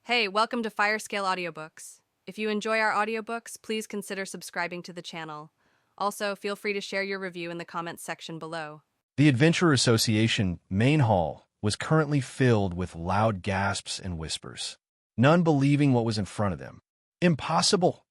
Hey, welcome to Firescale Audiobooks. If you enjoy our audiobooks, please consider subscribing to the channel. Also, feel free to share your review in the comments section below. The Adventure Association main hall was currently filled with loud gasps and whispers, none believing what was in front of them. "Impossible!"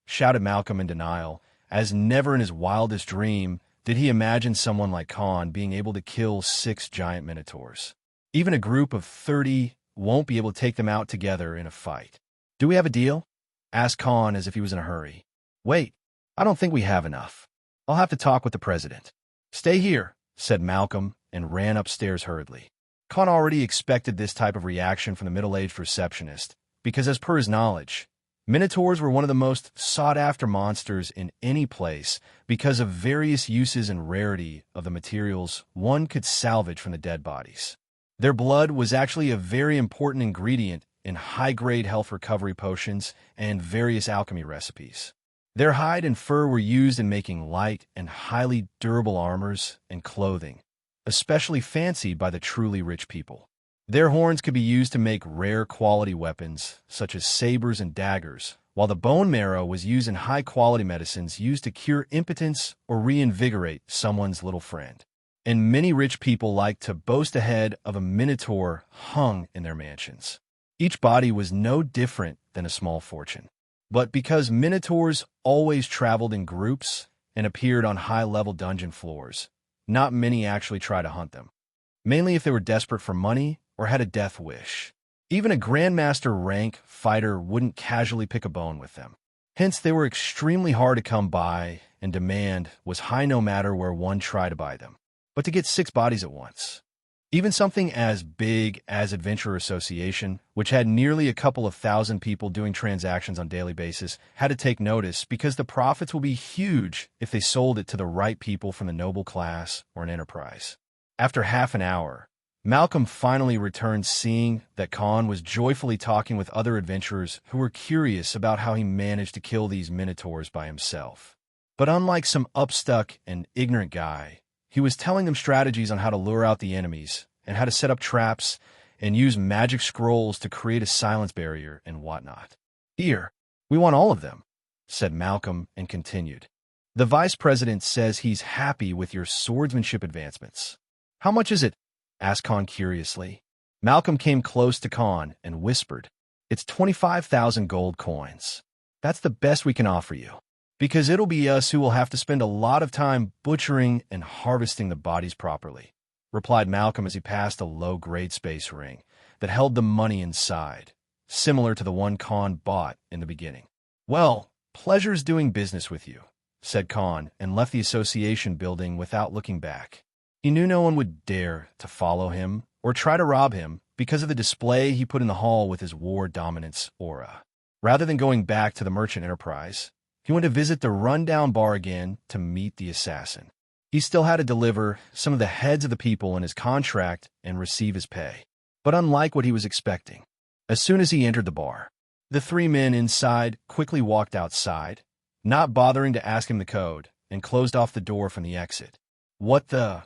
shouted Malcolm in denial, as never in his wildest dream did he imagine someone like Khan being able to kill 6 giant minotaurs. Even a group of 30 won't be able to take them out together in a fight. "Do we have a deal?" asked Khan as if he was in a hurry. "Wait, I don't think we have enough. I'll have to talk with the president." "Stay here," said Malcolm, and ran upstairs hurriedly. Khan already expected this type of reaction from the middle-aged receptionist, because as per his knowledge, minotaurs were one of the most sought-after monsters in any place because of various uses and rarity of the materials one could salvage from the dead bodies. Their blood was actually a very important ingredient in high-grade health recovery potions and various alchemy recipes. Their hide and fur were used in making light and highly durable armors and clothing, especially fancied by the truly rich people. Their horns could be used to make rare quality weapons, such as sabers and daggers, while the bone marrow was used in high-quality medicines used to cure impotence or reinvigorate someone's little friend. And many rich people liked to boast a head of a minotaur hung in their mansions. Each body was no different than a small fortune. But because minotaurs always traveled in groups and appeared on high-level dungeon floors, not many actually tried to hunt them, mainly if they were desperate for money or had a death wish. Even a grandmaster rank fighter wouldn't casually pick a bone with them. Hence, they were extremely hard to come by, and demand was high no matter where one tried to buy them. But to get 6 bodies at once, even something as big as Adventure Association, which had nearly a couple of thousand people doing transactions on a daily basis, had to take notice because the profits will be huge if they sold it to the right people from the noble class or an enterprise. After half an hour, Malcolm finally returned, seeing that Khan was joyfully talking with other adventurers who were curious about how he managed to kill these minotaurs by himself. But unlike some upstuck and ignorant guy, he was telling them strategies on how to lure out the enemies and how to set up traps and use magic scrolls to create a silence barrier and whatnot. "Here, we want all of them," said Malcolm and continued. "The vice president says he's happy with your swordsmanship advancements." "How much is it?" asked Khan curiously. Malcolm came close to Khan and whispered, "It's 25,000 gold coins. That's the best we can offer you, because it'll be us who will have to spend a lot of time butchering and harvesting the bodies properly," replied Malcolm as he passed a low-grade space ring that held the money inside, similar to the one Khan bought in the beginning. "Well, pleasure's doing business with you," said Khan, and left the association building without looking back. He knew no one would dare to follow him or try to rob him because of the display he put in the hall with his war dominance aura. Rather than going back to the merchant enterprise, he went to visit the rundown bar again to meet the assassin. He still had to deliver some of the heads of the people in his contract and receive his pay. But unlike what he was expecting, as soon as he entered the bar, the 3 men inside quickly walked outside, not bothering to ask him the code, and closed off the door from the exit. "What the—"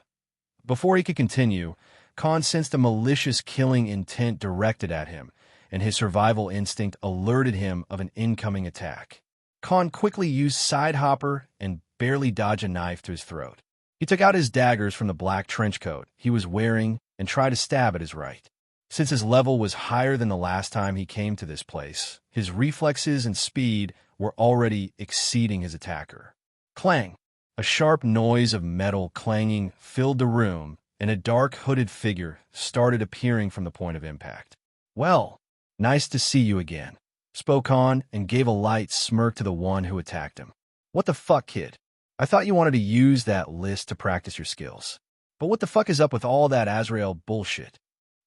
Before he could continue, Khan sensed a malicious killing intent directed at him, and his survival instinct alerted him of an incoming attack. Khan quickly used Sidehopper and barely dodged a knife to his throat. He took out his daggers from the black trench coat he was wearing and tried to stab at his right. Since his level was higher than the last time he came to this place, his reflexes and speed were already exceeding his attacker. Clang! A sharp noise of metal clanging filled the room, and a dark hooded figure started appearing from the point of impact. "Well, nice to see you again," spoke Khan and gave a light smirk to the one who attacked him. "What the fuck, kid? I thought you wanted to use that list to practice your skills. But what the fuck is up with all that Azrael bullshit?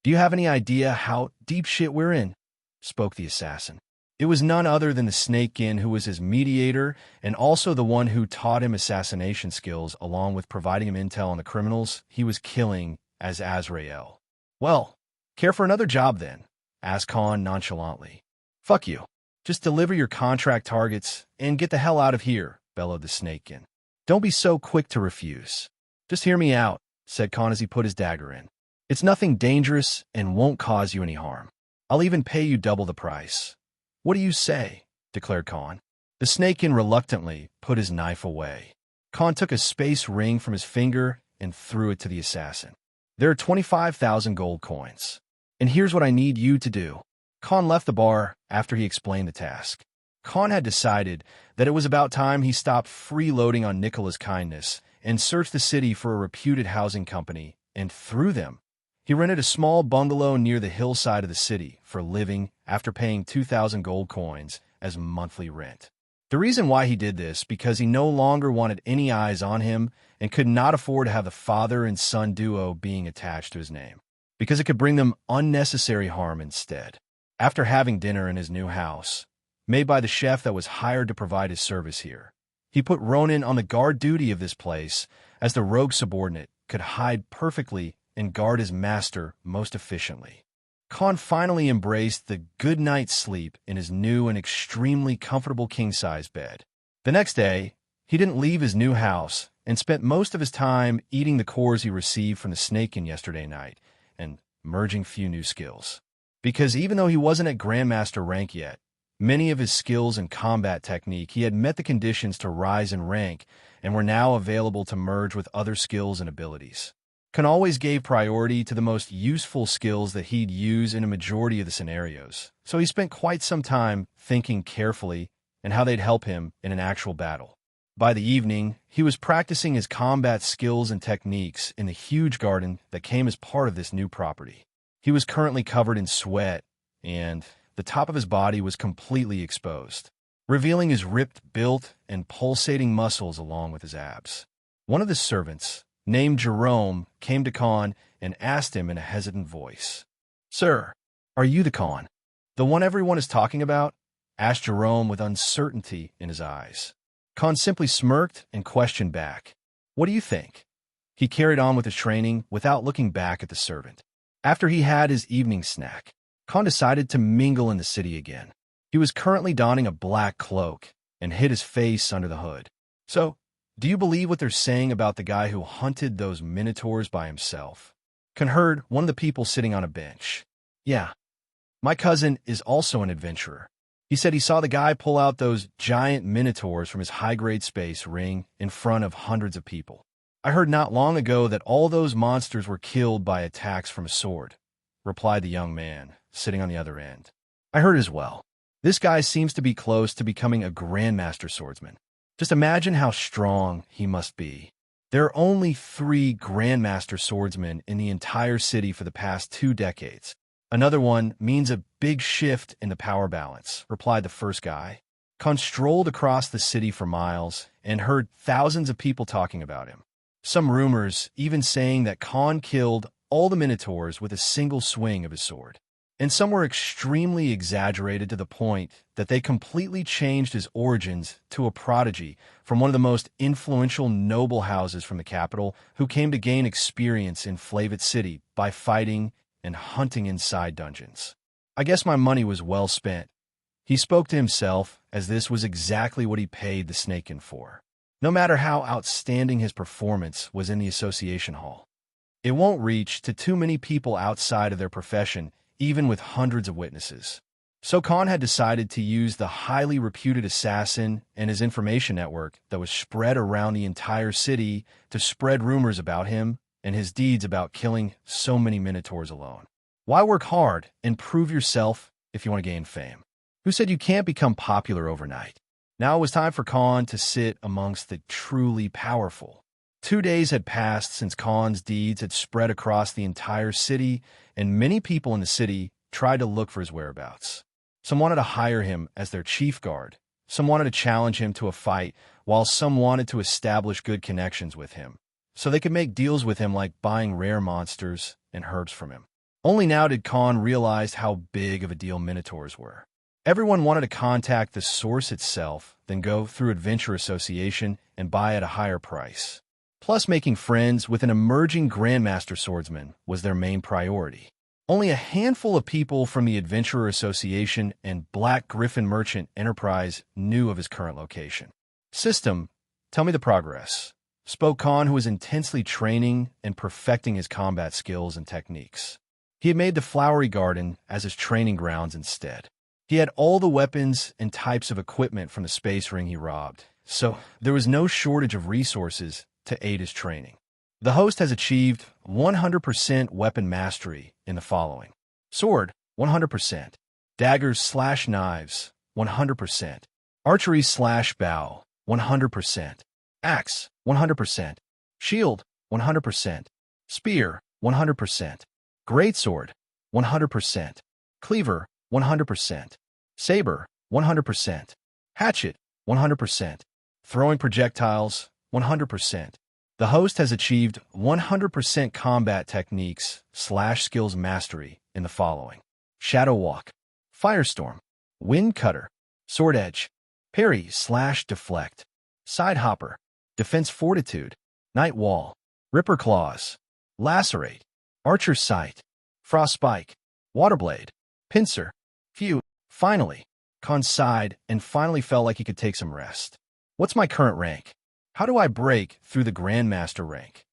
Do you have any idea how deep shit we're in?" spoke the assassin. It was none other than the Snakekin, who was his mediator and also the one who taught him assassination skills along with providing him intel on the criminals he was killing as Azrael. "Well, care for another job then?" asked Khan nonchalantly. "Fuck you. Just deliver your contract targets and get the hell out of here," bellowed the Snakekin. "Don't be so quick to refuse. Just hear me out," said Khan as he put his dagger in. "It's nothing dangerous and won't cause you any harm. I'll even pay you double the price. What do you say? Declared Khan. The Snakekin reluctantly put his knife away. Khan took a space ring from his finger and threw it to the assassin. There are 25,000 gold coins. And here's what I need you to do. Khan left the bar after he explained the task. Khan had decided that it was about time he stopped freeloading on Nicola's kindness and searched the city for a reputed housing company, and through them, he rented a small bungalow near the hillside of the city for living after paying 2,000 gold coins as monthly rent. The reason why he did this because he no longer wanted any eyes on him and could not afford to have the father and son duo being attached to his name, because it could bring them unnecessary harm instead. After having dinner in his new house, made by the chef that was hired to provide his service here, he put Ronan on the guard duty of this place, as the rogue subordinate could hide perfectly and guard his master most efficiently. Khan finally embraced the good night's sleep in his new and extremely comfortable king-size bed. The next day, he didn't leave his new house and spent most of his time eating the cores he received from the Snakekin yesterday night and merging few new skills. Because even though he wasn't at Grandmaster rank yet, many of his skills and combat technique he had met the conditions to rise in rank and were now available to merge with other skills and abilities. Khan always gave priority to the most useful skills that he'd use in a majority of the scenarios, so he spent quite some time thinking carefully and how they'd help him in an actual battle. By the evening, he was practicing his combat skills and techniques in the huge garden that came as part of this new property. He was currently covered in sweat, and the top of his body was completely exposed, revealing his ripped built and pulsating muscles along with his abs. One of his servants, named Jerome, came to Khan and asked him in a hesitant voice, "Sir, are you the Khan, the one everyone is talking about?" asked Jerome with uncertainty in his eyes. Khan simply smirked and questioned back, "What do you think?" He carried on with his training without looking back at the servant. After he had his evening snack, Khan decided to mingle in the city again. He was currently donning a black cloak and hid his face under the hood. "So, do you believe what they're saying about the guy who hunted those minotaurs by himself?" Khan heard one of the people sitting on a bench. "Yeah, my cousin is also an adventurer. He said he saw the guy pull out those giant minotaurs from his high-grade space ring in front of hundreds of people. I heard not long ago that all those monsters were killed by attacks from a sword," replied the young man, sitting on the other end. "I heard as well. This guy seems to be close to becoming a Grandmaster swordsman. Just imagine how strong he must be. There are only 3 Grandmaster swordsmen in the entire city for the past 2 decades. Another one means a big shift in the power balance," replied the first guy. Khan strolled across the city for miles and heard thousands of people talking about him. Some rumors even saying that Khan killed all the minotaurs with a single swing of his sword. And some were extremely exaggerated to the point that they completely changed his origins to a prodigy from one of the most influential noble houses from the capital who came to gain experience in Flavit City by fighting and hunting inside dungeons. "I guess my money was well spent." He spoke to himself as this was exactly what he paid the Snakekin for. No matter how outstanding his performance was in the association hall, it won't reach to too many people outside of their profession, even with hundreds of witnesses. So Khan had decided to use the highly reputed assassin and his information network that was spread around the entire city to spread rumors about him and his deeds about killing so many minotaurs alone. Why work hard and prove yourself if you want to gain fame? Who said you can't become popular overnight? Now it was time for Khan to sit amongst the truly powerful. 2 days had passed since Khan's deeds had spread across the entire city, and many people in the city tried to look for his whereabouts. Some wanted to hire him as their chief guard. Some wanted to challenge him to a fight, while some wanted to establish good connections with him, so they could make deals with him like buying rare monsters and herbs from him. Only now did Khan realize how big of a deal minotaurs were. Everyone wanted to contact the source itself, then go through Adventure Association and buy at a higher price. Plus, making friends with an emerging Grandmaster swordsman was their main priority. Only a handful of people from the Adventurer Association and Black Griffin Merchant Enterprise knew of his current location. "System, tell me the progress," spoke Khan, who was intensely training and perfecting his combat skills and techniques. He had made the flowery garden as his training grounds instead. He had all the weapons and types of equipment from the space ring he robbed, so there was no shortage of resources to aid his training. The host has achieved 100% weapon mastery in the following: sword, 100%; daggers/knives, 100%; archery/bow, 100%; axe, 100%; shield, 100%; spear, 100%; greatsword, 100%; cleaver, 100%; saber, 100%; hatchet, 100%; throwing projectiles, 100%. The host has achieved 100% combat techniques/skills mastery in the following: shadow walk, firestorm, wind cutter, sword edge, parry/deflect, side hopper, defense fortitude, night wall, ripper claws, lacerate, archer sight, frost spike, waterblade, pincer, phew. Finally, Khan sighed and finally felt like he could take some rest. What's my current rank? How do I break through the Grandmaster rank?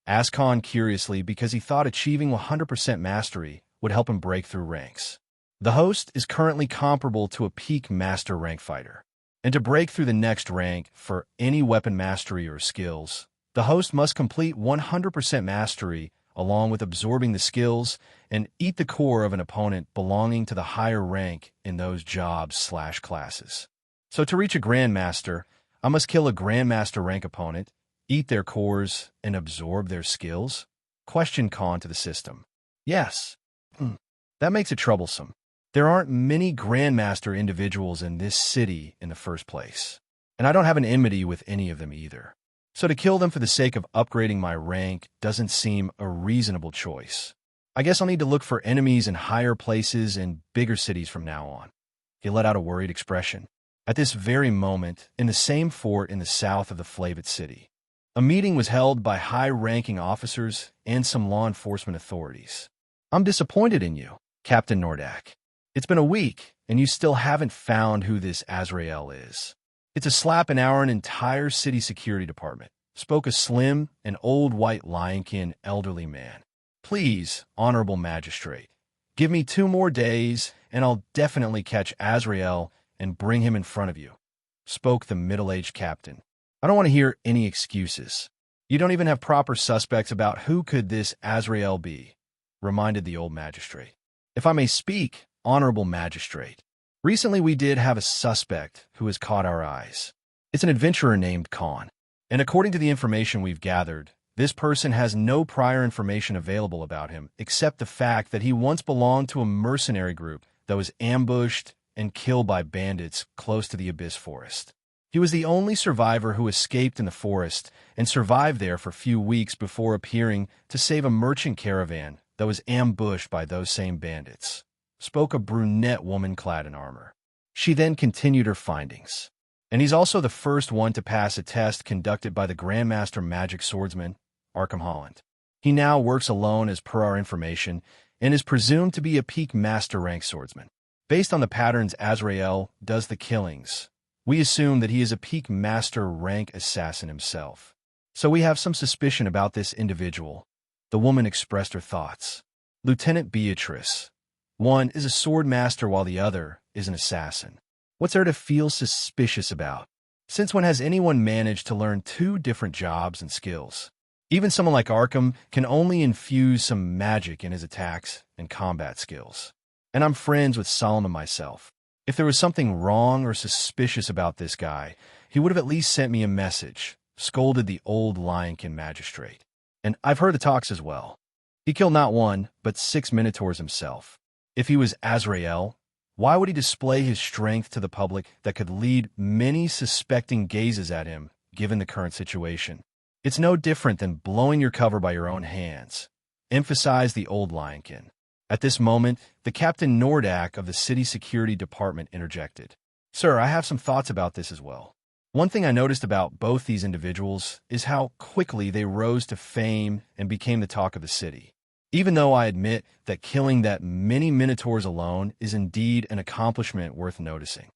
Asked Khan curiously because he thought achieving 100% mastery would help him break through ranks. The host is currently comparable to a peak master rank fighter. And to break through the next rank for any weapon mastery or skills, the host must complete 100% mastery along with absorbing the skills and eat the core of an opponent belonging to the higher rank in those jobs/classes. So to reach a Grandmaster, I must kill a Grandmaster rank opponent, eat their cores, and absorb their skills? Question Khan to the system. Yes. That makes it troublesome. There aren't many Grandmaster individuals in this city in the first place, and I don't have an enmity with any of them either. So to kill them for the sake of upgrading my rank doesn't seem a reasonable choice. I guess I'll need to look for enemies in higher places and bigger cities from now on. He let out a worried expression. At this very moment, in the same fort in the south of the Flavit city, a meeting was held by high-ranking officers and some law enforcement authorities. I'm disappointed in you, Captain Nordak. It's been a week, and you still haven't found who this Azrael is. It's a slap in our entire city security department, spoke a slim and old white lionkin elderly man. Please, honorable magistrate, give me 2 more days, and I'll definitely catch Azrael and bring him in front of you, spoke the middle-aged captain. I don't want to hear any excuses. You don't even have proper suspects about who could this Azrael be, reminded the old magistrate. If I may speak, honorable magistrate, recently we did have a suspect who has caught our eyes. It's an adventurer named Khan, and according to the information we've gathered, this person has no prior information available about him except the fact that he once belonged to a mercenary group that was ambushed and killed by bandits close to the Abyss Forest. He was the only survivor who escaped in the forest and survived there for a few weeks before appearing to save a merchant caravan that was ambushed by those same bandits, spoke a brunette woman clad in armor. She then continued her findings. And he's also the first one to pass a test conducted by the Grandmaster Magic Swordsman, Arkham Holland. He now works alone as per our information and is presumed to be a peak master rank swordsman. Based on the patterns Azrael does the killings, we assume that he is a peak master rank assassin himself. So we have some suspicion about this individual. The woman expressed her thoughts. Lieutenant Beatrice. One is a sword master while the other is an assassin. What's there to feel suspicious about? Since when has anyone managed to learn 2 different jobs and skills? Even someone like Arkham can only infuse some magic in his attacks and combat skills. And I'm friends with Solomon myself. If there was something wrong or suspicious about this guy, he would have at least sent me a message, scolded the old Lionkin magistrate. And I've heard the talks as well. He killed not 1, but 6 Minotaurs himself. If he was Azrael, why would he display his strength to the public that could lead many suspecting gazes at him, given the current situation? It's no different than blowing your cover by your own hands, emphasized the old Lionkin. At this moment, the Captain Nordak of the City Security Department interjected. Sir, I have some thoughts about this as well. One thing I noticed about both these individuals is how quickly they rose to fame and became the talk of the city. Even though I admit that killing that many Minotaurs alone is indeed an accomplishment worth noticing.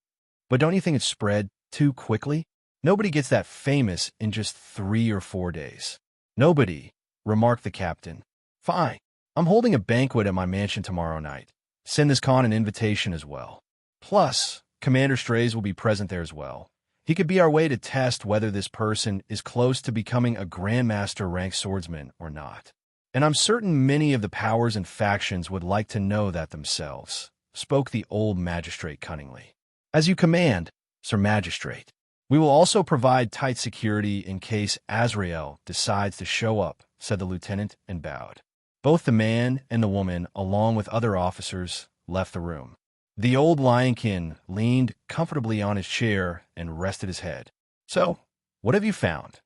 But don't you think it's spread too quickly? Nobody gets that famous in just 3 or 4 days. Nobody, remarked the captain. Fine. I'm holding a banquet at my mansion tomorrow night. Send this Khan an invitation as well. Plus, Commander Strays will be present there as well. He could be our way to test whether this person is close to becoming a Grandmaster rank swordsman or not. And I'm certain many of the powers and factions would like to know that themselves, spoke the old magistrate cunningly. As you command, Sir Magistrate. We will also provide tight security in case Azrael decides to show up, said the lieutenant and bowed. Both the man and the woman, along with other officers, left the room. The old lionkin leaned comfortably on his chair and rested his head. So, what have you found?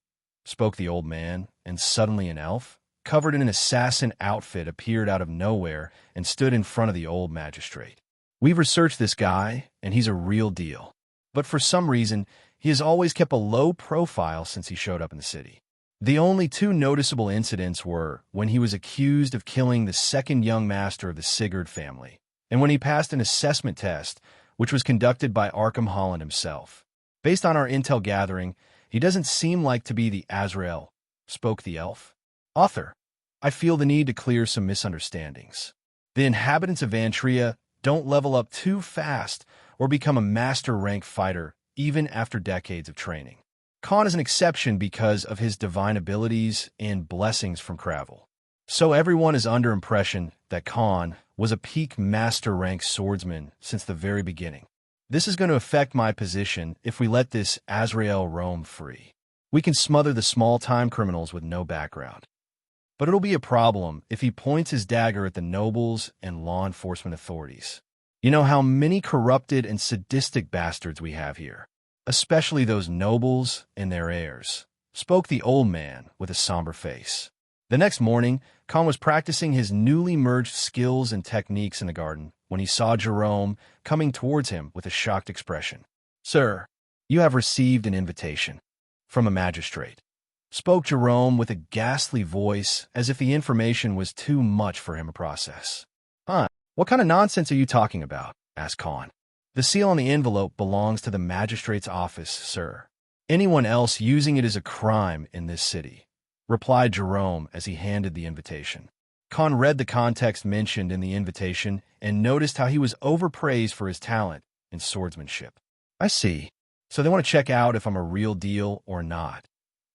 Spoke the old man, and suddenly an elf, covered in an assassin outfit, appeared out of nowhere and stood in front of the old magistrate. We've researched this guy, and he's a real deal. But for some reason, he has always kept a low profile since he showed up in the city. The only two noticeable incidents were when he was accused of killing the second young master of the Sigurd family, and when he passed an assessment test, which was conducted by Arkham Holland himself. Based on our intel gathering, he doesn't seem like to be the Azrael, spoke the elf. Author, I feel the need to clear some misunderstandings. The inhabitants of Antria don't level up too fast or become a master rank fighter even after decades of training. Khan is an exception because of his divine abilities and blessings from Cravel. So everyone is under impression that Khan was a peak master rank swordsman since the very beginning. This is going to affect my position if we let this Azrael roam free. We can smother the small-time criminals with no background. But it'll be a problem if he points his dagger at the nobles and law enforcement authorities. You know how many corrupted and sadistic bastards we have here, especially those nobles and their heirs, spoke the old man with a somber face. The next morning, Khan was practicing his newly merged skills and techniques in the garden when he saw Jerome coming towards him with a shocked expression. Sir, you have received an invitation from a magistrate, spoke Jerome with a ghastly voice as if the information was too much for him to process. Huh, what kind of nonsense are you talking about? Asked Khan. The seal on the envelope belongs to the magistrate's office, sir. Anyone else using it is a crime in this city, replied Jerome as he handed the invitation. Khan read the context mentioned in the invitation and noticed how he was overpraised for his talent in swordsmanship. I see. So they want to check out if I'm a real deal or not,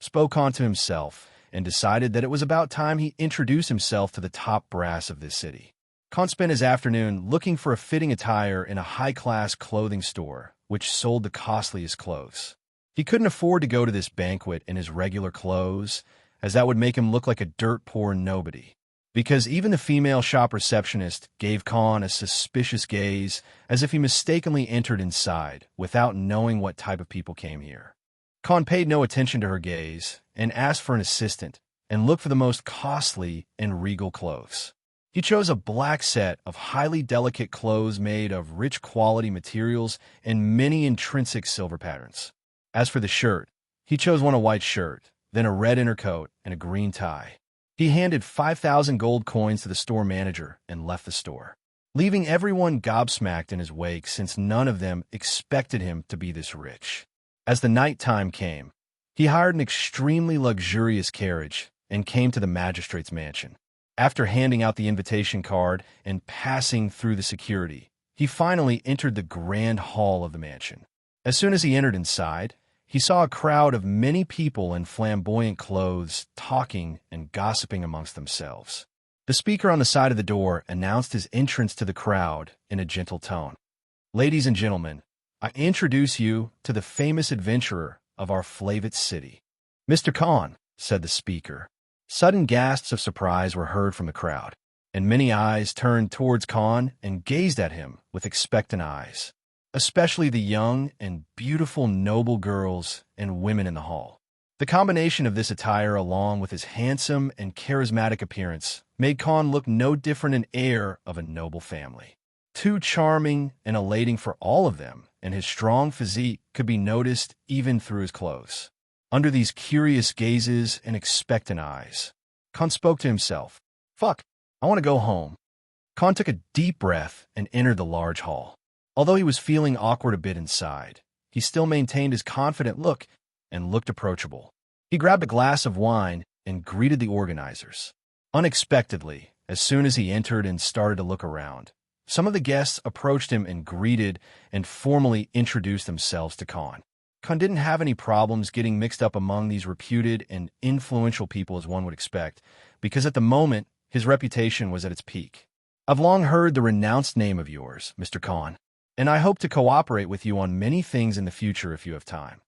spoke Khan to himself and decided that it was about time he introduced himself to the top brass of this city. Khan spent his afternoon looking for a fitting attire in a high-class clothing store, which sold the costliest clothes. He couldn't afford to go to this banquet in his regular clothes, as that would make him look like a dirt-poor nobody, because even the female shop receptionist gave Khan a suspicious gaze as if he mistakenly entered inside without knowing what type of people came here. Khan paid no attention to her gaze and asked for an assistant and looked for the most costly and regal clothes. He chose a black set of highly delicate clothes made of rich quality materials and many intrinsic silver patterns. As for the shirt, he chose a white shirt, then a red inner coat and a green tie. He handed 5,000 gold coins to the store manager and left the store, leaving everyone gobsmacked in his wake since none of them expected him to be this rich. As the night time came, he hired an extremely luxurious carriage and came to the magistrate's mansion. After handing out the invitation card and passing through the security, he finally entered the grand hall of the mansion. As soon as he entered inside, he saw a crowd of many people in flamboyant clothes talking and gossiping amongst themselves. The speaker on the side of the door announced his entrance to the crowd in a gentle tone. Ladies and gentlemen, I introduce you to the famous adventurer of our Flavit city. Mr. Khan, said the speaker. Sudden gasps of surprise were heard from the crowd, and many eyes turned towards Khan and gazed at him with expectant eyes, especially the young and beautiful noble girls and women in the hall. The combination of this attire along with his handsome and charismatic appearance made Khan look no different an heir of a noble family. Too charming and elating for all of them, and his strong physique could be noticed even through his clothes. Under these curious gazes and expectant eyes, Khan spoke to himself. Fuck, I want to go home. Khan took a deep breath and entered the large hall. Although he was feeling awkward a bit inside, he still maintained his confident look and looked approachable. He grabbed a glass of wine and greeted the organizers. Unexpectedly, as soon as he entered and started to look around. Some of the guests approached him and greeted and formally introduced themselves to Khan. Khan didn't have any problems getting mixed up among these reputed and influential people as one would expect, because at the moment, his reputation was at its peak. "I've long heard the renounced name of yours, Mr. Khan, and I hope to cooperate with you on many things in the future if you have time,"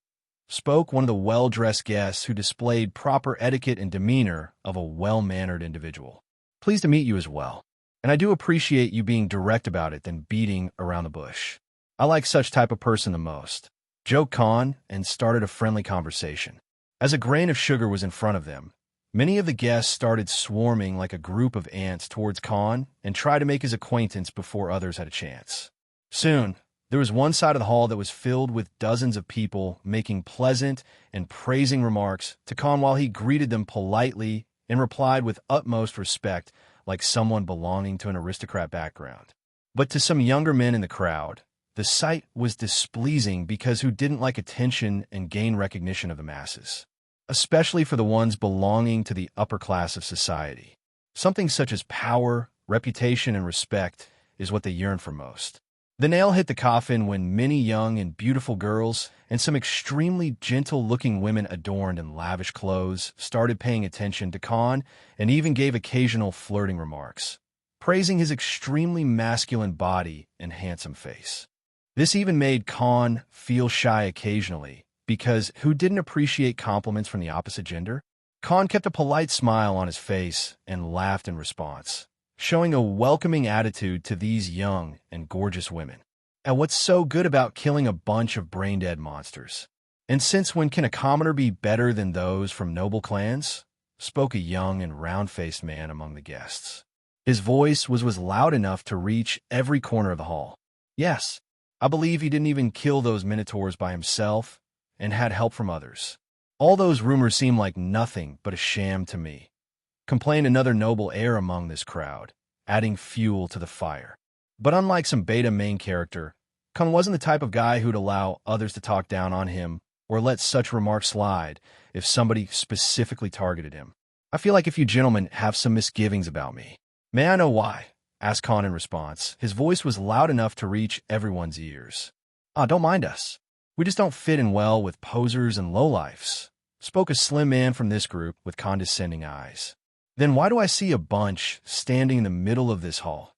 spoke one of the well-dressed guests who displayed proper etiquette and demeanor of a well-mannered individual. "Pleased to meet you as well, and I do appreciate you being direct about it than beating around the bush. I like such type of person the most," joked Khan and started a friendly conversation. As a grain of sugar was in front of them, many of the guests started swarming like a group of ants towards Khan and tried to make his acquaintance before others had a chance. Soon, there was one side of the hall that was filled with dozens of people making pleasant and praising remarks to Khan while he greeted them politely and replied with utmost respect like someone belonging to an aristocrat background. But to some younger men in the crowd, the sight was displeasing because who didn't like attention and gain recognition of the masses, especially for the ones belonging to the upper class of society. Something such as power, reputation, and respect is what they yearn for most. The nail hit the coffin when many young and beautiful girls and some extremely gentle-looking women adorned in lavish clothes started paying attention to Khan and even gave occasional flirting remarks, praising his extremely masculine body and handsome face. This even made Khan feel shy occasionally, because who didn't appreciate compliments from the opposite gender? Khan kept a polite smile on his face and laughed in response, showing a welcoming attitude to these young and gorgeous women. And what's so good about killing a bunch of brain-dead monsters? And since when can a commoner be better than those from noble clans? Spoke a young and round-faced man among the guests. His voice was loud enough to reach every corner of the hall. "Yes, I believe he didn't even kill those minotaurs by himself and had help from others. All those rumors seem like nothing but a sham to me," complained another noble heir among this crowd, adding fuel to the fire. But unlike some beta main character, Khan wasn't the type of guy who'd allow others to talk down on him or let such remarks slide if somebody specifically targeted him. "I feel like if you gentlemen have some misgivings about me." "May I know why?" asked Khan in response. His voice was loud enough to reach everyone's ears. Don't mind us. We just don't fit in well with posers and lowlifes," spoke a slim man from this group with condescending eyes. "Then why do I see a bunch standing in the middle of this hall?"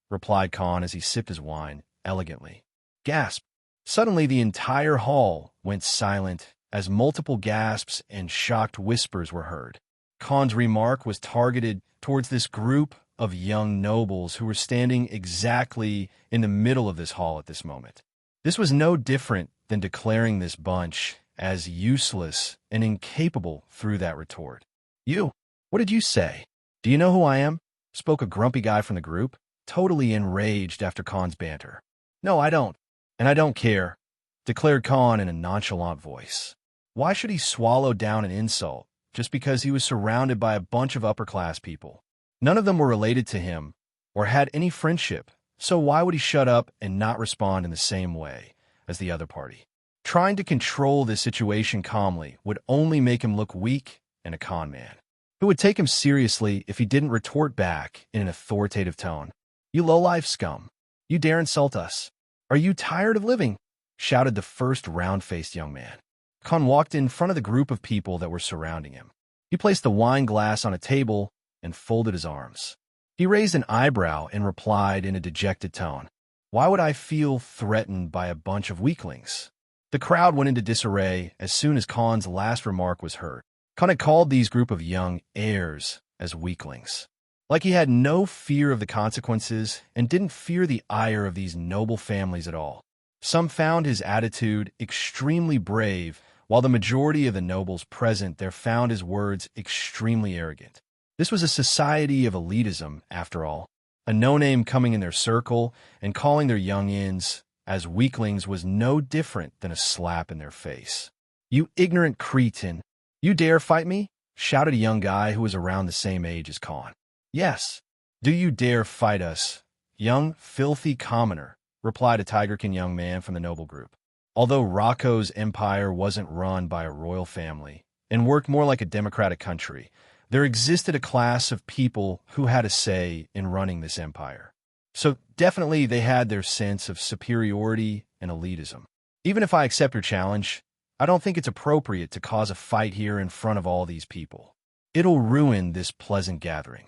replied Khan as he sipped his wine elegantly. Gasp! Suddenly the entire hall went silent as multiple gasps and shocked whispers were heard. Khan's remark was targeted towards this group of young nobles who were standing exactly in the middle of this hall at this moment. This was no different than declaring this bunch as useless and incapable through that retort. "You, what did you say? Do you know who I am?" spoke a grumpy guy from the group, totally enraged after Khan's banter. "No, I don't, and I don't care," declared Khan in a nonchalant voice. Why should he swallow down an insult just because he was surrounded by a bunch of upper-class people? None of them were related to him or had any friendship, so why would he shut up and not respond in the same way as the other party? Trying to control this situation calmly would only make him look weak and a con man. Who would take him seriously if he didn't retort back in an authoritative tone? "You low-life scum! You dare insult us! Are you tired of living?" shouted the first round-faced young man. Khan walked in front of the group of people that were surrounding him. He placed the wine glass on a table and folded his arms. He raised an eyebrow and replied in a dejected tone, "Why would I feel threatened by a bunch of weaklings?" The crowd went into disarray as soon as Khan's last remark was heard. Khan had called these group of young heirs as weaklings. Like he had no fear of the consequences and didn't fear the ire of these noble families at all. Some found his attitude extremely brave, while the majority of the nobles present there found his words extremely arrogant. This was a society of elitism, after all. A no-name coming in their circle and calling their young-ins as weaklings was no different than a slap in their face. "You ignorant cretin! You dare fight me?" shouted a young guy who was around the same age as Khan. "Yes. Do you dare fight us, young, filthy commoner?" replied a tiger-kin young man from the noble group. Although Rocco's empire wasn't run by a royal family and worked more like a democratic country, There existed a class of people who had a say in running this empire. So definitely they had their sense of superiority and elitism. Even if I accept your challenge, I don't think it's appropriate to cause a fight here in front of all these people. It'll ruin this pleasant gathering,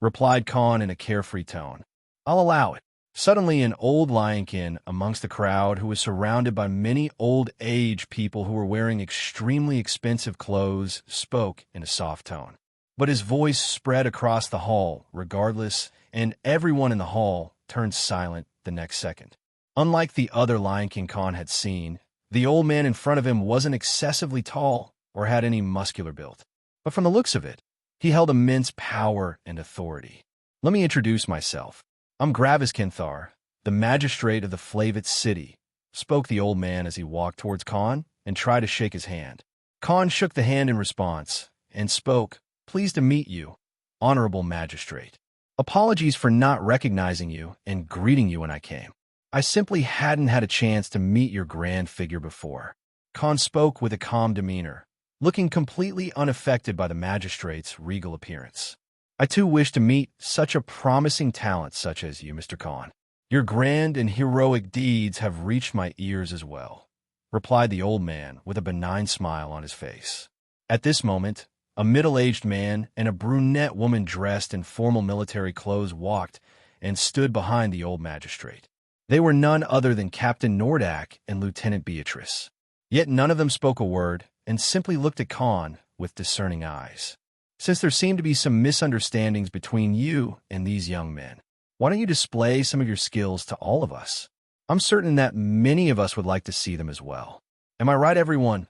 replied Khan in a carefree tone. I'll allow it. Suddenly, an old lionkin amongst the crowd, who was surrounded by many old-age people who were wearing extremely expensive clothes, spoke in a soft tone. But his voice spread across the hall, regardless, and everyone in the hall turned silent the next second. Unlike the other Lion King Khan had seen, the old man in front of him wasn't excessively tall or had any muscular build. But from the looks of it, he held immense power and authority. Let me introduce myself. I'm Gravis Kinthar, the magistrate of the Flavit city, spoke the old man as he walked towards Khan and tried to shake his hand. Khan shook the hand in response and spoke, pleased to meet you, honorable magistrate. Apologies for not recognizing you and greeting you when I came. I simply hadn't had a chance to meet your grand figure before. Khan spoke with a calm demeanor, looking completely unaffected by the magistrate's regal appearance. I too wish to meet such a promising talent such as you, Mr. Khan. Your grand and heroic deeds have reached my ears as well, replied the old man with a benign smile on his face. At this moment, a middle-aged man and a brunette woman dressed in formal military clothes walked and stood behind the old magistrate. They were none other than Captain Nordak and Lieutenant Beatrice. Yet none of them spoke a word and simply looked at Khan with discerning eyes. Since there seem to be some misunderstandings between you and these young men, why don't you display some of your skills to all of us? I'm certain that many of us would like to see them as well. Am I right, everyone?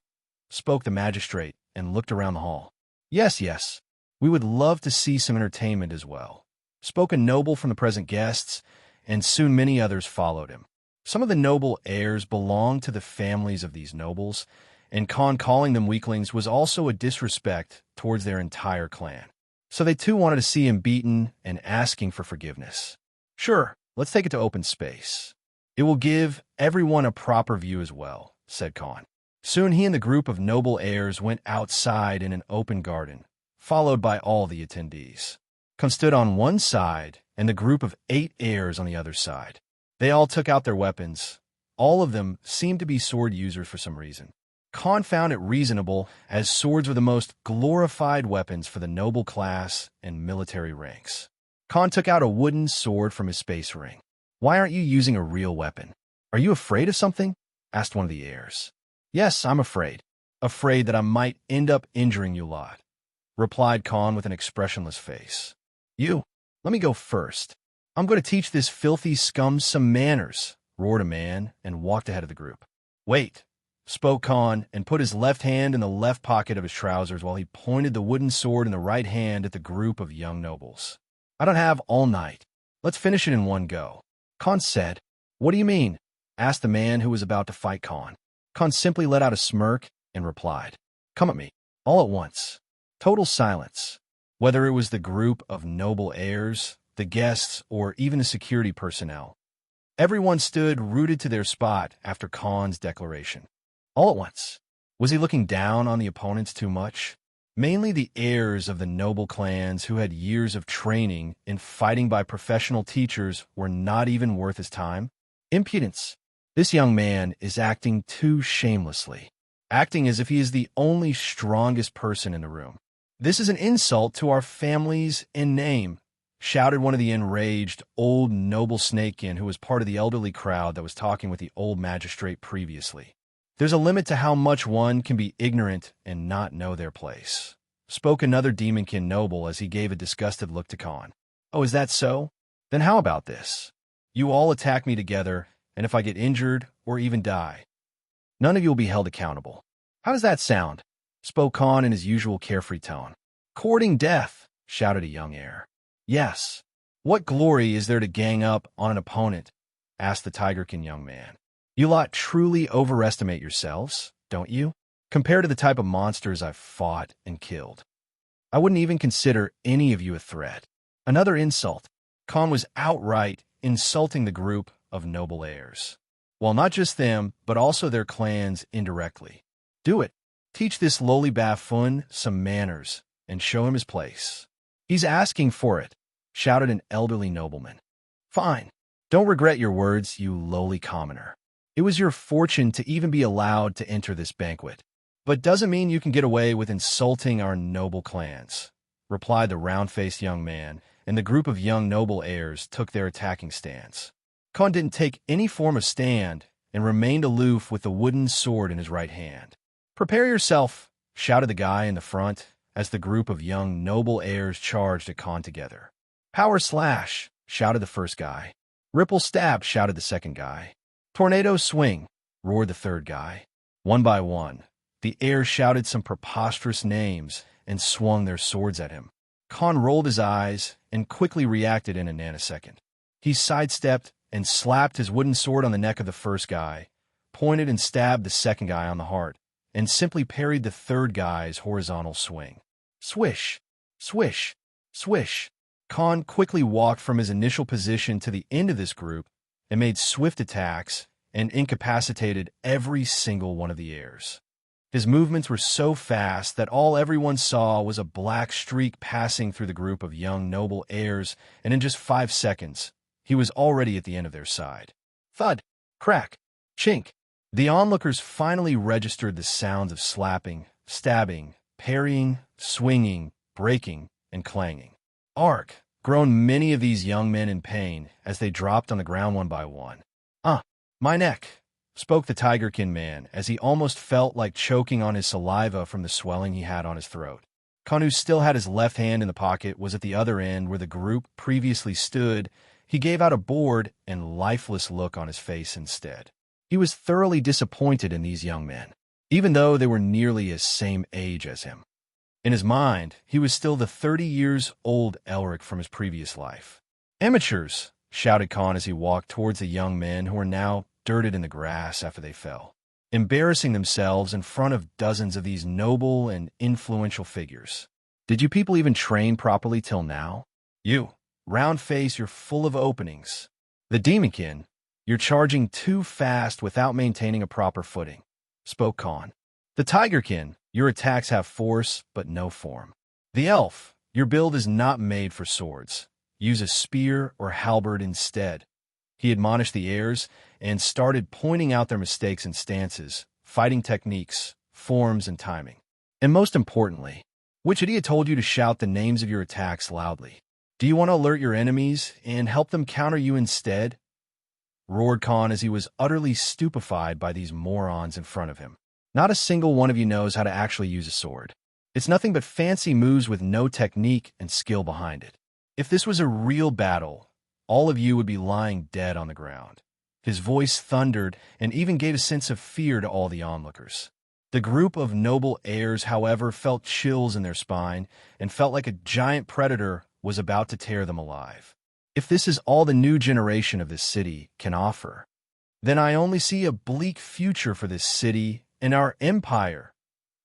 Spoke the magistrate and looked around the hall. Yes, yes. We would love to see some entertainment as well. Spoke a noble from the present guests, and soon many others followed him. Some of the noble heirs belonged to the families of these nobles, and Khan calling them weaklings was also a disrespect towards their entire clan. So they too wanted to see him beaten and asking for forgiveness. Sure, let's take it to open space. It will give everyone a proper view as well, said Khan. Soon he and the group of noble heirs went outside in an open garden, followed by all the attendees. Khan stood on one side and the group of 8 heirs on the other side. They all took out their weapons. All of them seemed to be sword users for some reason. Khan found it reasonable, as swords were the most glorified weapons for the noble class and military ranks. Khan took out a wooden sword from his space ring. Why aren't you using a real weapon? Are you afraid of something? Asked one of the heirs. Yes, I'm afraid. Afraid that I might end up injuring you lot, replied Khan with an expressionless face. You, let me go first. I'm going to teach this filthy scum some manners, roared a man and walked ahead of the group. Wait, spoke Khan and put his left hand in the left pocket of his trousers while he pointed the wooden sword in the right hand at the group of young nobles. I don't have all night. Let's finish it in one go. Khan said. What do you mean? Asked the man who was about to fight Khan. Khan simply let out a smirk and replied, Come at me, all at once. Total silence. Whether it was the group of noble heirs, the guests, or even the security personnel, everyone stood rooted to their spot after Khan's declaration. All at once. Was he looking down on the opponents too much? Mainly the heirs of the noble clans who had years of training in fighting by professional teachers were not even worth his time? Impudence. This young man is acting too shamelessly, acting as if he is the only strongest person in the room. This is an insult to our families and name, shouted one of the enraged old noble snakekin who was part of the elderly crowd that was talking with the old magistrate previously. There's a limit to how much one can be ignorant and not know their place, spoke another demonkin noble as he gave a disgusted look to Khan. Oh, is that so? Then how about this? You all attack me together, and if I get injured or even die, none of you will be held accountable. How does that sound? Spoke Khan in his usual carefree tone. Courting death, shouted a young heir. Yes. What glory is there to gang up on an opponent? Asked the tigerkin young man. You lot truly overestimate yourselves, don't you? Compared to the type of monsters I've fought and killed. I wouldn't even consider any of you a threat. Another insult. Khan was outright insulting the group of noble heirs. Well, not just them, but also their clans indirectly. Do it. Teach this lowly buffoon some manners, and show him his place. He's asking for it, shouted an elderly nobleman. Fine. Don't regret your words, you lowly commoner. It was your fortune to even be allowed to enter this banquet. But doesn't mean you can get away with insulting our noble clans, replied the round-faced young man, and the group of young noble heirs took their attacking stance. Khan didn't take any form of stand and remained aloof with the wooden sword in his right hand. Prepare yourself, shouted the guy in the front as the group of young noble heirs charged at Khan together. Power slash, shouted the first guy. Ripple stab, shouted the second guy. Tornado swing, roared the third guy. One by one, the heirs shouted some preposterous names and swung their swords at him. Khan rolled his eyes and quickly reacted in a nanosecond. He sidestepped and slapped his wooden sword on the neck of the first guy, pointed and stabbed the second guy on the heart, and simply parried the third guy's horizontal swing. Swish, swish, swish. Khan quickly walked from his initial position to the end of this group and made swift attacks and incapacitated every single one of the heirs. His movements were so fast that all everyone saw was a black streak passing through the group of young noble heirs, and in just 5 seconds, he was already at the end of their side. Thud, crack, chink. The onlookers finally registered the sounds of slapping, stabbing, parrying, swinging, breaking, and clanging. Ark, groaned many of these young men in pain as they dropped on the ground one by one. My neck, spoke the Tigerkin man as he almost felt like choking on his saliva from the swelling he had on his throat. Khan, who still had his left hand in the pocket, was at the other end where the group previously stood. He gave out a bored and lifeless look on his face instead. He was thoroughly disappointed in these young men, even though they were nearly his same age as him. In his mind, he was still the 30-years-old Elric from his previous life. Amateurs, shouted Khan as he walked towards the young men who were now dirted in the grass after they fell, embarrassing themselves in front of dozens of these noble and influential figures. Did you people even train properly till now? You, round face, you're full of openings. The Demonkin, you're charging too fast without maintaining a proper footing, spoke Khan. The Tigerkin, your attacks have force but no form. The Elf, your build is not made for swords. Use a spear or halberd instead. He admonished the heirs and started pointing out their mistakes and stances, fighting techniques, forms, and timing. And most importantly, which idiot told you to shout the names of your attacks loudly? Do you want to alert your enemies and help them counter you instead? Roared Khan as he was utterly stupefied by these morons in front of him. Not a single one of you knows how to actually use a sword. It's nothing but fancy moves with no technique and skill behind it. If this was a real battle, all of you would be lying dead on the ground. His voice thundered and even gave a sense of fear to all the onlookers. The group of noble heirs, however, felt chills in their spine and felt like a giant predator was about to tear them alive. If this is all the new generation of this city can offer, then I only see a bleak future for this city and our empire,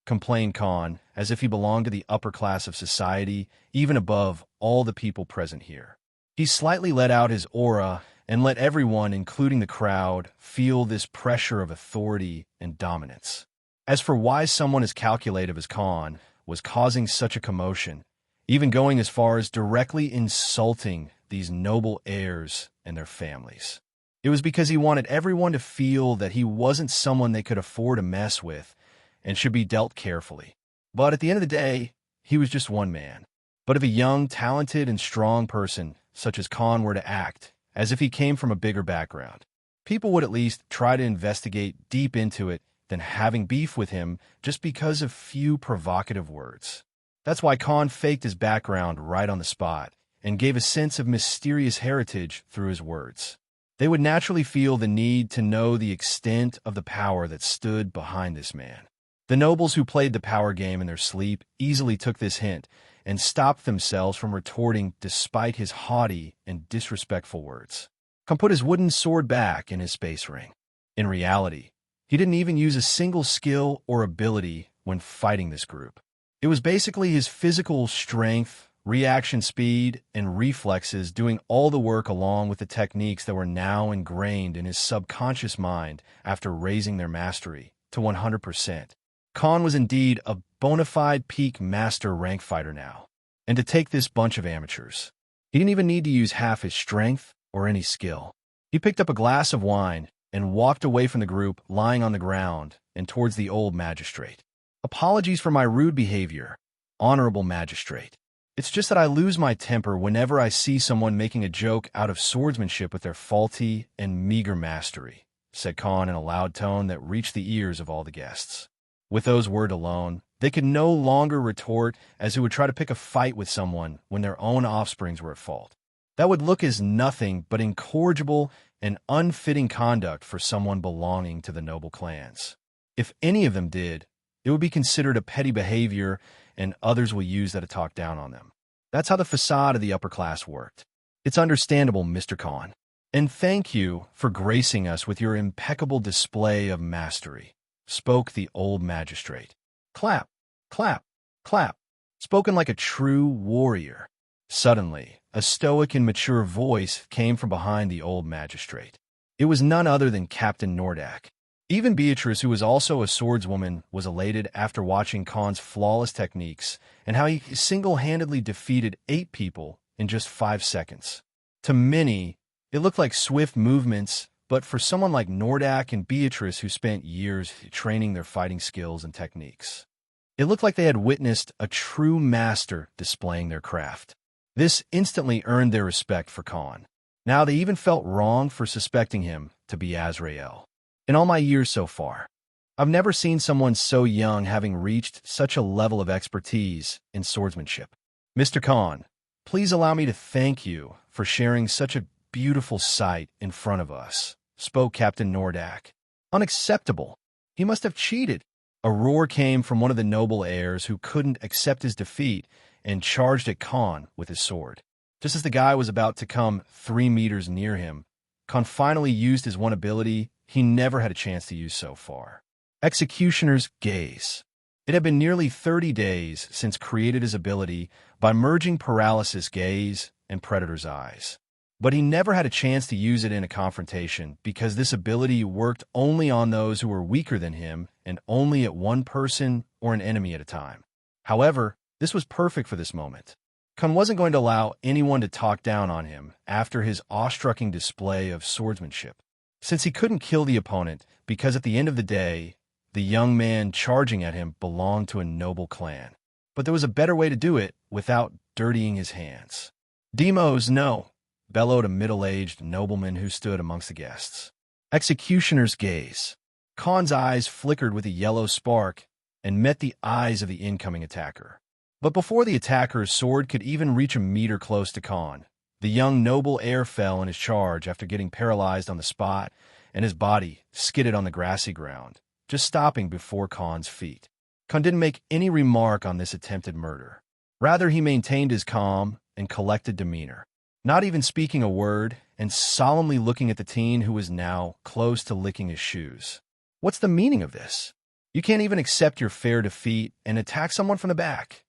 complained Khan, as if he belonged to the upper class of society, even above all the people present here. He slightly let out his aura and let everyone, including the crowd, feel this pressure of authority and dominance. As for why someone as calculative as Khan was causing such a commotion, even going as far as directly insulting these noble heirs and their families, it was because he wanted everyone to feel that he wasn't someone they could afford to mess with and should be dealt carefully. But at the end of the day, he was just one man. But if a young, talented, and strong person such as Khan were to act as if he came from a bigger background, people would at least try to investigate deep into it than having beef with him just because of few provocative words. That's why Khan faked his background right on the spot and gave a sense of mysterious heritage through his words. They would naturally feel the need to know the extent of the power that stood behind this man. The nobles who played the power game in their sleep easily took this hint and stopped themselves from retorting despite his haughty and disrespectful words. Khan put his wooden sword back in his space ring. In reality, he didn't even use a single skill or ability when fighting this group. It was basically his physical strength, reaction speed, and reflexes doing all the work along with the techniques that were now ingrained in his subconscious mind after raising their mastery to 100%. Khan was indeed a bona fide peak master rank fighter now. And to take this bunch of amateurs, he didn't even need to use half his strength or any skill. He picked up a glass of wine and walked away from the group lying on the ground and towards the old magistrate. Apologies for my rude behavior, honorable magistrate. It's just that I lose my temper whenever I see someone making a joke out of swordsmanship with their faulty and meager mastery, said Khan in a loud tone that reached the ears of all the guests. With those words alone, they could no longer retort as who would try to pick a fight with someone when their own offsprings were at fault. That would look as nothing but incorrigible and unfitting conduct for someone belonging to the noble clans. If any of them did, it would be considered a petty behavior, and others will use that to talk down on them. That's how the facade of the upper class worked. It's understandable, Mr. Khan. And thank you for gracing us with your impeccable display of mastery, spoke the old magistrate. Clap, clap, clap, spoken like a true warrior. Suddenly, a stoic and mature voice came from behind the old magistrate. It was none other than Captain Nordak. Even Beatrice, who was also a swordswoman, was elated after watching Khan's flawless techniques and how he single-handedly defeated 8 people in just 5 seconds. To many, it looked like swift movements, but for someone like Nordak and Beatrice, who spent years training their fighting skills and techniques, it looked like they had witnessed a true master displaying their craft. This instantly earned their respect for Khan. Now they even felt wrong for suspecting him to be Azrael. In all my years so far, I've never seen someone so young having reached such a level of expertise in swordsmanship. Mr. Khan, please allow me to thank you for sharing such a beautiful sight in front of us, spoke Captain Nordak. Unacceptable. He must have cheated. A roar came from one of the noble heirs who couldn't accept his defeat and charged at Khan with his sword. Just as the guy was about to come 3 meters near him, Khan finally used his one ability he never had a chance to use so far. Executioner's Gaze. It had been nearly 30 days since created his ability by merging Paralysis Gaze and Predator's Eyes. But he never had a chance to use it in a confrontation because this ability worked only on those who were weaker than him and only at one person or an enemy at a time. However, this was perfect for this moment. Khan wasn't going to allow anyone to talk down on him after his awe-striking display of swordsmanship, since he couldn't kill the opponent because at the end of the day, the young man charging at him belonged to a noble clan. But there was a better way to do it without dirtying his hands. Demos, no, bellowed a middle-aged nobleman who stood amongst the guests. Executioner's Gaze. Khan's eyes flickered with a yellow spark and met the eyes of the incoming attacker. But before the attacker's sword could even reach a meter close to Khan, the young noble heir fell in his charge after getting paralyzed on the spot, and his body skidded on the grassy ground, just stopping before Khan's feet. Khan didn't make any remark on this attempted murder. Rather, he maintained his calm and collected demeanor, not even speaking a word and solemnly looking at the teen who was now close to licking his shoes. What's the meaning of this? You can't even accept your fair defeat and attack someone from the back,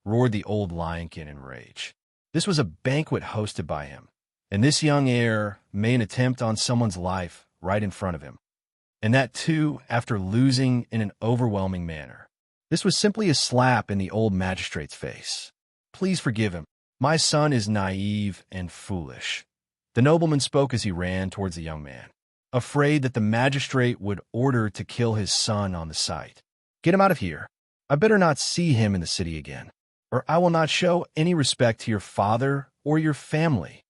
roared the old lionkin in rage. This was a banquet hosted by him, and this young heir made an attempt on someone's life right in front of him. And that too after losing in an overwhelming manner. This was simply a slap in the old magistrate's face. Please forgive him. My son is naive and foolish. The nobleman spoke as he ran towards the young man, afraid that the magistrate would order to kill his son on the sight. Get him out of here. I better not see him in the city again, or I will not show any respect to your father or your family,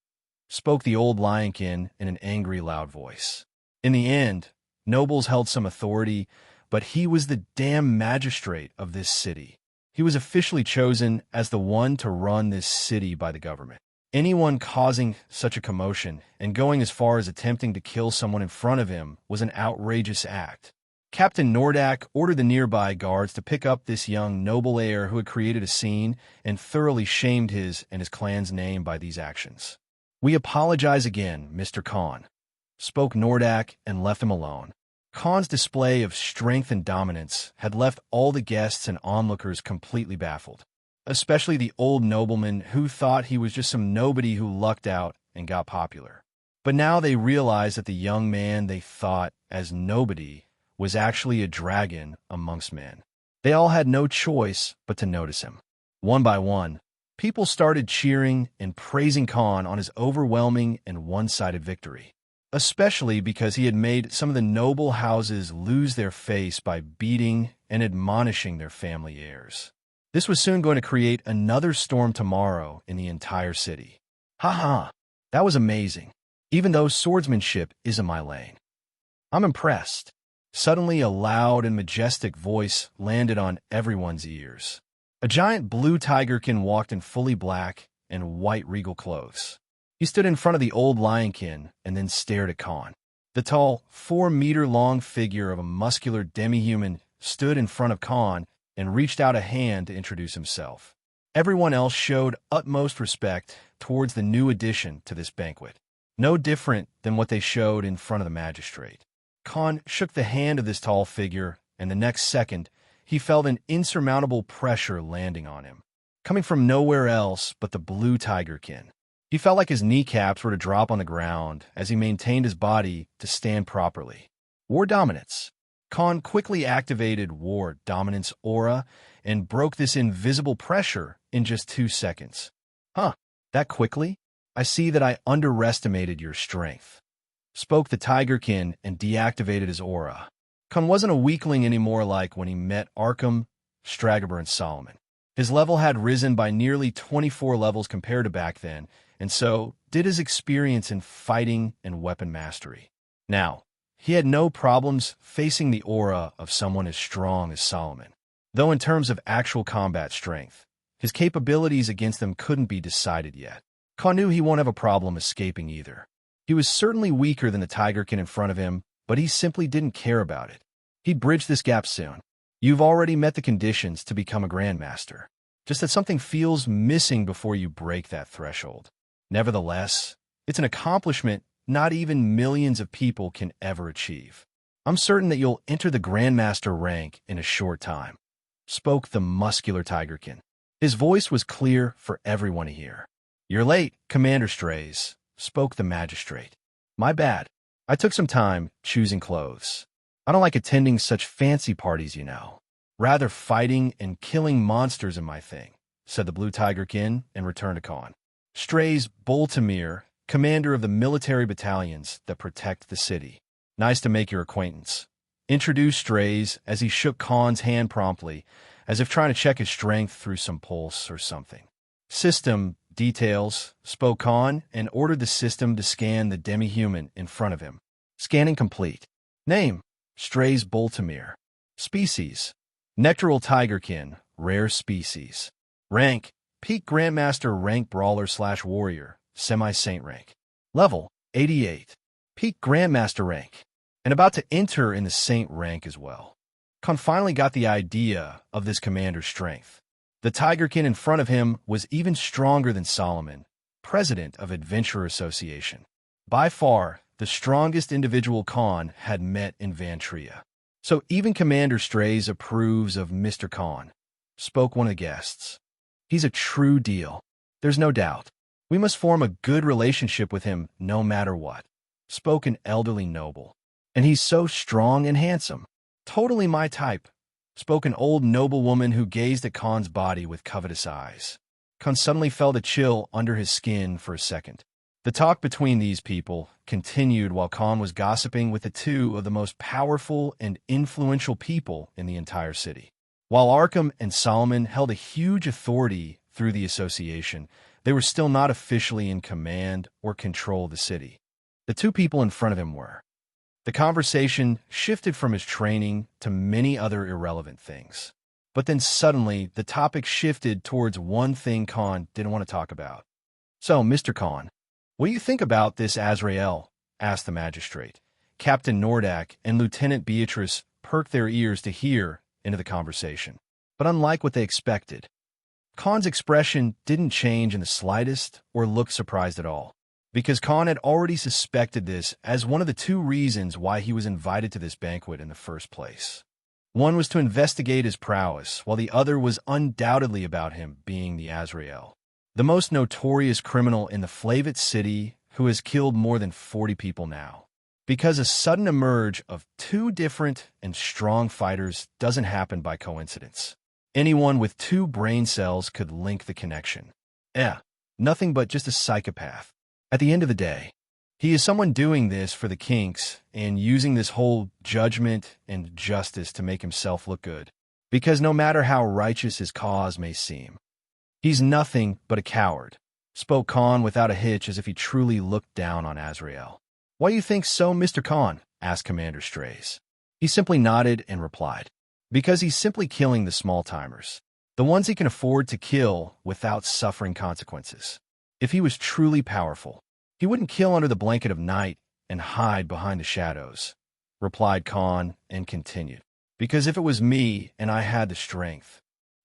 spoke the old lionkin in an angry, loud voice. In the end, nobles held some authority, but he was the damn magistrate of this city. He was officially chosen as the one to run this city by the government. Anyone causing such a commotion and going as far as attempting to kill someone in front of him was an outrageous act. Captain Nordak ordered the nearby guards to pick up this young noble heir who had created a scene and thoroughly shamed his and his clan's name by these actions. We apologize again, Mr. Khan, spoke Nordak and left him alone. Khan's display of strength and dominance had left all the guests and onlookers completely baffled, especially the old nobleman who thought he was just some nobody who lucked out and got popular. But now they realized that the young man they thought as nobody was actually a dragon amongst men. They all had no choice but to notice him. One by one, people started cheering and praising Khan on his overwhelming and one-sided victory, especially because he had made some of the noble houses lose their face by beating and admonishing their family heirs. This was soon going to create another storm tomorrow in the entire city. Ha ha, that was amazing, even though swordsmanship isn't my lane. I'm impressed. Suddenly, a loud and majestic voice landed on everyone's ears. A giant blue tigerkin walked in fully black and white regal clothes. He stood in front of the old lionkin and then stared at Khan. The tall, 4-meter-long figure of a muscular demi-human stood in front of Khan and reached out a hand to introduce himself. Everyone else showed utmost respect towards the new addition to this banquet, no different than what they showed in front of the magistrate. Khan shook the hand of this tall figure, and the next second, he felt an insurmountable pressure landing on him, coming from nowhere else but the blue tigerkin. He felt like his kneecaps were to drop on the ground as he maintained his body to stand properly. War Dominance. Khan quickly activated War Dominance Aura and broke this invisible pressure in just 2 seconds. Huh, that quickly? I see that I underestimated your strength. Spoke the tigerkin and deactivated his aura. Khan wasn't a weakling anymore like when he met Arkham, Stragaber, and Solomon. His level had risen by nearly 24 levels compared to back then, and so did his experience in fighting and weapon mastery. Now, he had no problems facing the aura of someone as strong as Solomon, though in terms of actual combat strength, his capabilities against them couldn't be decided yet. Khan knew he won't have a problem escaping either. He was certainly weaker than the tigerkin in front of him, but he simply didn't care about it. He'd bridge this gap soon. You've already met the conditions to become a grandmaster, just that something feels missing before you break that threshold. Nevertheless, it's an accomplishment not even millions of people can ever achieve. I'm certain that you'll enter the grandmaster rank in a short time, spoke the muscular tigerkin. His voice was clear for everyone to hear. You're late, Commander Strays, spoke the magistrate. My bad. I took some time choosing clothes. I don't like attending such fancy parties, you know. Rather fighting and killing monsters in my thing, said the blue tigerkin and returned to Khan. Strays Boltimir, commander of the military battalions that protect the city. Nice to make your acquaintance. Introduced Strays as he shook Khan's hand promptly, as if trying to check his strength through some pulse or something. System details, spoke Khan and ordered the system to scan the demi-human in front of him. Scanning complete. Name, Strays Boltimir. Species, Nectaral Tigerkin, rare species. Rank, Peak Grandmaster rank Brawler/Warrior, Semi-Saint rank. Level, 88. Peak Grandmaster rank, and about to enter in the Saint rank as well. Khan finally got the idea of this commander's strength. The tigerkin in front of him was even stronger than Solomon, president of Adventurer Association. By far, the strongest individual Khan had met in Vantria. So even Commander Strays approves of Mr. Khan, spoke one of the guests. He's a true deal. There's no doubt. We must form a good relationship with him no matter what, spoke an elderly noble. And he's so strong and handsome. Totally my type, spoke an old noblewoman who gazed at Khan's body with covetous eyes. Khan suddenly felt a chill under his skin for a second. The talk between these people continued while Khan was gossiping with the two of the most powerful and influential people in the entire city. While Arkham and Solomon held a huge authority through the association, they were still not officially in command or control of the city. The two people in front of him were. The conversation shifted from his training to many other irrelevant things. But then suddenly, the topic shifted towards one thing Khan didn't want to talk about. So, Mr. Khan, what do you think about this Azrael? Asked the magistrate. Captain Nordak and Lieutenant Beatrice perked their ears to hear into the conversation. But unlike what they expected, Khan's expression didn't change in the slightest or look surprised at all, because Khan had already suspected this as one of the two reasons why he was invited to this banquet in the first place. One was to investigate his prowess, while the other was undoubtedly about him being the Azrael, the most notorious criminal in the Flavit city who has killed more than 40 people now. because a sudden emerge of two different and strong fighters doesn't happen by coincidence. Anyone with two brain cells could link the connection. Nothing but just a psychopath. At the end of the day, he is someone doing this for the kinks and using this whole judgment and justice to make himself look good. Because no matter how righteous his cause may seem, he's nothing but a coward, spoke Khan without a hitch as if he truly looked down on Azrael. Why do you think so, Mr. Khan? Asked Commander Strays. He simply nodded and replied, because he's simply killing the small-timers, the ones he can afford to kill without suffering consequences. If he was truly powerful, he wouldn't kill under the blanket of night and hide behind the shadows, replied Khan and continued. Because if it was me and I had the strength,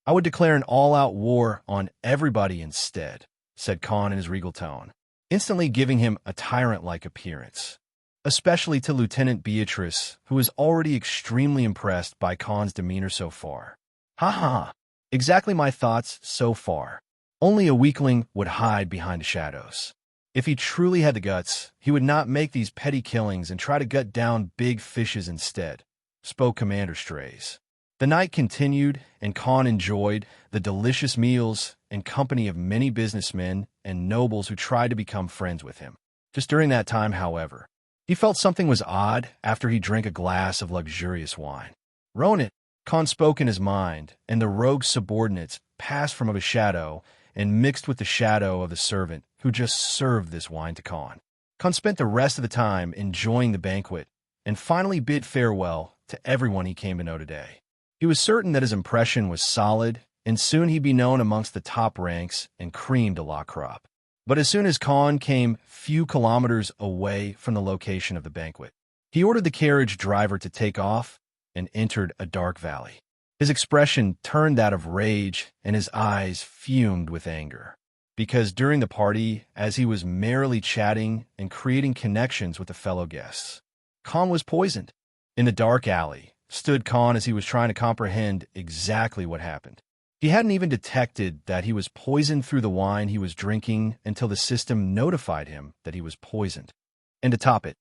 I would declare an all-out war on everybody instead, said Khan in his regal tone, instantly giving him a tyrant-like appearance, especially to Lieutenant Beatrice, who was already extremely impressed by Khan's demeanor so far. Ha ha, exactly my thoughts so far. Only a weakling would hide behind the shadows. If he truly had the guts, he would not make these petty killings and try to gut down big fishes instead, spoke Commander Strays. The night continued, and Khan enjoyed the delicious meals and company of many businessmen and nobles who tried to become friends with him. Just during that time, however, he felt something was odd after he drank a glass of luxurious wine. Ronan, Khan spoke in his mind, and the rogue subordinates passed from a shadow and mixed with the shadow of the servant who just served this wine to Khan. Khan spent the rest of the time enjoying the banquet and finally bid farewell to everyone he came to know today. He was certain that his impression was solid, and soon he'd be known amongst the top ranks and cream de la crop. But as soon as Khan came few kilometers away from the location of the banquet, he ordered the carriage driver to take off and entered a dark valley. His expression turned that of rage, and his eyes fumed with anger. Because during the party, as he was merrily chatting and creating connections with the fellow guests, Khan was poisoned. In the dark alley stood Khan as he was trying to comprehend exactly what happened. He hadn't even detected that he was poisoned through the wine he was drinking until the system notified him that he was poisoned. And to top it,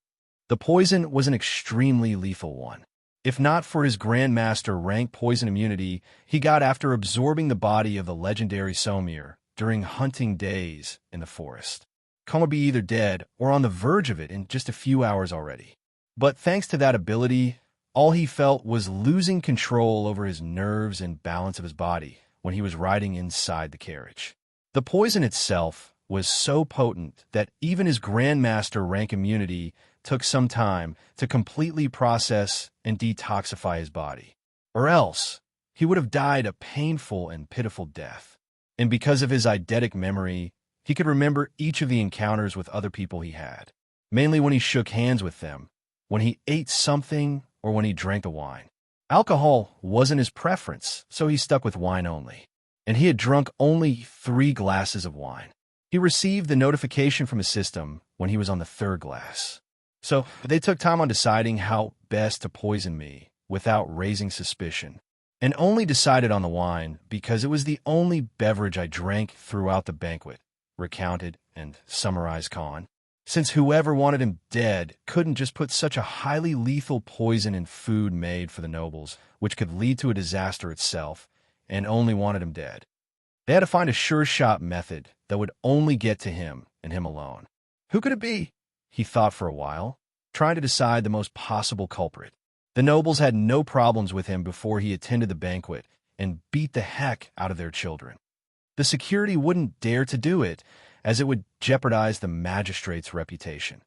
the poison was an extremely lethal one. If not for his Grandmaster rank poison immunity he got after absorbing the body of the legendary Somir during hunting days in the forest, Khan would be either dead or on the verge of it in just a few hours already. But thanks to that ability, all he felt was losing control over his nerves and balance of his body when he was riding inside the carriage. The poison itself was so potent that even his Grandmaster rank immunity took some time to completely process and detoxify his body. Or else, he would have died a painful and pitiful death. And because of his eidetic memory, he could remember each of the encounters with other people he had, mainly when he shook hands with them, when he ate something, or when he drank the wine. Alcohol wasn't his preference, so he stuck with wine only. And he had drunk only 3 glasses of wine. He received the notification from his system when he was on the 3rd glass. So they took time on deciding how best to poison me without raising suspicion, and only decided on the wine because it was the only beverage I drank throughout the banquet, recounted and summarized Khan. Since whoever wanted him dead couldn't just put such a highly lethal poison in food made for the nobles, which could lead to a disaster itself, and only wanted him dead. They had to find a sure-shot method that would only get to him and him alone. Who could it be? He thought for a while, trying to decide the most possible culprit. The nobles had no problems with him before he attended the banquet and beat the heck out of their children. The security wouldn't dare to do it, as it would jeopardize the magistrate's reputation.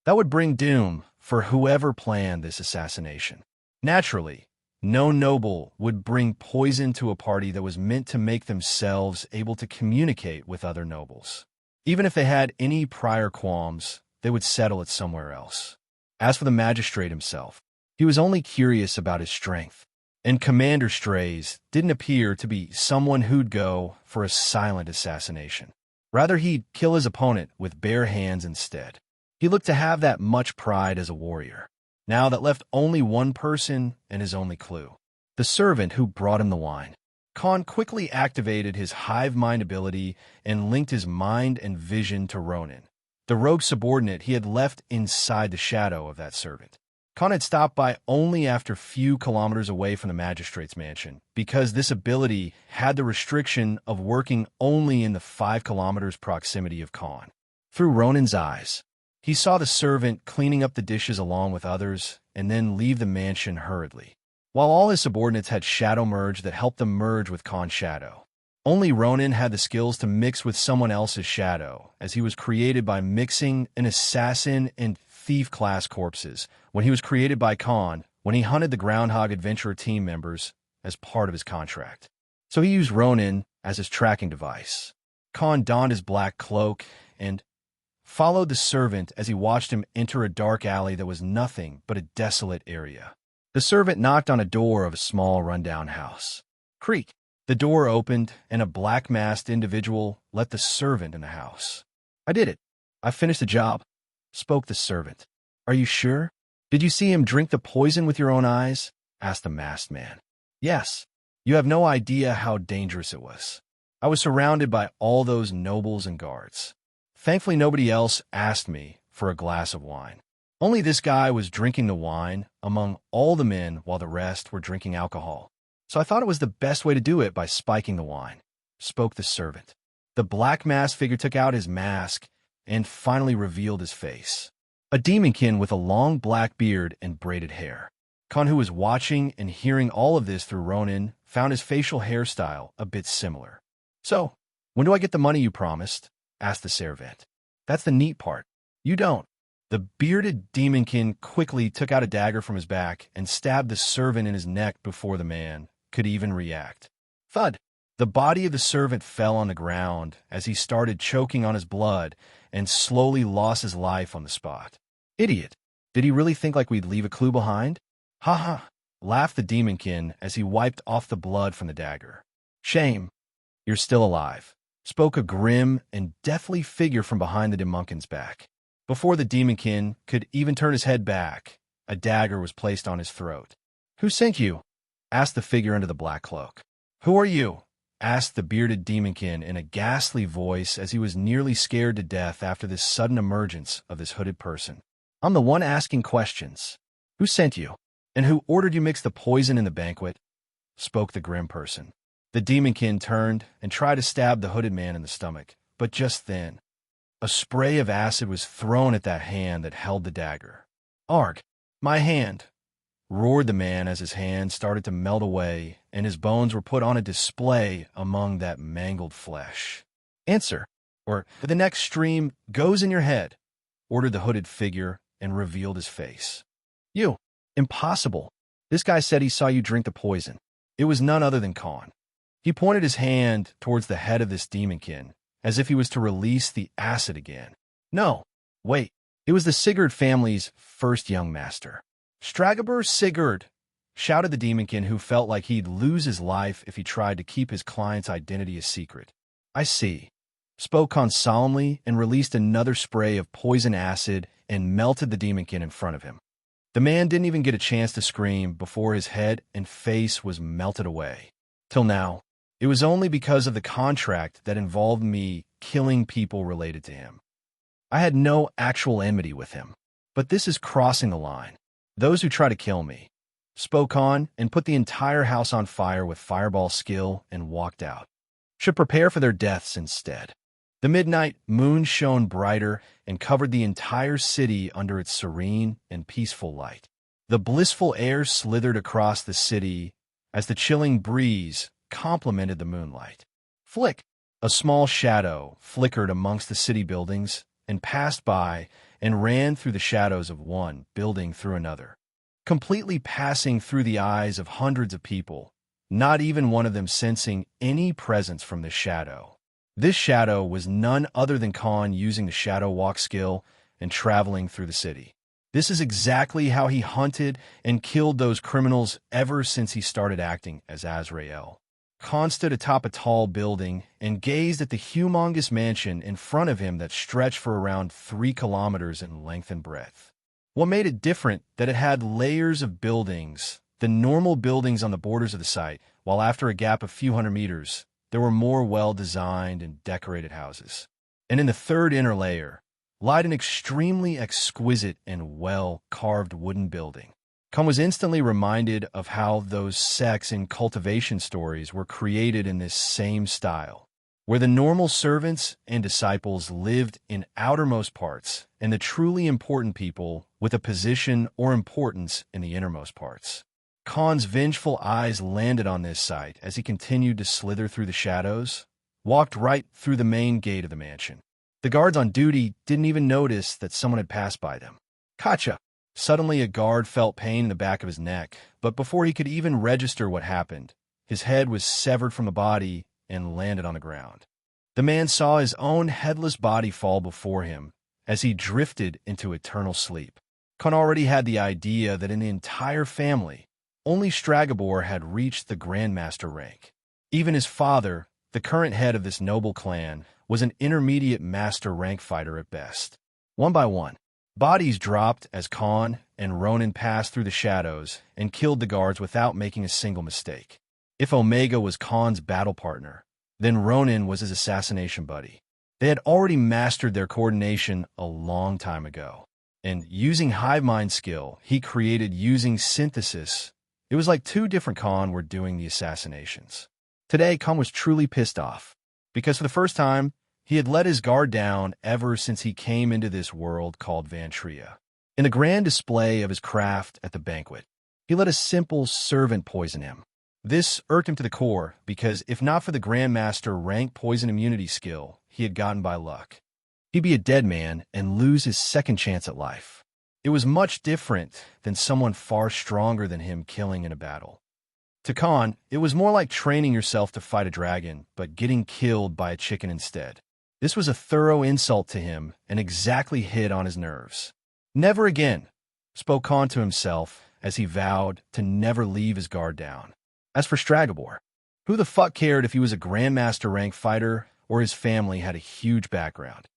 That would bring doom for whoever planned this assassination. Naturally, no noble would bring poison to a party that was meant to make themselves able to communicate with other nobles. Even if they had any prior qualms, they would settle it somewhere else. As for the magistrate himself, he was only curious about his strength, and Commander Strays didn't appear to be someone who'd go for a silent assassination. Rather, he'd kill his opponent with bare hands instead. He looked to have that much pride as a warrior. Now that left only one person and his only clue: the servant who brought him the wine. Khan quickly activated his hive mind ability and linked his mind and vision to Ronan, the rogue subordinate he had left inside the shadow of that servant. Khan had stopped by only after few kilometers away from the magistrate's mansion, because this ability had the restriction of working only in the 5 kilometers proximity of Khan. Through Ronin's eyes, he saw the servant cleaning up the dishes along with others and then leave the mansion hurriedly. While all his subordinates had shadow merge that helped them merge with Khan's shadow, only Ronin had the skills to mix with someone else's shadow, as he was created by mixing an assassin and thief-class corpses when he was created by Khan when he hunted the Groundhog Adventurer team members as part of his contract. So he used Ronin as his tracking device. Khan donned his black cloak and followed the servant as he watched him enter a dark alley that was nothing but a desolate area. The servant knocked on a door of a small rundown house. Creak. The door opened, and a black-masked individual let the servant in the house. "I did it. I finished the job," spoke the servant. "Are you sure? Did you see him drink the poison with your own eyes?" asked the masked man. "Yes. You have no idea how dangerous it was. I was surrounded by all those nobles and guards. Thankfully, nobody else asked me for a glass of wine. Only this guy was drinking the wine among all the men while the rest were drinking alcohol. So I thought it was the best way to do it by spiking the wine," spoke the servant. The black masked figure took out his mask and finally revealed his face. A demonkin with a long black beard and braided hair. Khan, who was watching and hearing all of this through Ronin, found his facial hairstyle a bit similar. "So, when do I get the money you promised?" asked the servant. "That's the neat part. You don't." The bearded demonkin quickly took out a dagger from his back and stabbed the servant in his neck before the man could even react. Thud! The body of the servant fell on the ground as he started choking on his blood and slowly lost his life on the spot. "Idiot! Did he really think like we'd leave a clue behind?" "Ha ha!" laughed the demonkin as he wiped off the blood from the dagger. "Shame! You're still alive," spoke a grim and deathly figure from behind the demonkin's back. Before the demonkin could even turn his head back, a dagger was placed on his throat. "Who sent you?" asked the figure under the black cloak. "Who are you?" asked the bearded demonkin in a ghastly voice as he was nearly scared to death after this sudden emergence of this hooded person. "I'm the one asking questions. Who sent you? And who ordered you mix the poison in the banquet?" spoke the grim person. The demonkin turned and tried to stab the hooded man in the stomach, but just then, a spray of acid was thrown at that hand that held the dagger. "Arg! My hand!" roared the man as his hand started to melt away and his bones were put on a display among that mangled flesh. "Answer, or the next stream goes in your head," ordered the hooded figure and revealed his face. "You! Impossible! This guy said he saw you drink the poison. It was none other than Khan." He pointed his hand towards the head of this demonkin, as if he was to release the acid again. "No, wait. It was the Sigurd family's first young master." "Stragobur Sigurd!" shouted the demonkin, who felt like he'd lose his life if he tried to keep his client's identity a secret. "I see," spoke Khan solemnly and released another spray of poison acid and melted the demonkin in front of him. The man didn't even get a chance to scream before his head and face was melted away. Till now, it was only because of the contract that involved me killing people related to him. I had no actual enmity with him, but this is crossing the line. "Those who try to kill me," spoke on and put the entire house on fire with fireball skill and walked out, "should prepare for their deaths instead." The midnight moon shone brighter and covered the entire city under its serene and peaceful light. The blissful air slithered across the city as the chilling breeze complemented the moonlight. Flick! A small shadow flickered amongst the city buildings and passed by and ran through the shadows of one building through another, completely passing through the eyes of hundreds of people, not even one of them sensing any presence from this shadow. This shadow was none other than Khan using the shadow walk skill and traveling through the city. This is exactly how he hunted and killed those criminals ever since he started acting as Azrael. Khan stood atop a tall building and gazed at the humongous mansion in front of him that stretched for around 3 kilometers in length and breadth. What made it different that it had layers of buildings, the normal buildings on the borders of the site, while after a gap of few hundred meters, there were more well-designed and decorated houses. And in the third inner layer, lied an extremely exquisite and well-carved wooden building. Khan was instantly reminded of how those sex and cultivation stories were created in this same style, where the normal servants and disciples lived in outermost parts, and the truly important people with a position or importance in the innermost parts. Khan's vengeful eyes landed on this sight as he continued to slither through the shadows, walked right through the main gate of the mansion. The guards on duty didn't even notice that someone had passed by them. Kacha! Suddenly, a guard felt pain in the back of his neck, but before he could even register what happened, his head was severed from the body and landed on the ground. The man saw his own headless body fall before him as he drifted into eternal sleep. Khan already had the idea that in the entire family, only Stragobor had reached the Grandmaster rank. Even his father, the current head of this noble clan, was an intermediate master rank fighter at best. One by one, bodies dropped as Khan and Ronan passed through the shadows and killed the guards without making a single mistake. If Omega was Khan's battle partner, then Ronan was his assassination buddy. They had already mastered their coordination a long time ago. And using hive mind skill he created using synthesis, it was like two different Khan were doing the assassinations. Today, Khan was truly pissed off, because for the first time, he had let his guard down ever since he came into this world called Vantria. In the grand display of his craft at the banquet, he let a simple servant poison him. This irked him to the core, because if not for the Grandmaster rank poison immunity skill he had gotten by luck, he'd be a dead man and lose his second chance at life. It was much different than someone far stronger than him killing in a battle. To Khan, it was more like training yourself to fight a dragon, but getting killed by a chicken instead. This was a thorough insult to him and exactly hit on his nerves. Never again, spoke Khan to himself as he vowed to never leave his guard down. As for Stragobor, who the fuck cared if he was a Grandmaster rank fighter or his family had a huge background?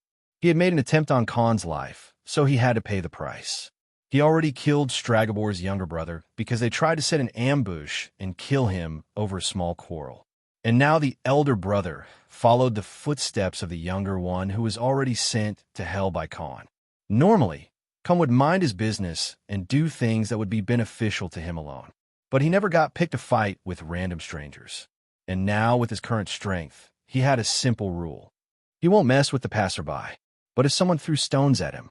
He had made an attempt on Khan's life, so he had to pay the price. He already killed Stragobor's younger brother because they tried to set an ambush and kill him over a small quarrel. And now the elder brother followed the footsteps of the younger one who was already sent to hell by Khan. Normally, Khan would mind his business and do things that would be beneficial to him alone. But he never got picked a fight with random strangers. And now, with his current strength, he had a simple rule. He won't mess with the passerby. But if someone threw stones at him,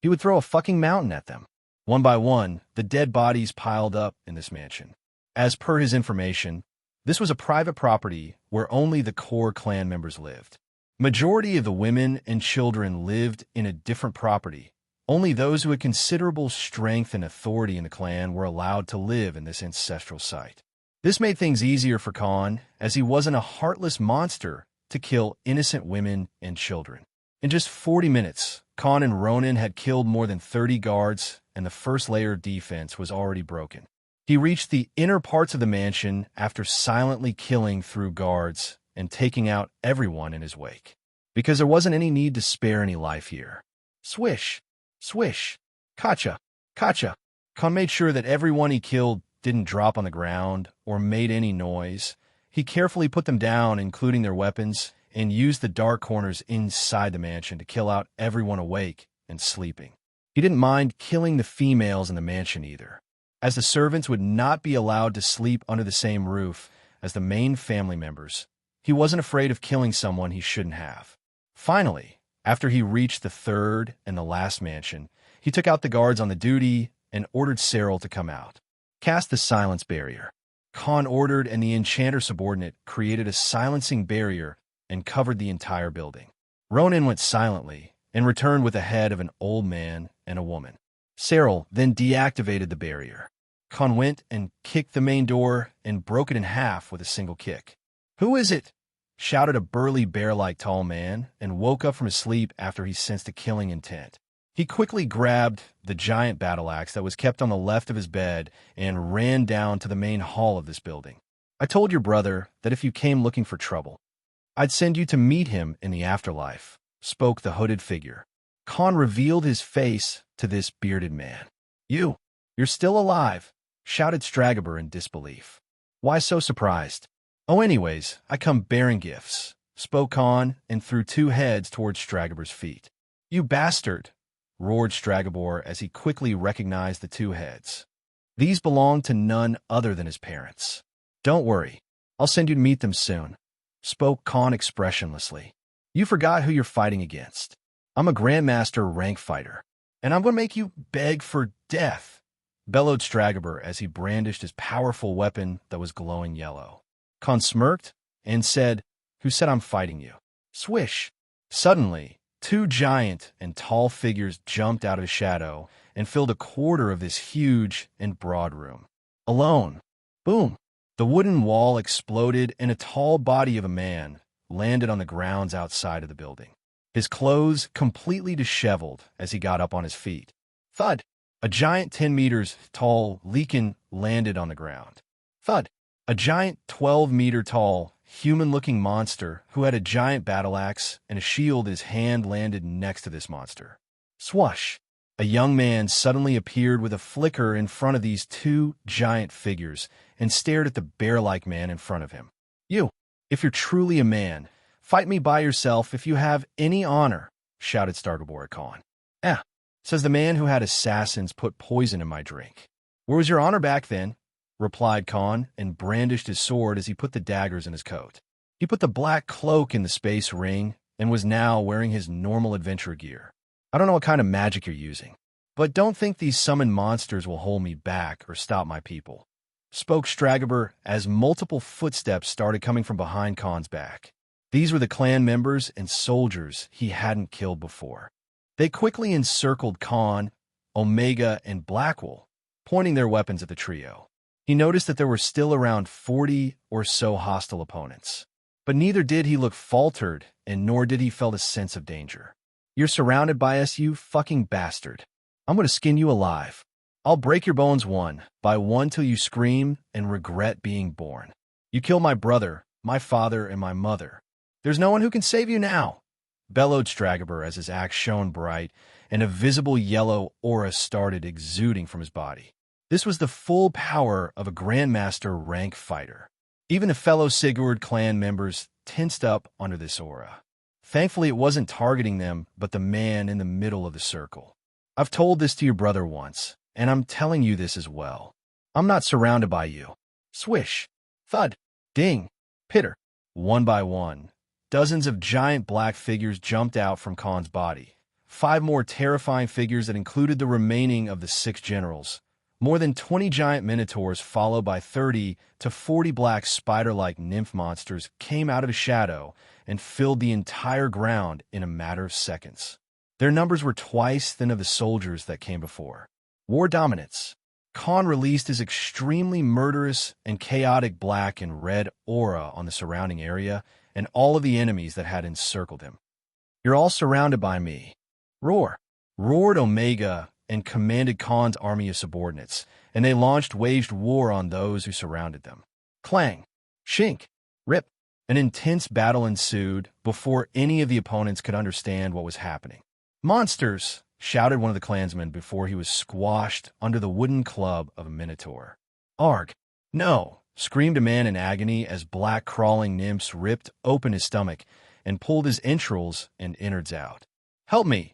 he would throw a fucking mountain at them. One by one, the dead bodies piled up in this mansion. As per his information, this was a private property where only the core clan members lived. Majority of the women and children lived in a different property. Only those who had considerable strength and authority in the clan were allowed to live in this ancestral site. This made things easier for Khan, as he wasn't a heartless monster to kill innocent women and children. In just 40 minutes, Khan and Ronan had killed more than 30 guards, and the first layer of defense was already broken. He reached the inner parts of the mansion after silently killing through guards and taking out everyone in his wake, because there wasn't any need to spare any life here. Swish, swish, kacha, kacha. Khan made sure that everyone he killed didn't drop on the ground or made any noise. He carefully put them down, including their weapons, and used the dark corners inside the mansion to kill out everyone awake and sleeping. He didn't mind killing the females in the mansion either, as the servants would not be allowed to sleep under the same roof as the main family members. He wasn't afraid of killing someone he shouldn't have. Finally, after he reached the third and the last mansion, he took out the guards on the duty and ordered Cyril to come out. Cast the silence barrier. Khan ordered, and the enchanter subordinate created a silencing barrier and covered the entire building. Ronan went silently and returned with the head of an old man and a woman. Cyril then deactivated the barrier. Khan went and kicked the main door and broke it in half with a single kick. "Who is it?" shouted a burly bear-like tall man, and woke up from his sleep after he sensed a killing intent. He quickly grabbed the giant battle axe that was kept on the left of his bed and ran down to the main hall of this building. "I told your brother that if you came looking for trouble, I'd send you to meet him in the afterlife," spoke the hooded figure. Khan revealed his face to this bearded man. You're still alive," shouted Stragobor in disbelief. "Why so surprised?" "Oh, anyways, I come bearing gifts," spoke Khan and threw two heads towards Stragobor's feet. "You bastard!" roared Stragobor as he quickly recognized the two heads. These belonged to none other than his parents. "Don't worry, I'll send you to meet them soon," spoke Khan expressionlessly. "You forgot who you're fighting against. I'm a Grandmaster rank fighter, and I'm going to make you beg for death," bellowed Stragobor as he brandished his powerful weapon that was glowing yellow. Khan smirked and said, "Who said I'm fighting you?" Swish! Suddenly, two giant and tall figures jumped out of his shadow and filled a quarter of this huge and broad room. Alone. Boom! The wooden wall exploded and a tall body of a man landed on the grounds outside of the building. His clothes completely disheveled as he got up on his feet. Thud! A giant 10 meters tall Leakin landed on the ground. Thud! A giant 12-meter tall, human-looking monster who had a giant battle axe and a shield in his hand landed next to this monster. Swash! A young man suddenly appeared with a flicker in front of these two giant figures and stared at the bear-like man in front of him. "You, if you're truly a man, fight me by yourself if you have any honor," shouted Stragobor Khan. Says the man who had assassins put poison in my drink. "Where was your honor back then?" replied Khan, and brandished his sword as he put the daggers in his coat. He put the black cloak in the space ring and was now wearing his normal adventure gear. "I don't know what kind of magic you're using, but don't think these summoned monsters will hold me back or stop my people," spoke Stragobor as multiple footsteps started coming from behind Khan's back. These were the clan members and soldiers he hadn't killed before. They quickly encircled Khan, Omega, and Blackwell, pointing their weapons at the trio. He noticed that there were still around 40 or so hostile opponents. But neither did he look faltered, and nor did he feel a sense of danger. "You're surrounded by us, you fucking bastard. I'm going to skin you alive. I'll break your bones one by one till you scream and regret being born. You killed my brother, my father, and my mother. There's no one who can save you now," bellowed Stragobor as his axe shone bright and a visible yellow aura started exuding from his body. This was the full power of a Grandmaster rank fighter. Even the fellow Sigurd clan members tensed up under this aura. Thankfully, it wasn't targeting them, but the man in the middle of the circle. "I've told this to your brother once, and I'm telling you this as well. I'm not surrounded by you." Swish! Thud! Ding! Pitter! One by one, dozens of giant black figures jumped out from Khan's body. 5 more terrifying figures that included the remaining of the 6 generals. More than 20 giant minotaurs followed by 30 to 40 black spider-like nymph monsters came out of the shadow and filled the entire ground in a matter of seconds. Their numbers were twice than of the soldiers that came before. War dominance. Khan released his extremely murderous and chaotic black and red aura on the surrounding area and all of the enemies that had encircled him. "You're all surrounded by me." Roar! Roared Omega and commanded Khan's army of subordinates, and they waged war on those who surrounded them. Clang! Shink! Rip! An intense battle ensued before any of the opponents could understand what was happening. "Monsters!" shouted one of the clansmen before he was squashed under the wooden club of a minotaur. "Arg! No!" screamed a man in agony as black crawling nymphs ripped open his stomach and pulled his entrails and innards out. "Help me!"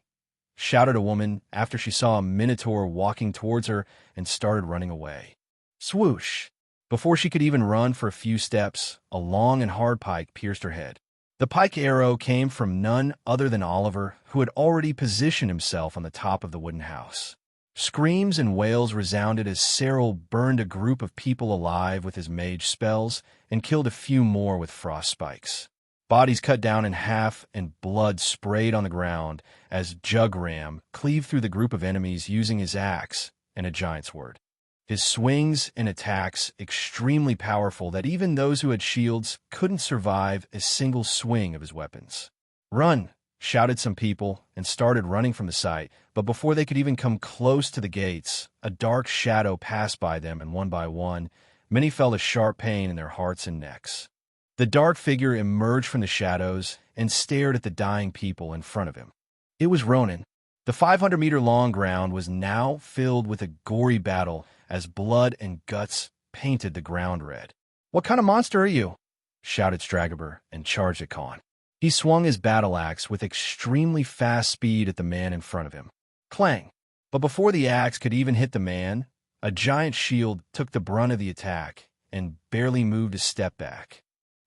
shouted a woman after she saw a minotaur walking towards her and started running away. Swoosh! Before she could even run for a few steps, a long and hard pike pierced her head. The pike arrow came from none other than Oliver, who had already positioned himself on the top of the wooden house. Screams and wails resounded as Cyril burned a group of people alive with his mage spells and killed a few more with frost spikes. Bodies cut down in half and blood sprayed on the ground as Jugram cleaved through the group of enemies using his axe and a giant sword. His swings and attacks extremely powerful that even those who had shields couldn't survive a single swing of his weapons. "Run!" shouted some people and started running from the site, but before they could even come close to the gates, a dark shadow passed by them, and one by one, many felt a sharp pain in their hearts and necks. The dark figure emerged from the shadows and stared at the dying people in front of him. It was Ronan. The 500-meter-long ground was now filled with a gory battle as blood and guts painted the ground red. "What kind of monster are you?" shouted Stragobor and charged at Khan. He swung his battle axe with extremely fast speed at the man in front of him. Clang! But before the axe could even hit the man, a giant shield took the brunt of the attack and barely moved a step back.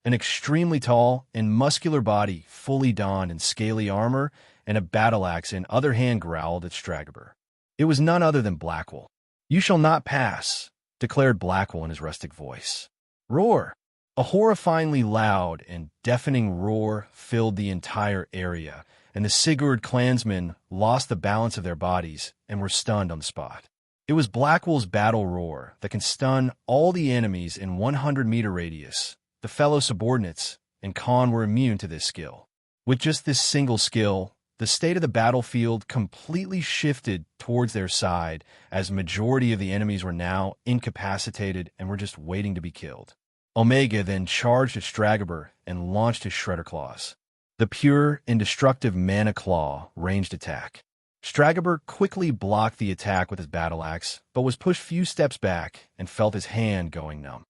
An extremely tall and muscular body, fully donned in scaly armor and a battle axe in other hand, growled at Stragobor. It was none other than Blackwell. "You shall not pass," declared Blackwell in his rustic voice. Roar! A horrifyingly loud and deafening roar filled the entire area, and the Sigurd clansmen lost the balance of their bodies and were stunned on the spot. It was Blackwell's battle roar that can stun all the enemies in 100-meter radius. The fellow subordinates and Khan were immune to this skill. With just this single skill, the state of the battlefield completely shifted towards their side, as majority of the enemies were now incapacitated and were just waiting to be killed. Omega then charged at Stragobor and launched his Shredder Claws. The pure, indestructible Mana Claw ranged attack. Stragobor quickly blocked the attack with his battle axe, but was pushed few steps back and felt his hand going numb.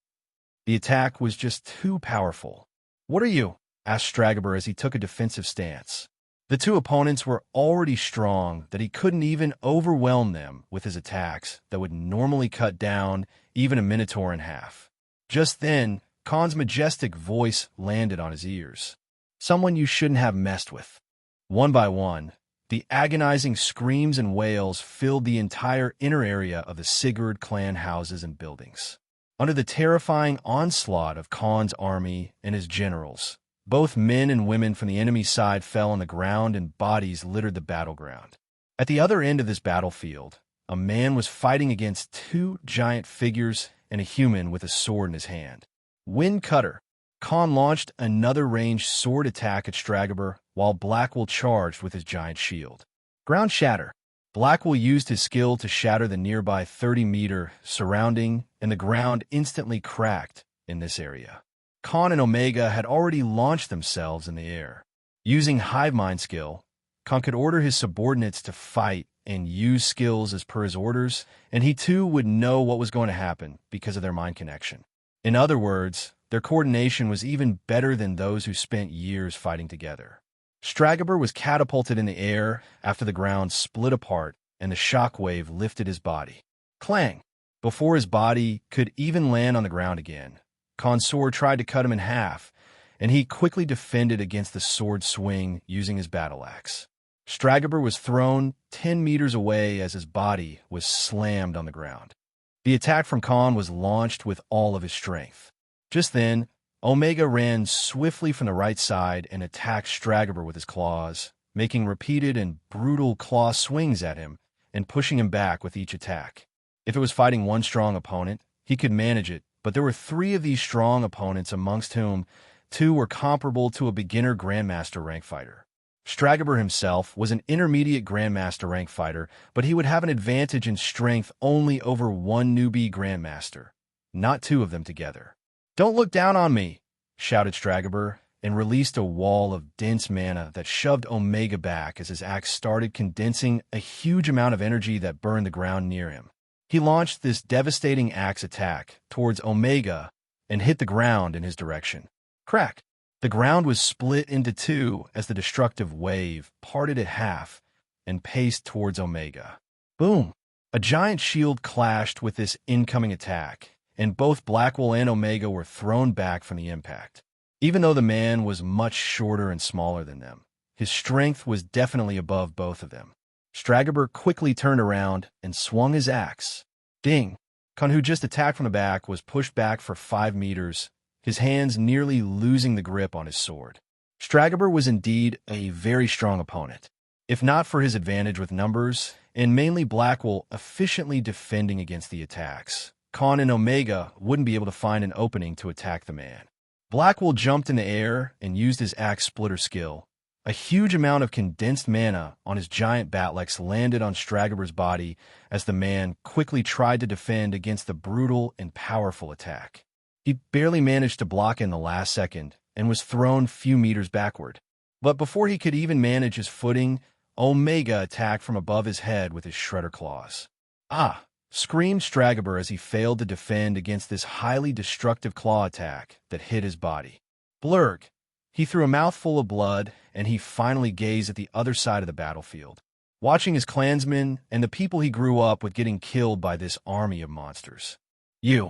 The attack was just too powerful. "What are you?" asked Stragobor as he took a defensive stance. The two opponents were already strong that he couldn't even overwhelm them with his attacks that would normally cut down even a Minotaur in half. Just then, Khan's majestic voice landed on his ears. "Someone you shouldn't have messed with." One by one, the agonizing screams and wails filled the entire inner area of the Sigurd clan houses and buildings. Under the terrifying onslaught of Khan's army and his generals, both men and women from the enemy's side fell on the ground and bodies littered the battleground. At the other end of this battlefield, a man was fighting against two giant figures and a human with a sword in his hand. Wind Cutter. Khan launched another ranged sword attack at Stragobor while Blackwell charged with his giant shield. Ground Shatter. Blackwell used his skill to shatter the nearby 30-meter surrounding, and the ground instantly cracked in this area. Khan and Omega had already launched themselves in the air. Using Hive Mind skill, Khan could order his subordinates to fight and use skills as per his orders, and he too would know what was going to happen because of their mind connection. In other words, their coordination was even better than those who spent years fighting together. Stragobor was catapulted in the air after the ground split apart and the shockwave lifted his body. Clang! Before his body could even land on the ground again, Khan's sword tried to cut him in half, and he quickly defended against the sword swing using his battle axe. Stragobor was thrown 10 meters away as his body was slammed on the ground. The attack from Khan was launched with all of his strength. Just then, Omega ran swiftly from the right side and attacked Stragobor with his claws, making repeated and brutal claw swings at him and pushing him back with each attack. If it was fighting one strong opponent, he could manage it, but there were three of these strong opponents amongst whom two were comparable to a beginner Grandmaster rank fighter. Stragobor himself was an intermediate Grandmaster rank fighter, but he would have an advantage in strength only over one newbie Grandmaster, not two of them together. "Don't look down on me," shouted Stragobor, and released a wall of dense mana that shoved Omega back as his axe started condensing a huge amount of energy that burned the ground near him. He launched this devastating axe attack towards Omega and hit the ground in his direction. Crack! The ground was split into two as the destructive wave parted at half and paced towards Omega. Boom! A giant shield clashed with this incoming attack, and both Blackwell and Omega were thrown back from the impact. Even though the man was much shorter and smaller than them, his strength was definitely above both of them. Stragobor quickly turned around and swung his axe. Ding! Khan, who just attacked from the back, was pushed back for 5 meters, his hands nearly losing the grip on his sword. Stragobor was indeed a very strong opponent, if not for his advantage with numbers, and mainly Blackwell efficiently defending against the attacks. Khan and Omega wouldn't be able to find an opening to attack the man. Blackwell jumped in the air and used his axe splitter skill. A huge amount of condensed mana on his giant batlex landed on Stragobor's body as the man quickly tried to defend against the brutal and powerful attack. He barely managed to block in the last second and was thrown few meters backward. But before he could even manage his footing, Omega attacked from above his head with his Shredder Claws. "Ah!" screamed Stragobor as he failed to defend against this highly destructive claw attack that hit his body. Blurg! He threw a mouthful of blood, and he finally gazed at the other side of the battlefield, watching his clansmen and the people he grew up with getting killed by this army of monsters. They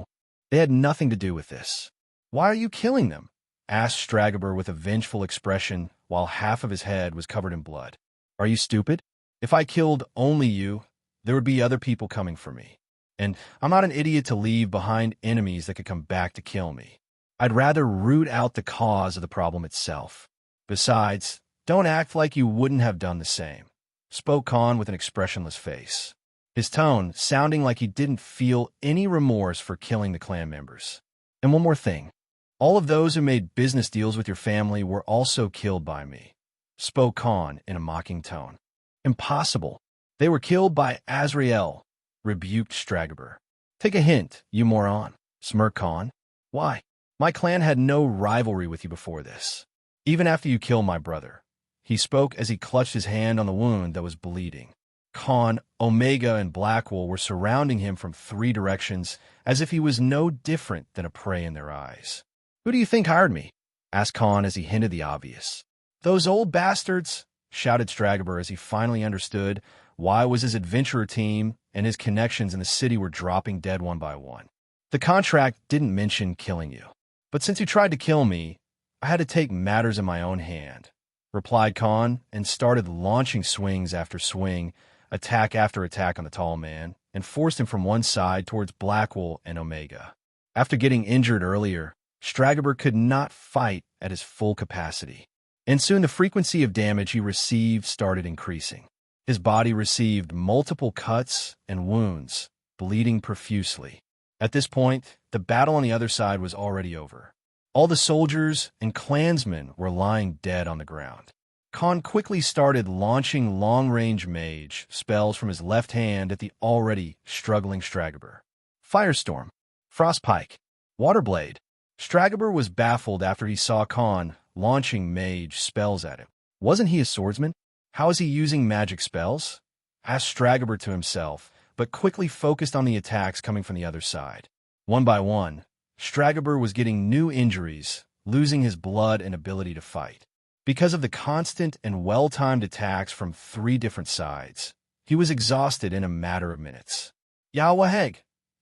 had nothing to do with this. Why are you killing them? Asked Stragobor with a vengeful expression while half of his head was covered in blood. Are you stupid? If I killed only you, there would be other people coming for me. And I'm not an idiot to leave behind enemies that could come back to kill me. I'd rather root out the cause of the problem itself. Besides, don't act like you wouldn't have done the same, spoke Khan with an expressionless face, his tone sounding like he didn't feel any remorse for killing the clan members. And one more thing. All of those who made business deals with your family were also killed by me, spoke Khan in a mocking tone. Impossible. They were killed by Azrael, rebuked Stragobor. Take a hint, you moron, smirked Khan. Why? My clan had no rivalry with you before this. Even after you killed my brother. He spoke as he clutched his hand on the wound that was bleeding. Khan, Omega, and Blackwell were surrounding him from 3 directions as if he was no different than a prey in their eyes. Who do you think hired me? Asked Khan as he hinted the obvious. Those old bastards, shouted Stragobor as he finally understood why was his adventurer team and his connections in the city were dropping dead one by one. The contract didn't mention killing you. But since you tried to kill me, I had to take matters in my own hand, replied Khan, and started launching swings after swing, attack after attack on the tall man, and forced him from one side towards Blackwell and Omega. After getting injured earlier, Stragobor could not fight at his full capacity, and soon the frequency of damage he received started increasing. His body received multiple cuts and wounds, bleeding profusely. At this point, the battle on the other side was already over. All the soldiers and clansmen were lying dead on the ground. Khan quickly started launching long-range mage spells from his left hand at the already struggling Stragobor. Firestorm, Frostpike, Waterblade. Stragobor was baffled after he saw Khan launching mage spells at him. Wasn't he a swordsman? How is he using magic spells? Asked Stragobor to himself, but quickly focused on the attacks coming from the other side. One by one, Stragobor was getting new injuries, losing his blood and ability to fight. Because of the constant and well-timed attacks from 3 different sides, he was exhausted in a matter of minutes. Yawaheg,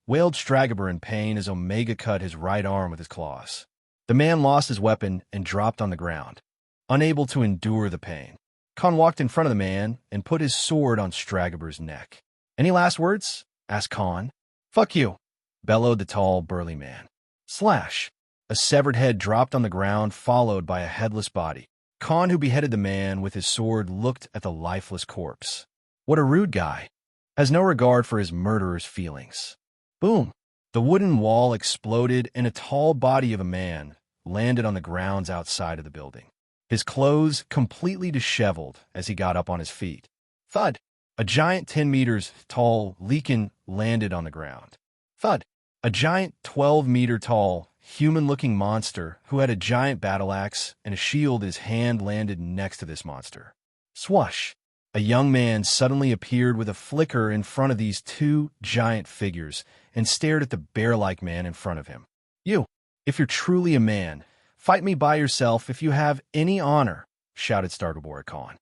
wailed Stragobor in pain as Omega cut his right arm with his claws. The man lost his weapon and dropped on the ground, unable to endure the pain. Khan walked in front of the man and put his sword on Stragobor's neck. Any last words? Asked Khan. Fuck you, bellowed the tall, burly man. Slash. A severed head dropped on the ground, followed by a headless body. Khan, who beheaded the man with his sword, looked at the lifeless corpse. What a rude guy. Has no regard for his murderer's feelings. Boom. The wooden wall exploded and a tall body of a man landed on the grounds outside of the building. His clothes completely disheveled as he got up on his feet. Thud. A giant 10 meters tall Leakin landed on the ground. Thud. A giant 12-meter-tall, human-looking monster who had a giant battle axe and a shield in his hand landed next to this monster. Swoosh. A young man suddenly appeared with a flicker in front of these 2 giant figures and stared at the bear-like man in front of him. You, if you're truly a man, fight me by yourself if you have any honor, shouted Stragobor at Khan.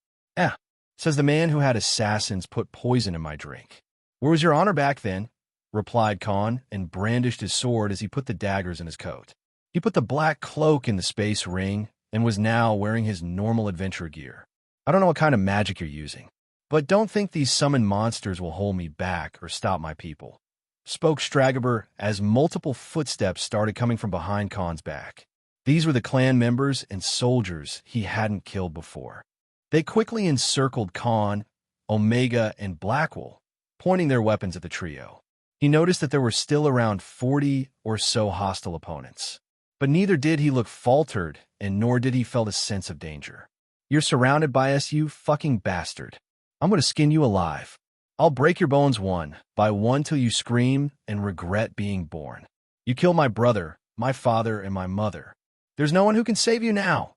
Says the man who had assassins put poison in my drink. Where was your honor back then? Replied Khan, and brandished his sword as he put the daggers in his coat. He put the black cloak in the space ring and was now wearing his normal adventure gear. I don't know what kind of magic you're using, but don't think these summoned monsters will hold me back or stop my people, spoke Stragobor as multiple footsteps started coming from behind Khan's back. These were the clan members and soldiers he hadn't killed before. They quickly encircled Khan, Omega, and Blackwell, pointing their weapons at the trio. He noticed that there were still around 40 or so hostile opponents, but neither did he look faltered, and nor did he felt a sense of danger. You're surrounded by us, you fucking bastard. I'm going to skin you alive. I'll break your bones one by one till you scream and regret being born. You killed my brother, my father, and my mother. There's no one who can save you now,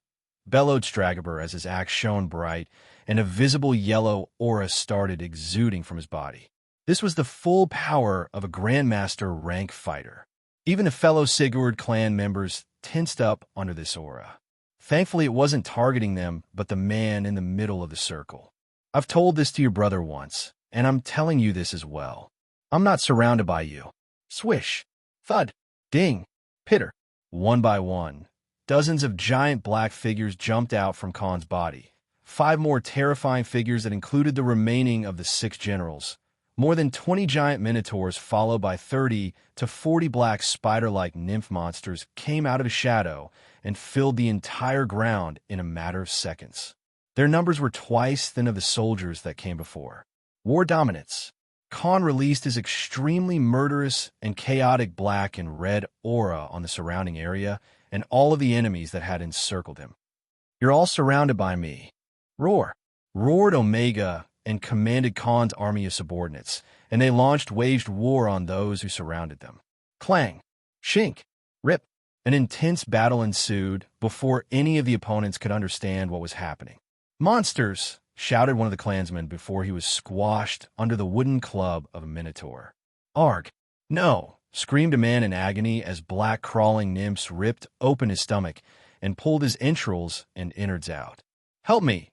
bellowed Stragobor as his axe shone bright and a visible yellow aura started exuding from his body. This was the full power of a Grandmaster rank fighter. Even the fellow Sigurd clan members tensed up under this aura. Thankfully, it wasn't targeting them, but the man in the middle of the circle. I've told this to your brother once, and I'm telling you this as well. I'm not surrounded by you. Swish, thud, ding, pitter. One by one, dozens of giant black figures jumped out from Khan's body. 5 more terrifying figures that included the remaining of the 6 generals. More than 20 giant minotaurs, followed by 30 to 40 black spider-like nymph monsters, came out of the shadow and filled the entire ground in a matter of seconds. Their numbers were twice than of the soldiers that came before. War dominance. Khan released his extremely murderous and chaotic black and red aura on the surrounding area and all of the enemies that had encircled him. "You're all surrounded by me." Roar! Roared Omega and commanded Khan's army of subordinates, and they waged war on those who surrounded them. Clang! Shink! Rip! An intense battle ensued before any of the opponents could understand what was happening. "Monsters!" shouted one of the clansmen before he was squashed under the wooden club of a minotaur. "Arg! No!" screamed a man in agony as black crawling nymphs ripped open his stomach and pulled his entrails and innards out. "Help me!"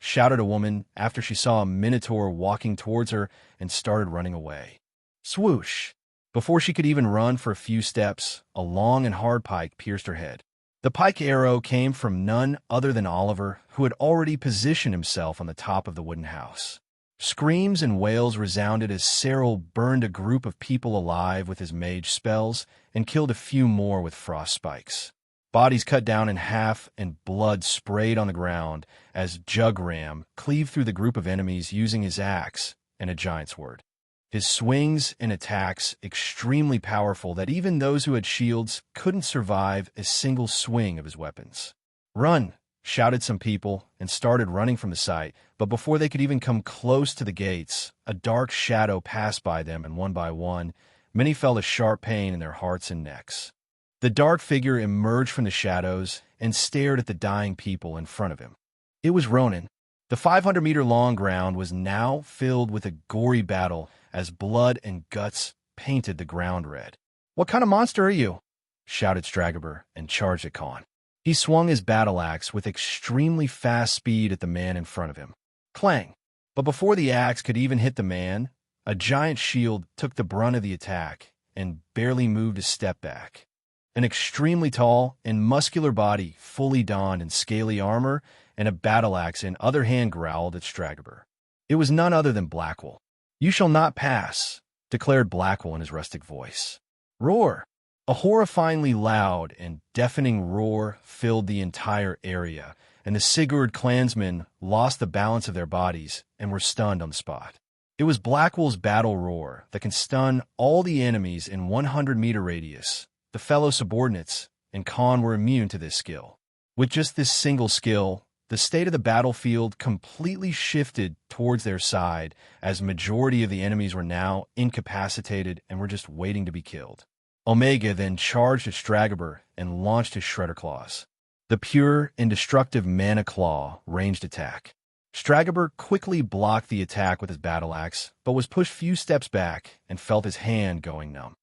shouted a woman after she saw a minotaur walking towards her and started running away. Swoosh! Before she could even run for a few steps, a long and hard pike pierced her head. The pike arrow came from none other than Oliver, who had already positioned himself on the top of the wooden house. Screams and wails resounded as Cyril burned a group of people alive with his mage spells and killed a few more with frost spikes. Bodies cut down in half and blood sprayed on the ground as Jugram cleaved through the group of enemies using his axe and a giant sword. His swings and attacks extremely powerful that even those who had shields couldn't survive a single swing of his weapons. "Run!" shouted some people and started running from the site, but before they could even come close to the gates, a dark shadow passed by them, and one by one, many felt a sharp pain in their hearts and necks. The dark figure emerged from the shadows and stared at the dying people in front of him. It was Ronan. The 500-meter-long ground was now filled with a gory battle as blood and guts painted the ground red. "What kind of monster are you?" shouted Stragaber and charged at Khan. He swung his battle axe with extremely fast speed at the man in front of him. Clang! But before the axe could even hit the man, a giant shield took the brunt of the attack and barely moved a step back. An extremely tall and muscular body, fully donned in scaly armor and a battle axe in other hand, growled at Stragaber. It was none other than Blackwell. "You shall not pass," declared Blackwell in his rustic voice. Roar! A horrifyingly loud and deafening roar filled the entire area, and the Sigurd clansmen lost the balance of their bodies and were stunned on the spot. It was Blackwell's battle roar that can stun all the enemies in 100-meter radius. The fellow subordinates and Khan were immune to this skill. With just this single skill, the state of the battlefield completely shifted towards their side, as majority of the enemies were now incapacitated and were just waiting to be killed. Omega then charged at Stragaber and launched his Shredder Claws. The pure and destructive Mana Claw ranged attack. Stragaber quickly blocked the attack with his battle axe, but was pushed few steps back and felt his hand going numb.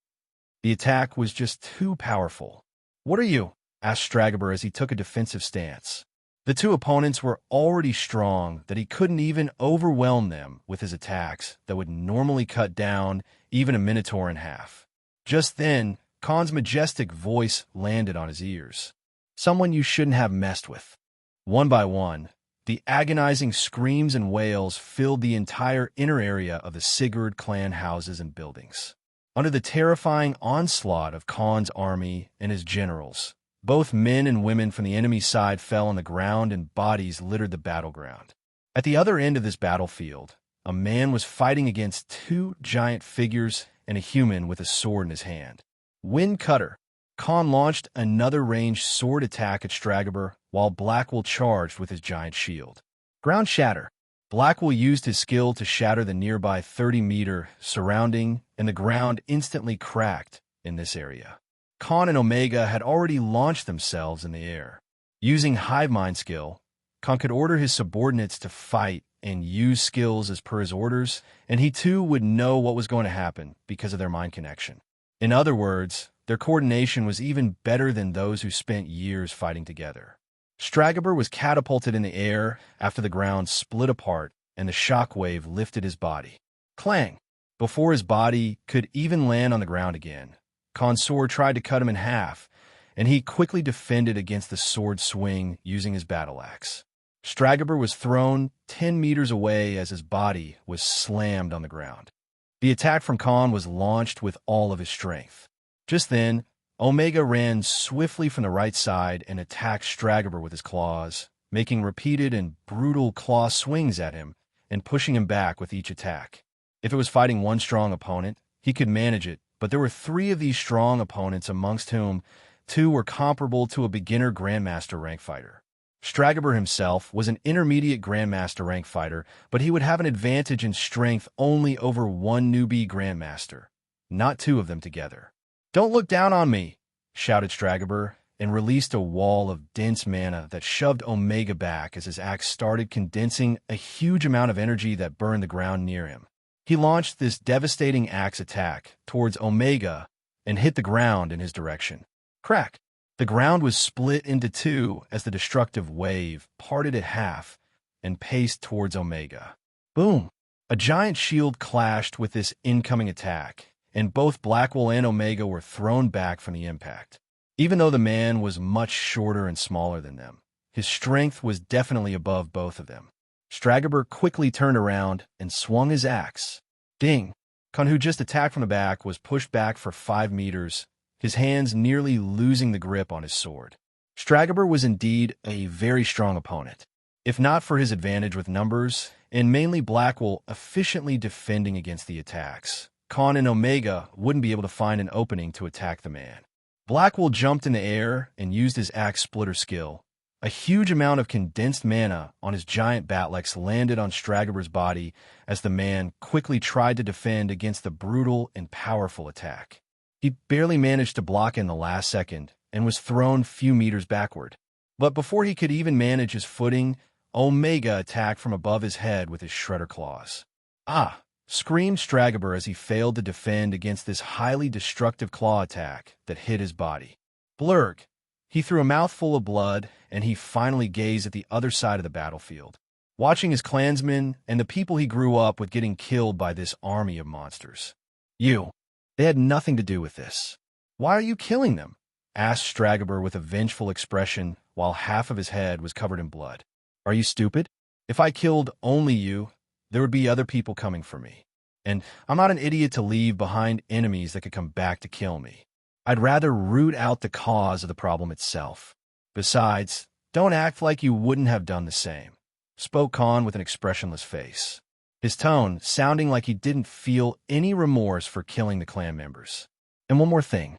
The attack was just too powerful. "What are you?" asked Stragaber as he took a defensive stance. The two opponents were already strong that he couldn't even overwhelm them with his attacks that would normally cut down even a minotaur in half. Just then, Khan's majestic voice landed on his ears. "Someone you shouldn't have messed with." One by one, the agonizing screams and wails filled the entire inner area of the Sigurd clan houses and buildings. Under the terrifying onslaught of Khan's army and his generals, both men and women from the enemy side fell on the ground and bodies littered the battleground. At the other end of this battlefield, a man was fighting against 2 giant figures and a human with a sword in his hand. Wind Cutter. Khan launched another ranged sword attack at Stragaber while Blackwell charged with his giant shield. Ground Shatter. Blackwell used his skill to shatter the nearby 30-meter surrounding, and the ground instantly cracked in this area. Khan and Omega had already launched themselves in the air. Using Hive Mind skill, Khan could order his subordinates to fight and use skills as per his orders, and he too would know what was going to happen because of their mind connection. In other words, their coordination was even better than those who spent years fighting together. Stragobor was catapulted in the air after the ground split apart and the shockwave lifted his body. Clang! Before his body could even land on the ground again, Khan's sword tried to cut him in half, and he quickly defended against the sword swing using his battle axe. Stragobor was thrown 10 meters away as his body was slammed on the ground. The attack from Khan was launched with all of his strength. Just then, Omega ran swiftly from the right side and attacked Stragobor with his claws, making repeated and brutal claw swings at him and pushing him back with each attack. If it was fighting one strong opponent, he could manage it, but there were 3 of these strong opponents amongst whom 2 were comparable to a beginner Grandmaster rank fighter. Stragobor himself was an intermediate Grandmaster rank fighter, but he would have an advantage in strength only over one newbie Grandmaster, not 2 of them together. "Don't look down on me," shouted Stragobor, and released a wall of dense mana that shoved Omega back as his axe started condensing a huge amount of energy that burned the ground near him. He launched this devastating axe attack towards Omega and hit the ground in his direction. Crack! The ground was split into 2 as the destructive wave parted at half and paced towards Omega. Boom! A giant shield clashed with this incoming attack, and both Blackwell and Omega were thrown back from the impact. Even though the man was much shorter and smaller than them, his strength was definitely above both of them. Stragobor quickly turned around and swung his axe. Ding! Khan, who just attacked from the back, was pushed back for 5 meters, his hands nearly losing the grip on his sword. Stragobor was indeed a very strong opponent, if not for his advantage with numbers, and mainly Blackwell efficiently defending against the attacks. Khan and Omega wouldn't be able to find an opening to attack the man. Blackwell jumped in the air and used his axe splitter skill. A huge amount of condensed mana on his giant Batlex landed on Stragobor's body as the man quickly tried to defend against the brutal and powerful attack. He barely managed to block in the last second and was thrown few meters backward. But before he could even manage his footing, Omega attacked from above his head with his shredder claws. "Ah!" screamed Stragobor as he failed to defend against this highly destructive claw attack that hit his body. Blurg! He threw a mouthful of blood, and he finally gazed at the other side of the battlefield, watching his clansmen and the people he grew up with getting killed by this army of monsters. They had nothing to do with this. "Why are you killing them?" asked Stragobor with a vengeful expression while half of his head was covered in blood. "Are you stupid? If I killed only you, there would be other people coming for me. And I'm not an idiot to leave behind enemies that could come back to kill me. I'd rather root out the cause of the problem itself. Besides, don't act like you wouldn't have done the same," spoke Khan with an expressionless face, his tone sounding like he didn't feel any remorse for killing the clan members. "And one more thing.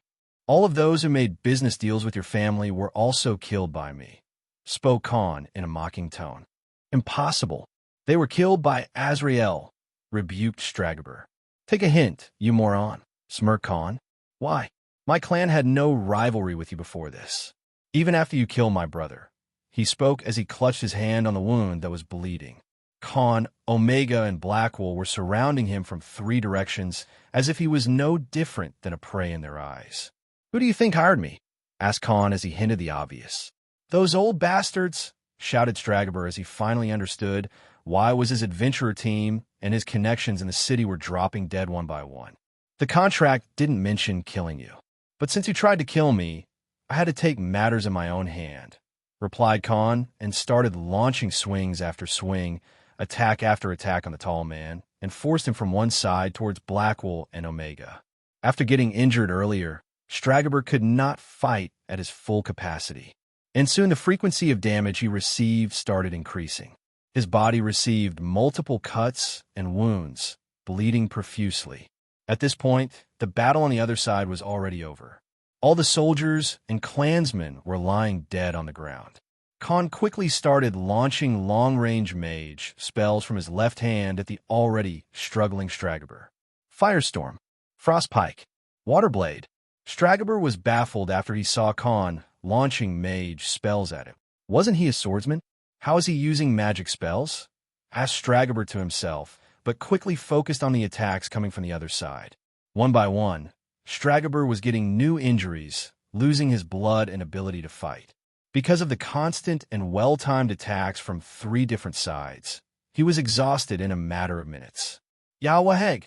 All of those who made business deals with your family were also killed by me," spoke Khan in a mocking tone. "Impossible. They were killed by Azrael," rebuked Stragobor. "Take a hint, you moron," smirked Khan. "Why? My clan had no rivalry with you before this. Even after you killed my brother," he spoke as he clutched his hand on the wound that was bleeding. Khan, Omega, and Blackwell were surrounding him from 3 directions as if he was no different than a prey in their eyes. "Who do you think hired me?" asked Khan as he hinted the obvious. "Those old bastards," shouted Stragobor as he finally understood why was his adventurer team and his connections in the city were dropping dead one by one. "The contract didn't mention killing you. But since you tried to kill me, I had to take matters in my own hand," replied Khan, and started launching swings after swing, attack after attack on the tall man, and forced him from one side towards Blackwell and Omega. After getting injured earlier, Stragobor could not fight at his full capacity, and soon the frequency of damage he received started increasing. His body received multiple cuts and wounds, bleeding profusely. At this point, the battle on the other side was already over. All the soldiers and clansmen were lying dead on the ground. Khan quickly started launching long-range mage spells from his left hand at the already struggling Stragobor. Firestorm, Frostpike, Waterblade. Stragobor was baffled after he saw Khan launching mage spells at him. Wasn't he a swordsman? How is he using magic spells? Asked Stragobor to himself, but quickly focused on the attacks coming from the other side. One by one, Stragobor was getting new injuries, losing his blood and ability to fight. Because of the constant and well-timed attacks from 3 different sides, he was exhausted in a matter of minutes. Yawaheg!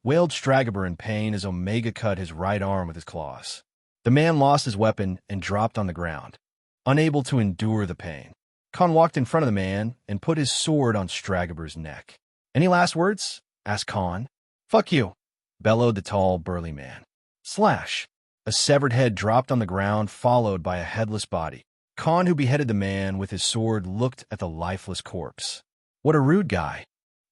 Wailed Stragaber in pain as Omega cut his right arm with his claws. The man lost his weapon and dropped on the ground, unable to endure the pain. Khan walked in front of the man and put his sword on Stragaber's neck. "Any last words?" asked Khan. "Fuck you," bellowed the tall, burly man. Slash! A severed head dropped on the ground, followed by a headless body. Khan, who beheaded the man with his sword, looked at the lifeless corpse. What a rude guy.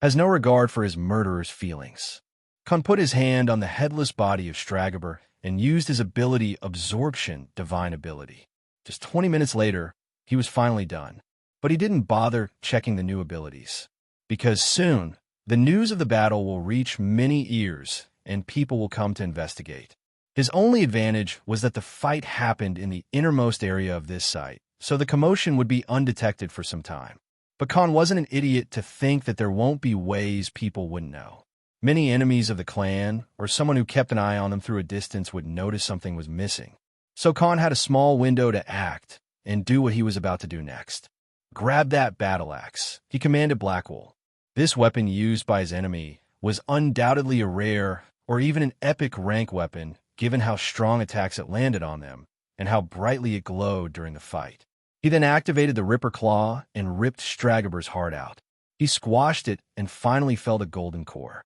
Has no regard for his murderer's feelings. Khan put his hand on the headless body of Stragaber and used his ability Absorption, Divine Ability. Just 20 minutes later, he was finally done. But he didn't bother checking the new abilities. Because soon, the news of the battle will reach many ears and people will come to investigate. His only advantage was that the fight happened in the innermost area of this site, so the commotion would be undetected for some time. But Khan wasn't an idiot to think that there won't be ways people wouldn't know. Many enemies of the clan, or someone who kept an eye on them through a distance, would notice something was missing. So Khan had a small window to act and do what he was about to do next. "Grab that battle axe," he commanded Blackwool. This weapon used by his enemy was undoubtedly a rare or even an epic rank weapon, given how strong attacks it landed on them and how brightly it glowed during the fight. He then activated the Ripper Claw and ripped Stragaber's heart out. He squashed it and finally felled a golden core.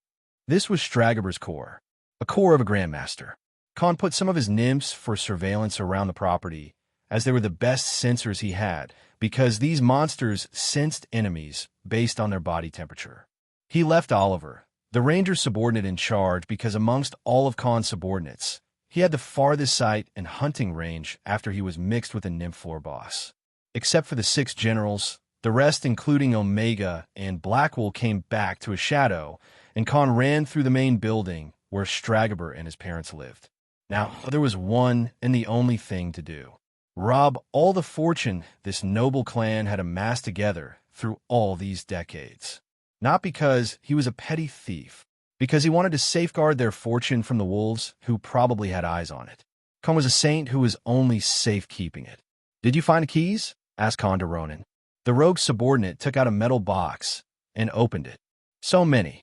This was Stragaber's core, a core of a Grandmaster. Khan put some of his nymphs for surveillance around the property, as they were the best sensors he had, because these monsters sensed enemies based on their body temperature. He left Oliver, the ranger subordinate, in charge because amongst all of Khan's subordinates, he had the farthest sight and hunting range after he was mixed with a nymph floor boss. Except for the 6 generals, the rest, including Omega and Blackwool, came back to a shadow, and Khan ran through the main building where Stragaber and his parents lived. Now, there was one and the only thing to do. Rob all the fortune this noble clan had amassed together through all these decades. Not because he was a petty thief, because he wanted to safeguard their fortune from the wolves who probably had eyes on it. Khan was a saint who was only safekeeping it. "Did you find the keys?" asked Khan to Ronan. The rogue subordinate took out a metal box and opened it. "So many,"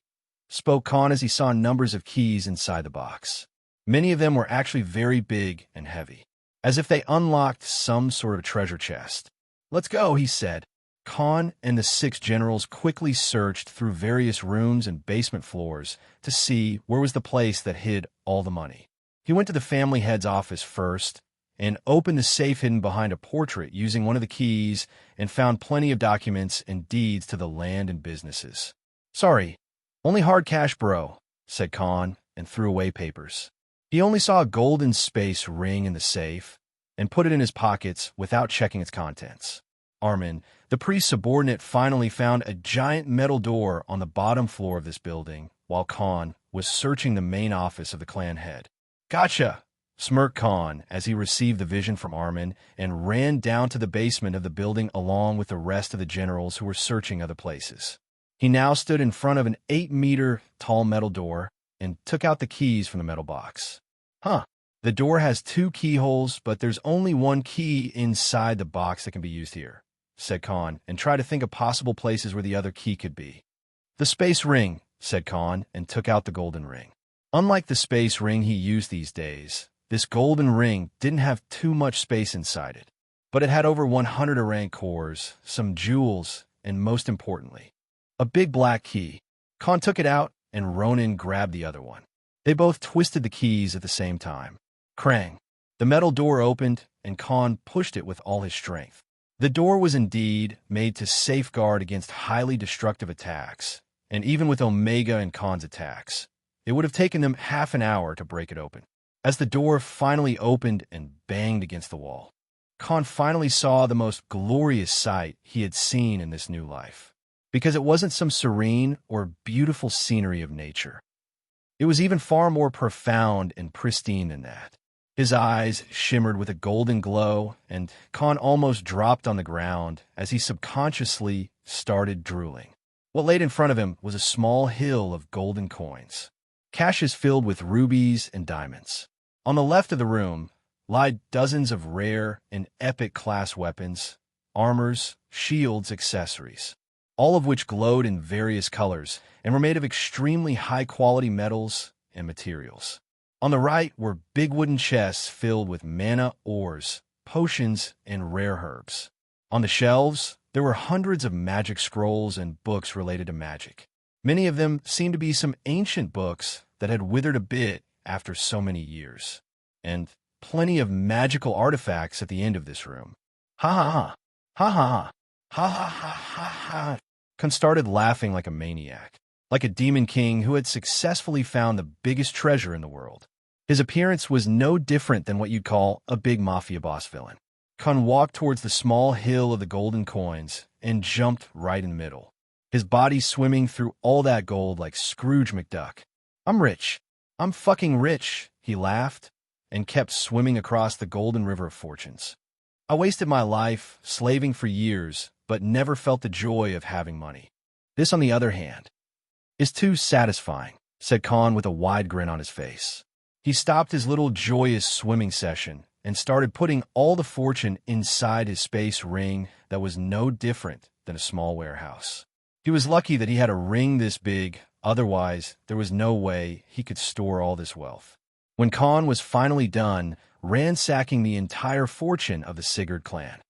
spoke Khan as he saw numbers of keys inside the box. Many of them were actually very big and heavy, as if they unlocked some sort of treasure chest. "Let's go," he said. Khan and the 6 generals quickly searched through various rooms and basement floors to see where was the place that hid all the money. He went to the family head's office first and opened the safe hidden behind a portrait using one of the keys and found plenty of documents and deeds to the land and businesses. "Sorry, only hard cash, bro," said Khan and threw away papers. He only saw a golden space ring in the safe and put it in his pockets without checking its contents. Armin, the priest's subordinate, finally found a giant metal door on the bottom floor of this building while Khan was searching the main office of the clan head. "Gotcha!" smirked Khan as he received the vision from Armin and ran down to the basement of the building along with the rest of the generals who were searching other places. He now stood in front of an 8-meter-tall metal door and took out the keys from the metal box. The door has 2 keyholes, but there's only one key inside the box that can be used here," said Khan, and tried to think of possible places where the other key could be. "The space ring," said Khan, and took out the golden ring. Unlike the space ring he used these days, this golden ring didn't have too much space inside it, but it had over 100 Arank cores, some jewels, and most importantly, a big black key. Khan took it out, and Ronan grabbed the other one. They both twisted the keys at the same time. Krang! The metal door opened, and Khan pushed it with all his strength. The door was indeed made to safeguard against highly destructive attacks, and even with Omega and Khan's attacks, it would have taken them half an hour to break it open. As the door finally opened and banged against the wall, Khan finally saw the most glorious sight he had seen in this new life, because it wasn't some serene or beautiful scenery of nature. It was even far more profound and pristine than that. His eyes shimmered with a golden glow, and Khan almost dropped on the ground as he subconsciously started drooling. What laid in front of him was a small hill of golden coins, caches filled with rubies and diamonds. On the left of the room lied dozens of rare and epic class weapons, armors, shields, accessories, all of which glowed in various colors and were made of extremely high-quality metals and materials. On the right were big wooden chests filled with mana ores, potions, and rare herbs. On the shelves, there were hundreds of magic scrolls and books related to magic. Many of them seemed to be some ancient books that had withered a bit after so many years. And plenty of magical artifacts at the end of this room. Ha ha ha. Ha ha ha. Ha ha ha ha ha. Kun started laughing like a maniac, like a demon king who had successfully found the biggest treasure in the world. His appearance was no different than what you'd call a big mafia boss villain. Kun walked towards the small hill of the golden coins and jumped right in the middle, his body swimming through all that gold like Scrooge McDuck. "I'm rich. I'm fucking rich," he laughed, and kept swimming across the golden river of fortunes. "I wasted my life slaving for years, but never felt the joy of having money. This, on the other hand, is too satisfying," said Khan with a wide grin on his face. He stopped his little joyous swimming session and started putting all the fortune inside his space ring that was no different than a small warehouse. He was lucky that he had a ring this big, otherwise there was no way he could store all this wealth. When Khan was finally done ransacking the entire fortune of the Sigurd clan,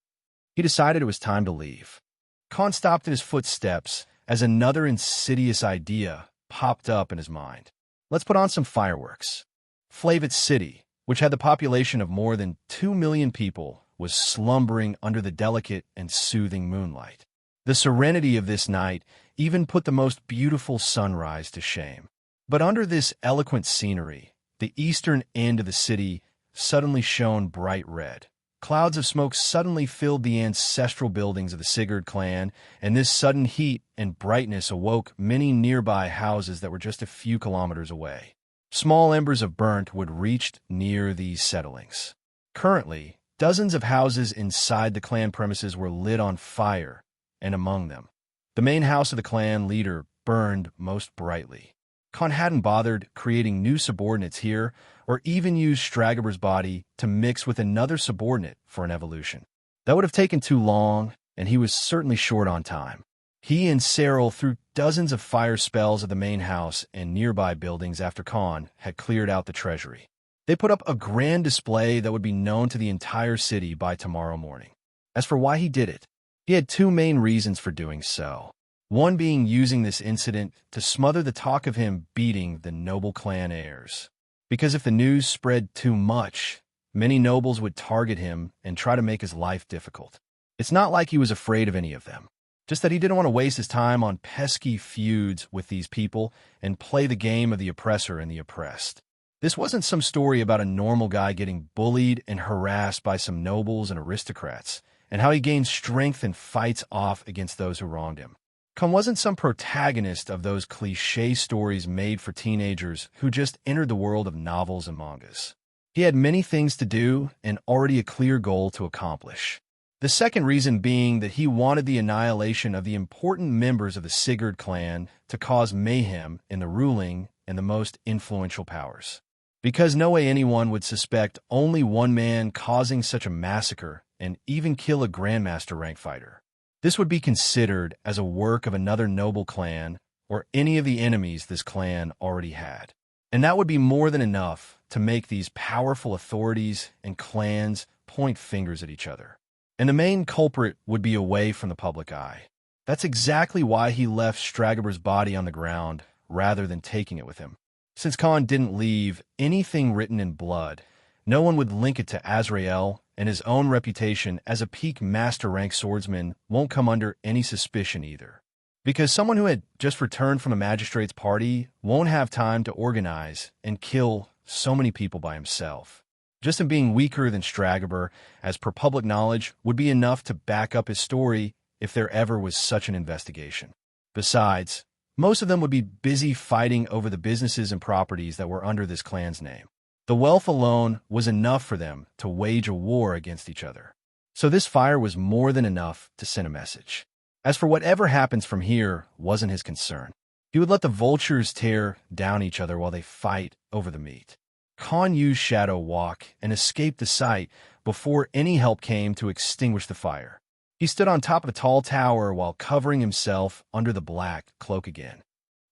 he decided it was time to leave. Khan stopped in his footsteps as another insidious idea popped up in his mind. Let's put on some fireworks. Flavit City, which had the population of more than 2 million people, was slumbering under the delicate and soothing moonlight. The serenity of this night even put the most beautiful sunrise to shame. But under this eloquent scenery, the eastern end of the city suddenly shone bright red. Clouds of smoke suddenly filled the ancestral buildings of the Sigurd clan, and this sudden heat and brightness awoke many nearby houses that were just a few kilometers away. Small embers of burnt wood reached near these settlings. Currently, dozens of houses inside the clan premises were lit on fire, and among them, the main house of the clan leader burned most brightly. Khan hadn't bothered creating new subordinates here, or even used Stragaber's body to mix with another subordinate for an evolution. That would have taken too long, and he was certainly short on time. He and Cyril threw dozens of fire spells at the main house and nearby buildings after Khan had cleared out the treasury. They put up a grand display that would be known to the entire city by tomorrow morning. As for why he did it, he had two main reasons for doing so. One being using this incident to smother the talk of him beating the noble clan heirs. Because if the news spread too much, many nobles would target him and try to make his life difficult. It's not like he was afraid of any of them, just that he didn't want to waste his time on pesky feuds with these people and play the game of the oppressor and the oppressed. This wasn't some story about a normal guy getting bullied and harassed by some nobles and aristocrats, and how he gained strength and fights off against those who wronged him. Khan wasn't some protagonist of those cliché stories made for teenagers who just entered the world of novels and mangas. He had many things to do and already a clear goal to accomplish. The second reason being that he wanted the annihilation of the important members of the Sigurd clan to cause mayhem in the ruling and the most influential powers. Because no way anyone would suspect only one man causing such a massacre and even kill a Grandmaster rank fighter. This would be considered as a work of another noble clan or any of the enemies this clan already had. And that would be more than enough to make these powerful authorities and clans point fingers at each other. And the main culprit would be away from the public eye. That's exactly why he left Stragaber's body on the ground rather than taking it with him. Since Khan didn't leave anything written in blood, no one would link it to Azrael, and his own reputation as a peak master rank swordsman won't come under any suspicion either. Because someone who had just returned from a magistrate's party won't have time to organize and kill so many people by himself. Just him being weaker than Stragaber, as per public knowledge, would be enough to back up his story if there ever was such an investigation. Besides, most of them would be busy fighting over the businesses and properties that were under this clan's name. The wealth alone was enough for them to wage a war against each other. So this fire was more than enough to send a message. As for whatever happens from here wasn't his concern. He would let the vultures tear down each other while they fight over the meat. Khan used Shadow Walk and escaped the site before any help came to extinguish the fire. He stood on top of a tall tower while covering himself under the black cloak again.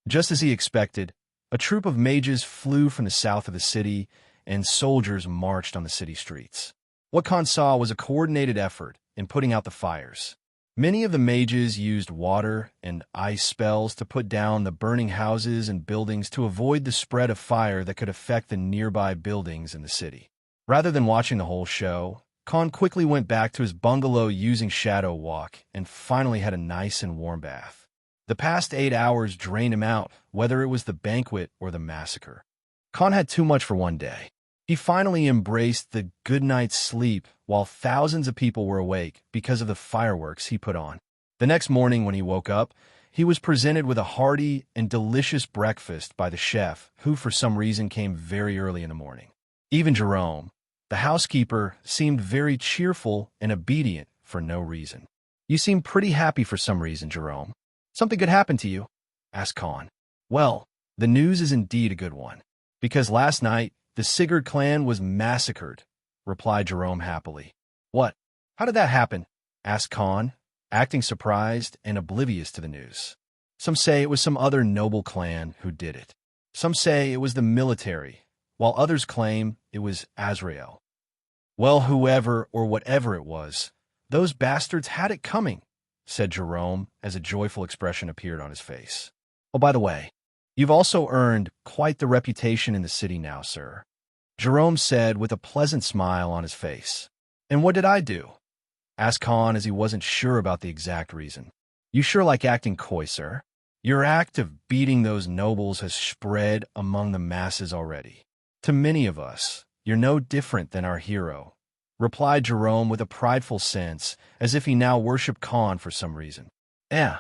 Just as he expected, a troop of mages flew from the south of the city, and soldiers marched on the city streets. What Khan saw was a coordinated effort in putting out the fires. Many of the mages used water and ice spells to put down the burning houses and buildings to avoid the spread of fire that could affect the nearby buildings in the city. Rather than watching the whole show, Khan quickly went back to his bungalow using Shadow Walk and finally had a nice and warm bath. The past 8 hours drained him out, whether it was the banquet or the massacre. Khan had too much for one day. He finally embraced the good night's sleep while thousands of people were awake because of the fireworks he put on. The next morning when he woke up, he was presented with a hearty and delicious breakfast by the chef, who for some reason came very early in the morning. Even Jerome, the housekeeper, seemed very cheerful and obedient for no reason. "You seem pretty happy for some reason, Jerome. Something good happened to you?" asked Khan. "Well, the news is indeed a good one, because last night the Sigurd clan was massacred," replied Jerome happily. "What? How did that happen?" asked Khan, acting surprised and oblivious to the news. "Some say it was some other noble clan who did it. Some say it was the military, while others claim it was Azrael." "Well, whoever or whatever it was, those bastards had it coming," said Jerome as a joyful expression appeared on his face. "Oh, by the way, you've also earned quite the reputation in the city now, sir," Jerome said with a pleasant smile on his face. "And what did I do?" asked Khan as he wasn't sure about the exact reason. "You sure like acting coy, sir. Your act of beating those nobles has spread among the masses already. To many of us, you're no different than our hero," replied Jerome with a prideful sense, as if he now worshipped Khan for some reason. "Yeah,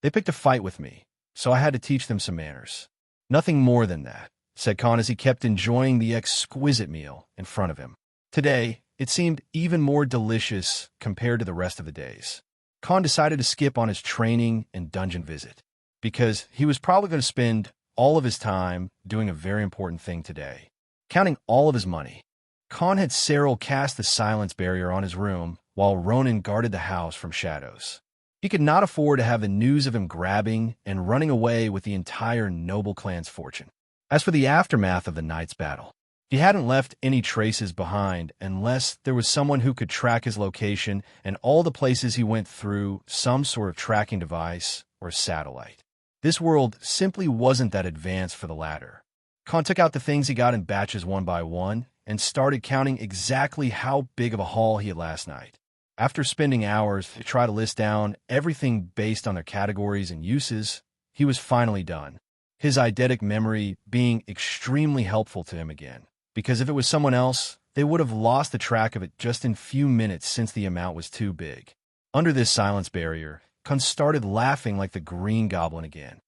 they picked a fight with me, so I had to teach them some manners. Nothing more than that," said Khan as he kept enjoying the exquisite meal in front of him. Today, it seemed even more delicious compared to the rest of the days. Khan decided to skip on his training and dungeon visit, because he was probably going to spend all of his time doing a very important thing today, counting all of his money. Khan had Cyril cast the silence barrier on his room while Ronan guarded the house from shadows. He could not afford to have the news of him grabbing and running away with the entire noble clan's fortune. As for the aftermath of the night's battle, he hadn't left any traces behind unless there was someone who could track his location and all the places he went through some sort of tracking device or satellite. This world simply wasn't that advanced for the latter. Khan took out the things he got in batches one by one and started counting exactly how big of a haul he had last night. After spending hours to try to list down everything based on their categories and uses, he was finally done, his eidetic memory being extremely helpful to him again, because if it was someone else, they would have lost the track of it just in few minutes since the amount was too big. Under this silence barrier, Khan started laughing like the Green Goblin again.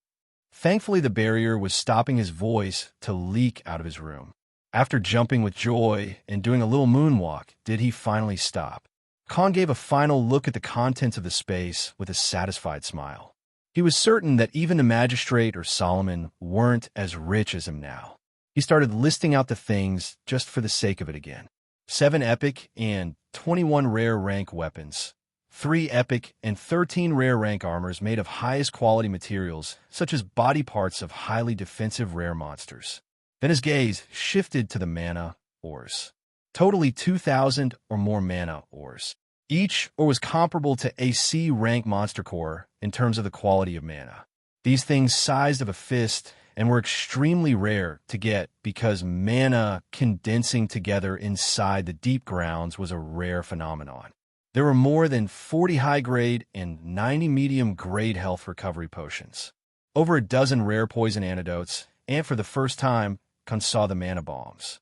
Thankfully, the barrier was stopping his voice to leak out of his room. After jumping with joy and doing a little moonwalk, did he finally stop. Khan gave a final look at the contents of the space with a satisfied smile. He was certain that even the magistrate or Solomon weren't as rich as him now. He started listing out the things just for the sake of it again. 7 epic and 21 rare rank weapons, 3 epic and 13 rare rank armors made of highest quality materials, such as body parts of highly defensive rare monsters. Then his gaze shifted to the mana ores. Totally 2,000 or more mana ores. Each ore was comparable to a C rank monster core in terms of the quality of mana. These things sized of a fist and were extremely rare to get because mana condensing together inside the deep grounds was a rare phenomenon. There were more than 40 high-grade and 90 medium-grade health recovery potions, over a dozen rare poison antidotes, and for the first time, Khan saw the mana bombs.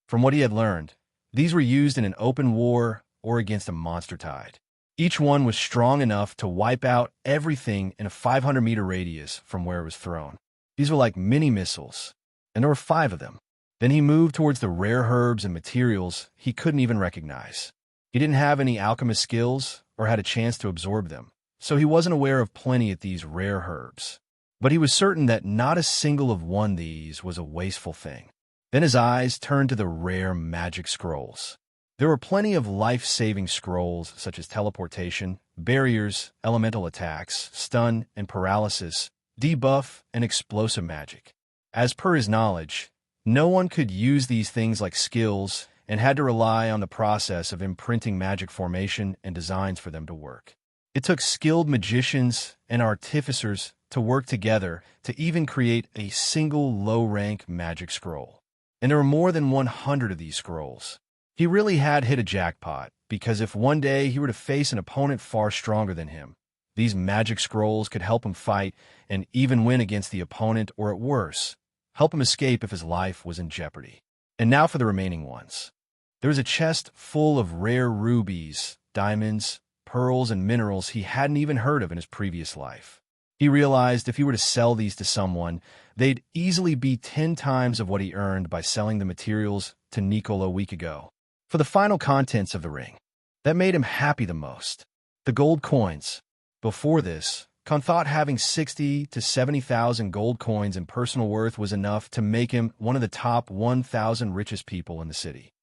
From what he had learned, these were used in an open war or against a monster tide. Each one was strong enough to wipe out everything in a 500-meter radius from where it was thrown. These were like mini-missiles, and there were 5 of them. Then he moved towards the rare herbs and materials he couldn't even recognize. He didn't have any alchemist skills or had a chance to absorb them, so he wasn't aware of plenty of these rare herbs. But he was certain that not a single of one of these was a wasteful thing. Then his eyes turned to the rare magic scrolls. There were plenty of life-saving scrolls such as teleportation, barriers, elemental attacks, stun and paralysis, debuff, and explosive magic. As per his knowledge, no one could use these things like skills and had to rely on the process of imprinting magic formation and designs for them to work. It took skilled magicians and artificers to work together to even create a single low-rank magic scroll. And there were more than 100 of these scrolls. He really had hit a jackpot, because if one day he were to face an opponent far stronger than him, these magic scrolls could help him fight and even win against the opponent, or at worst, help him escape if his life was in jeopardy. And now for the remaining ones. There was a chest full of rare rubies, diamonds, pearls, and minerals he hadn't even heard of in his previous life. He realized if he were to sell these to someone, they'd easily be 10 times of what he earned by selling the materials to Nicola a week ago. For the final contents of the ring, that made him happy the most: the gold coins. Before this, Khan thought having 60 to 70,000 gold coins in personal worth was enough to make him one of the top 1,000 richest people in the city.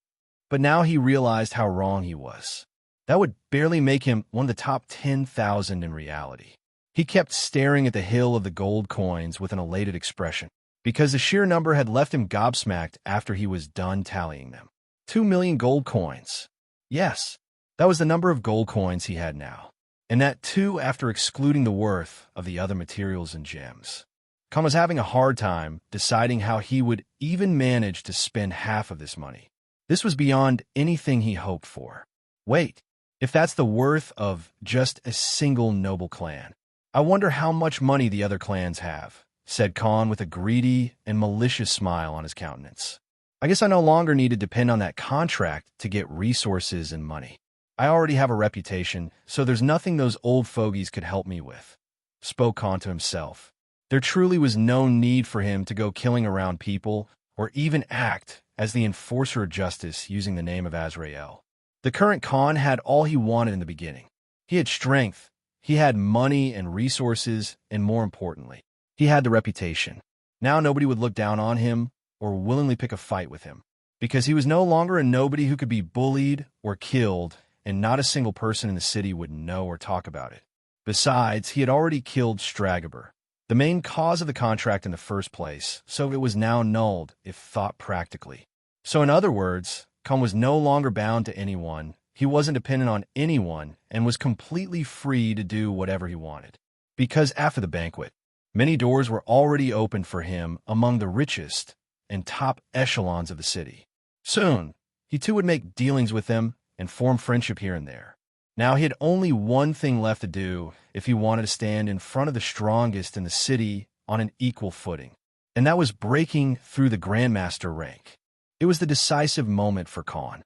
But now he realized how wrong he was. That would barely make him one of the top 10,000 in reality. He kept staring at the hill of the gold coins with an elated expression, because the sheer number had left him gobsmacked after he was done tallying them. 2 million gold coins. Yes, that was the number of gold coins he had now. And that too after excluding the worth of the other materials and gems. Khan was having a hard time deciding how he would even manage to spend half of this money. This was beyond anything he hoped for. Wait, if that's the worth of just a single noble clan, I wonder how much money the other clans have, said Khan with a greedy and malicious smile on his countenance. I guess I no longer need to depend on that contract to get resources and money. I already have a reputation, so there's nothing those old fogies could help me with, spoke Khan to himself. There truly was no need for him to go killing around people or even act as the enforcer of justice using the name of Azrael. The current Khan had all he wanted in the beginning. He had strength, he had money and resources, and more importantly, he had the reputation. Now nobody would look down on him or willingly pick a fight with him, because he was no longer a nobody who could be bullied or killed, and not a single person in the city would know or talk about it. Besides, he had already killed Stragobor, the main cause of the contract in the first place, so it was now nulled if thought practically. So in other words, Khan was no longer bound to anyone, he wasn't dependent on anyone, and was completely free to do whatever he wanted. Because after the banquet, many doors were already opened for him among the richest and top echelons of the city. Soon, he too would make dealings with them and form friendship here and there. Now he had only one thing left to do if he wanted to stand in front of the strongest in the city on an equal footing, and that was breaking through the Grandmaster rank. It was the decisive moment for Khan.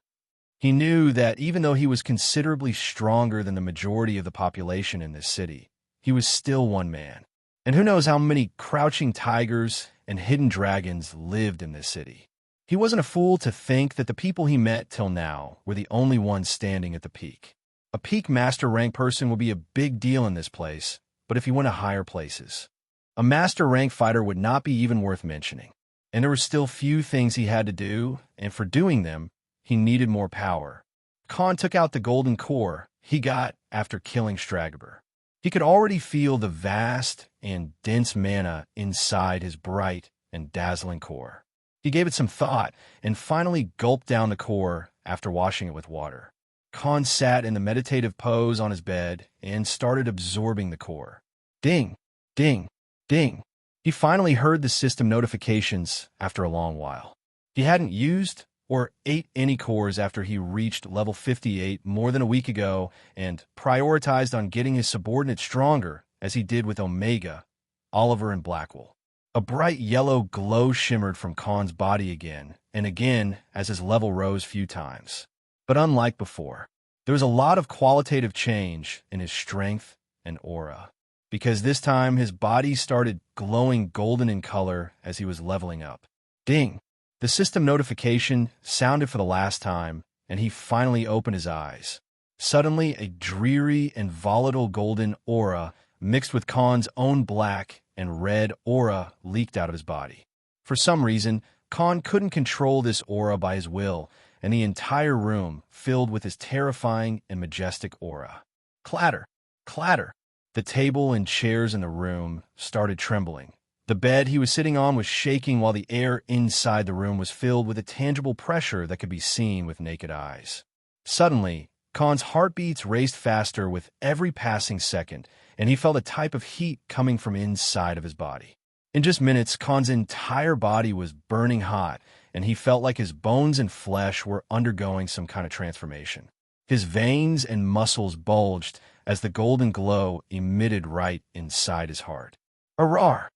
He knew that even though he was considerably stronger than the majority of the population in this city, he was still one man. And who knows how many crouching tigers and hidden dragons lived in this city. He wasn't a fool to think that the people he met till now were the only ones standing at the peak. A peak master rank person would be a big deal in this place, but if he went to higher places, a master rank fighter would not be even worth mentioning. And there were still few things he had to do, and for doing them, he needed more power. Khan took out the golden core he got after killing Stragobor. He could already feel the vast and dense mana inside his bright and dazzling core. He gave it some thought and finally gulped down the core after washing it with water. Khan sat in the meditative pose on his bed and started absorbing the core. Ding, ding, ding. He finally heard the system notifications after a long while. He hadn't used or ate any cores after he reached level 58 more than a week ago and prioritized on getting his subordinates stronger, as he did with Omega, Oliver, and Blackwell. A bright yellow glow shimmered from Khan's body again and again as his level rose few times. But unlike before, there was a lot of qualitative change in his strength and aura, because this time his body started glowing golden in color as he was leveling up. Ding! The system notification sounded for the last time, and he finally opened his eyes. Suddenly, a dreary and volatile golden aura mixed with Khan's own black and red aura leaked out of his body. For some reason, Khan couldn't control this aura by his will, and the entire room filled with his terrifying and majestic aura. Clatter, clatter. The table and chairs in the room started trembling. The bed he was sitting on was shaking while the air inside the room was filled with a tangible pressure that could be seen with naked eyes. Suddenly, Khan's heartbeats raced faster with every passing second, and he felt a type of heat coming from inside of his body. In just minutes, Khan's entire body was burning hot, and he felt like his bones and flesh were undergoing some kind of transformation. His veins and muscles bulged as the golden glow emitted right inside his heart. "Arar!"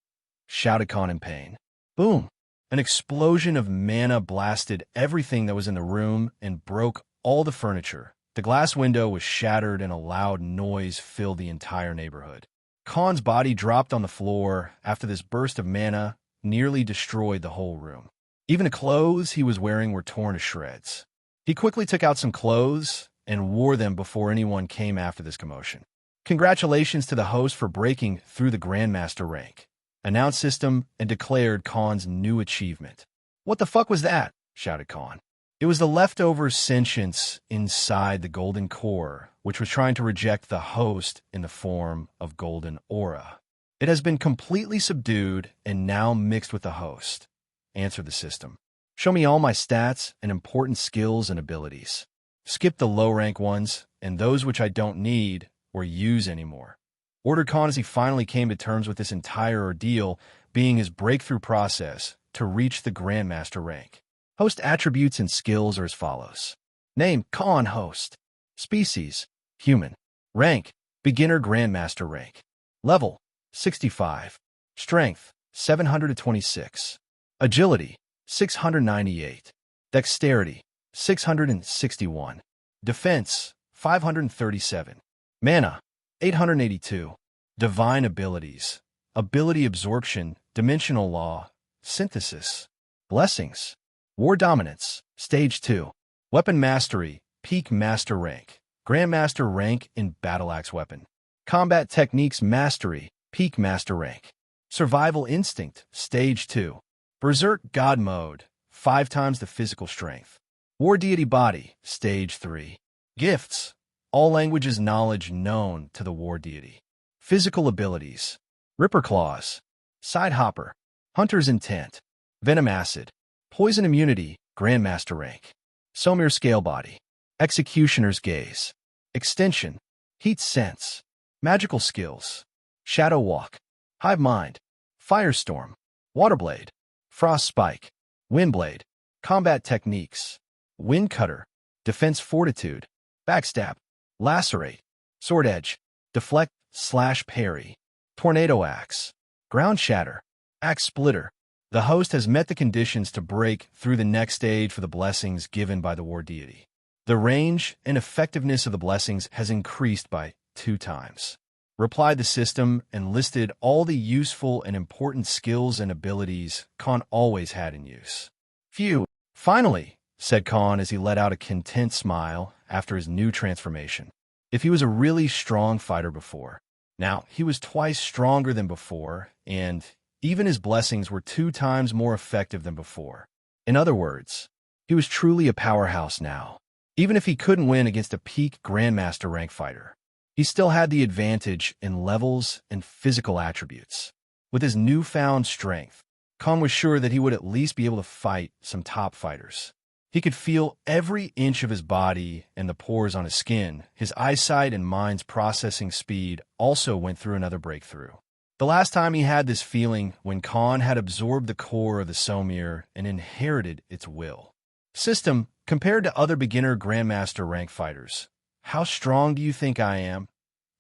shouted Khan in pain. Boom! An explosion of mana blasted everything that was in the room and broke all the furniture. The glass window was shattered and a loud noise filled the entire neighborhood. Khan's body dropped on the floor after this burst of mana nearly destroyed the whole room. Even the clothes he was wearing were torn to shreds. He quickly took out some clothes and wore them before anyone came after this commotion. "Congratulations to the host for breaking through the Grandmaster rank," announced System and declared Khan's new achievement. "What the fuck was that?" shouted Khan. It was the leftover sentience inside the golden core, which was trying to reject the host in the form of golden aura. "It has been completely subdued and now mixed with the host," answered the System. "Show me all my stats and important skills and abilities. Skip the low-rank ones and those which I don't need or use anymore," ordered Khan as he finally came to terms with this entire ordeal being his breakthrough process to reach the Grandmaster rank. Host attributes and skills are as follows. Name, Khan Host. Species, human. Rank, beginner Grandmaster rank. Level, 65. Strength, 726. Agility, 698. Dexterity, 661. Defense, 537. Mana, 882. Divine abilities. Ability absorption, dimensional law, synthesis. Blessings. War dominance, stage 2. Weapon mastery, peak master rank. Grandmaster rank in battle axe weapon. Combat techniques mastery, peak master rank. Survival instinct, stage 2. Berserk god mode, 5 times the physical strength. War deity body, stage 3. Gifts, all languages knowledge known to the war deity. Physical abilities, Ripper Claws, Side Hopper, Hunter's Intent, Venom Acid, Poison Immunity, Grandmaster rank. Somir Scale Body, Executioner's Gaze, Extension, Heat Sense, Magical Skills, Shadow Walk, Hive Mind, Firestorm, Waterblade, Frost Spike, Windblade, Combat Techniques, Wind Cutter, Defense Fortitude, Backstab, Lacerate, Sword Edge, Deflect / Parry, Tornado Axe, Ground Shatter, Axe Splitter. The host has met the conditions to break through the next stage for the blessings given by the war deity. The range and effectiveness of the blessings has increased by 2 times. Replied the System and listed all the useful and important skills and abilities Khan always had in use. "Phew, finally," said Khan as he let out a content smile after his new transformation. If he was a really strong fighter before, now he was twice stronger than before, and even his blessings were 2 times more effective than before. In other words, he was truly a powerhouse now. Even if he couldn't win against a peak Grandmaster rank fighter, he still had the advantage in levels and physical attributes. With his newfound strength, Khan was sure that he would at least be able to fight some top fighters. He could feel every inch of his body and the pores on his skin. His eyesight and mind's processing speed also went through another breakthrough. The last time he had this feeling when Khan had absorbed the core of the Somir and inherited its will. System, compared to other beginner Grandmaster rank fighters, how strong do you think I am?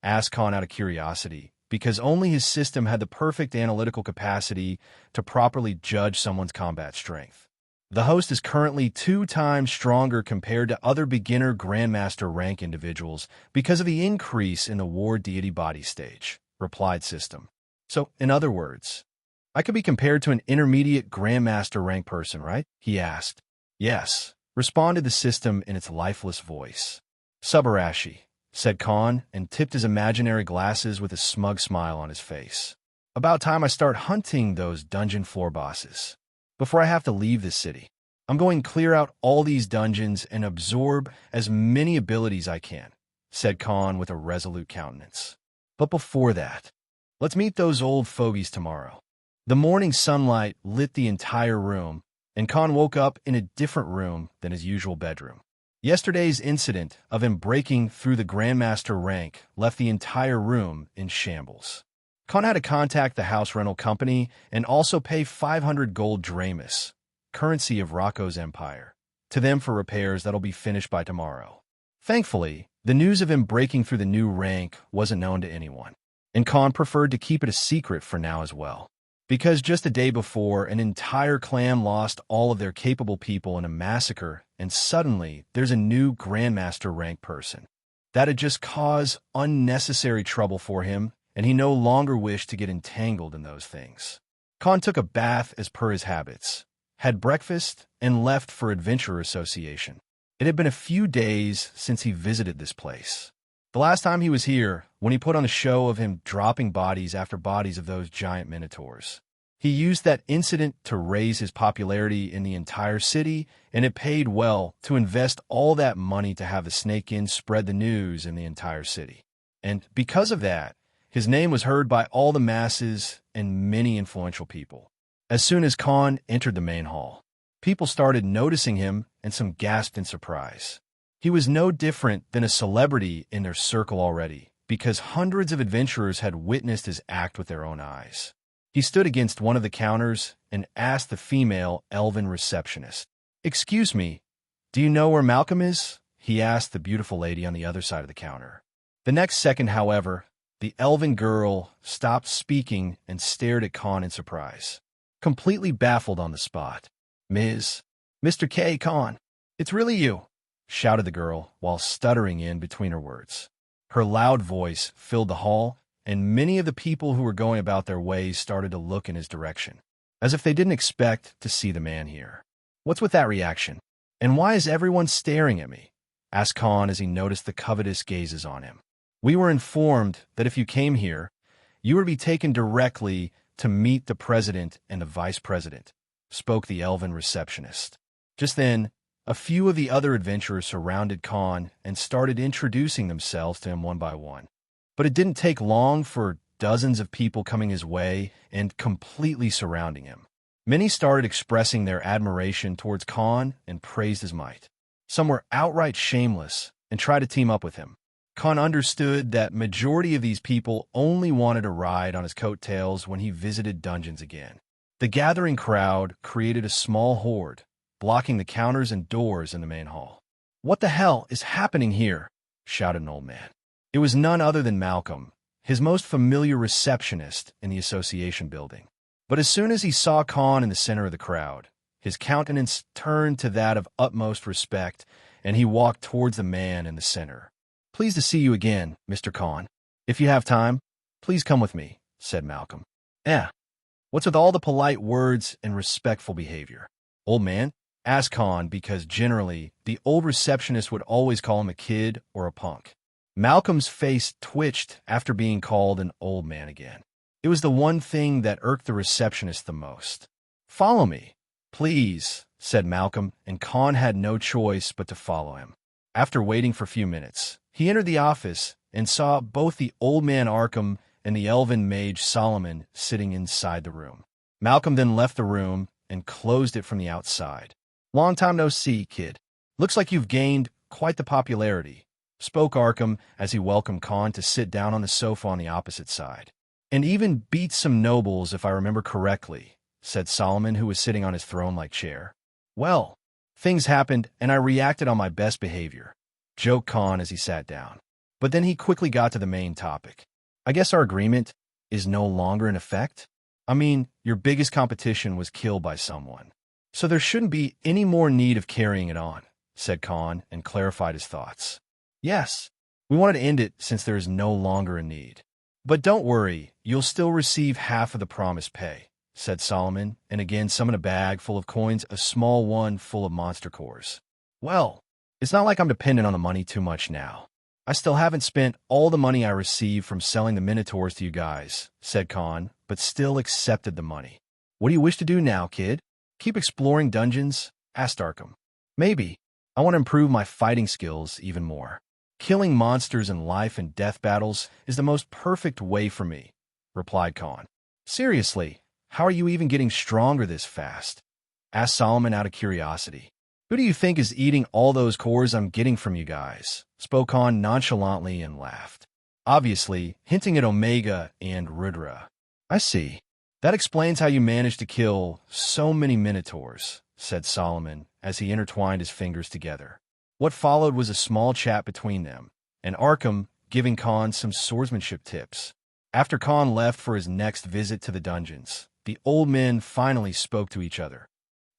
Asked Khan out of curiosity, because only his system had the perfect analytical capacity to properly judge someone's combat strength. The host is currently 2 times stronger compared to other beginner Grandmaster rank individuals because of the increase in the war deity body stage, replied System. So, in other words, I could be compared to an intermediate Grandmaster rank person, right? He asked. Yes, responded the System in its lifeless voice. Subarashi, said Khan, and tipped his imaginary glasses with a smug smile on his face. About time I start hunting those dungeon floor bosses. before I have to leave this city. I'm going to clear out all these dungeons and absorb as many abilities I can, said Khan with a resolute countenance. But before that, let's meet those old fogies tomorrow. The morning sunlight lit the entire room, and Khan woke up in a different room than his usual bedroom. Yesterday's incident of him breaking through the Grandmaster rank left the entire room in shambles. Khan had to contact the house rental company and also pay 500 gold dramas, currency of Rocco's empire, to them for repairs that'll be finished by tomorrow. Thankfully, the news of him breaking through the new rank wasn't known to anyone, and Khan preferred to keep it a secret for now as well. Because just a day before, an entire clan lost all of their capable people in a massacre, and suddenly there's a new Grandmaster rank person. That'd just cause unnecessary trouble for him, and he no longer wished to get entangled in those things. Khan took a bath as per his habits, had breakfast, and left for Adventure Association. It had been a few days since he visited this place. The last time he was here, when he put on a show of him dropping bodies after bodies of those giant minotaurs. He used that incident to raise his popularity in the entire city, and it paid well to invest all that money to have the Snake Inn spread the news in the entire city. And because of that, his name was heard by all the masses and many influential people. As soon as Khan entered the main hall, people started noticing him, and some gasped in surprise. He was no different than a celebrity in their circle already, because hundreds of adventurers had witnessed his act with their own eyes. He stood against one of the counters and asked the female elven receptionist, "Excuse me, do you know where Malcolm is?" he asked the beautiful lady on the other side of the counter. The next second, however, the elven girl stopped speaking and stared at Khan in surprise, completely baffled on the spot. Mr. K. Khan, it's really you," shouted the girl while stuttering in between her words. Her loud voice filled the hall, and many of the people who were going about their ways started to look in his direction, as if they didn't expect to see the man here. "What's with that reaction? And why is everyone staring at me?" asked Khan as he noticed the covetous gazes on him. "We were informed that if you came here, you would be taken directly to meet the president and the vice president," spoke the elven receptionist. Just then, a few of the other adventurers surrounded Khan and started introducing themselves to him one by one. But it didn't take long for dozens of people coming his way and completely surrounding him. Many started expressing their admiration towards Khan and praised his might. Some were outright shameless and tried to team up with him. Khan understood that majority of these people only wanted to ride on his coattails when he visited dungeons again. The gathering crowd created a small horde, blocking the counters and doors in the main hall. "What the hell is happening here?" shouted an old man. It was none other than Malcolm, his most familiar receptionist in the association building. But as soon as he saw Khan in the center of the crowd, his countenance turned to that of utmost respect, and he walked towards the man in the center. "Pleased to see you again, Mr. Khan. If you have time, please come with me," said Malcolm. What's with all the polite words and respectful behavior?" "Old man?" asked Khan, because generally, the old receptionist would always call him a kid or a punk. Malcolm's face twitched after being called an old man again. It was the one thing that irked the receptionist the most. "Follow me, please," said Malcolm, and Khan had no choice but to follow him. After waiting for a few minutes, he entered the office and saw both the old man Arkham and the elven mage Solomon sitting inside the room. Malcolm then left the room and closed it from the outside. "Long time no see, kid. Looks like you've gained quite the popularity," spoke Arkham as he welcomed Khan to sit down on the sofa on the opposite side. "And even beat some nobles, if I remember correctly," said Solomon, who was sitting on his throne-like chair. "Well, things happened, and I reacted on my best behavior," joked Khan as he sat down. But then he quickly got to the main topic. "I guess our agreement is no longer in effect? I mean, your biggest competition was killed by someone, so there shouldn't be any more need of carrying it on," said Khan, and clarified his thoughts. "Yes, we wanted to end it since there is no longer a need. But don't worry, you'll still receive half of the promised pay," said Solomon, and again summoned a bag full of coins, a small one full of monster cores. "Well, it's not like I'm dependent on the money too much now. I still haven't spent all the money I received from selling the Minotaurs to you guys," said Khan, but still accepted the money. "What do you wish to do now, kid?" Keep exploring dungeons? Asked Arkham. Maybe. I want to improve my fighting skills even more. Killing monsters in life and death battles is the most perfect way for me, replied Khan. Seriously, how are you even getting stronger this fast? Asked Solomon out of curiosity. Who do you think is eating all those cores I'm getting from you guys? Spoke Khan nonchalantly and laughed. Obviously, hinting at Omega and Rudra. I see. That explains how you managed to kill so many Minotaurs, said Solomon as he intertwined his fingers together. What followed was a small chat between them, and Arkham giving Khan some swordsmanship tips. After Khan left for his next visit to the dungeons, the old men finally spoke to each other.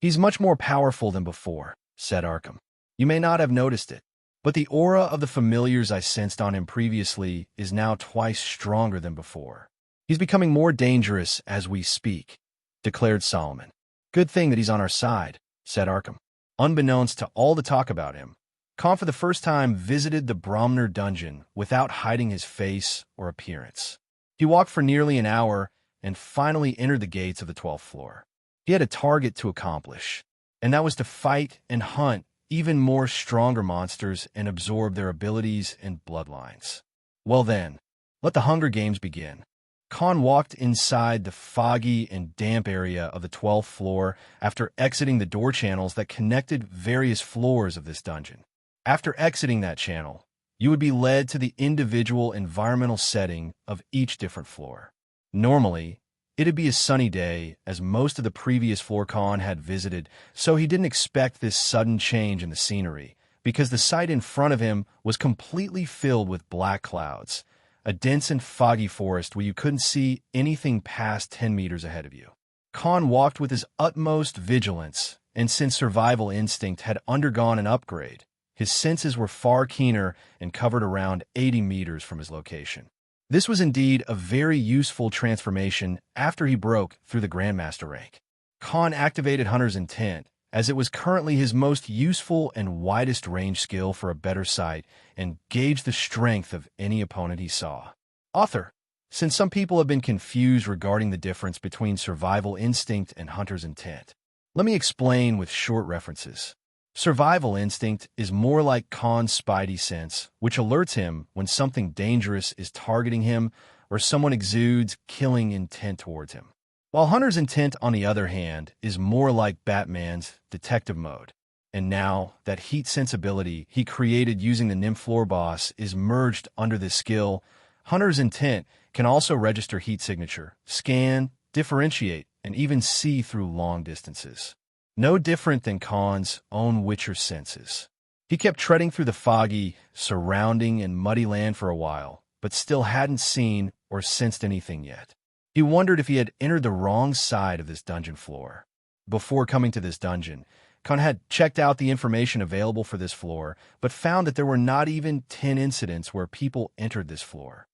He's much more powerful than before, said Arkham. You may not have noticed it, but the aura of the familiars I sensed on him previously is now twice stronger than before. He's becoming more dangerous as we speak, declared Solomon. Good thing that he's on our side, said Arkham. Unbeknownst to all the talk about him, Khan for the first time visited the Bromner dungeon without hiding his face or appearance. He walked for nearly an hour and finally entered the gates of the 12th floor. He had a target to accomplish, and that was to fight and hunt even more stronger monsters and absorb their abilities and bloodlines. Well then, let the Hunger Games begin. Khan walked inside the foggy and damp area of the 12th floor after exiting the door channels that connected various floors of this dungeon. After exiting that channel, you would be led to the individual environmental setting of each different floor. Normally, it'd be a sunny day, as most of the previous floor Khan had visited, so he didn't expect this sudden change in the scenery, because the site in front of him was completely filled with black clouds, a dense and foggy forest where you couldn't see anything past 10 meters ahead of you. Khan walked with his utmost vigilance, and since survival instinct had undergone an upgrade, his senses were far keener and covered around 80 meters from his location. This was indeed a very useful transformation after he broke through the Grandmaster rank. Khan activated Hunter's Intent, as it was currently his most useful and widest range skill for a better sight, and gauged the strength of any opponent he saw. Author, since some people have been confused regarding the difference between survival instinct and hunter's intent, let me explain with short references. Survival instinct is more like Khan's spidey sense, which alerts him when something dangerous is targeting him or someone exudes killing intent towards him. While Hunter's Intent, on the other hand, is more like Batman's detective mode. And now, that heat sensibility he created using the Nymph floor boss is merged under this skill. Hunter's Intent can also register heat signature, scan, differentiate, and even see through long distances. No different than Khan's own Witcher senses. He kept treading through the foggy, surrounding, and muddy land for a while, but still hadn't seen or sensed anything yet. He wondered if he had entered the wrong side of this dungeon floor. Before coming to this dungeon, Khan had checked out the information available for this floor, but found that there were not even 10 incidents where people entered this floor.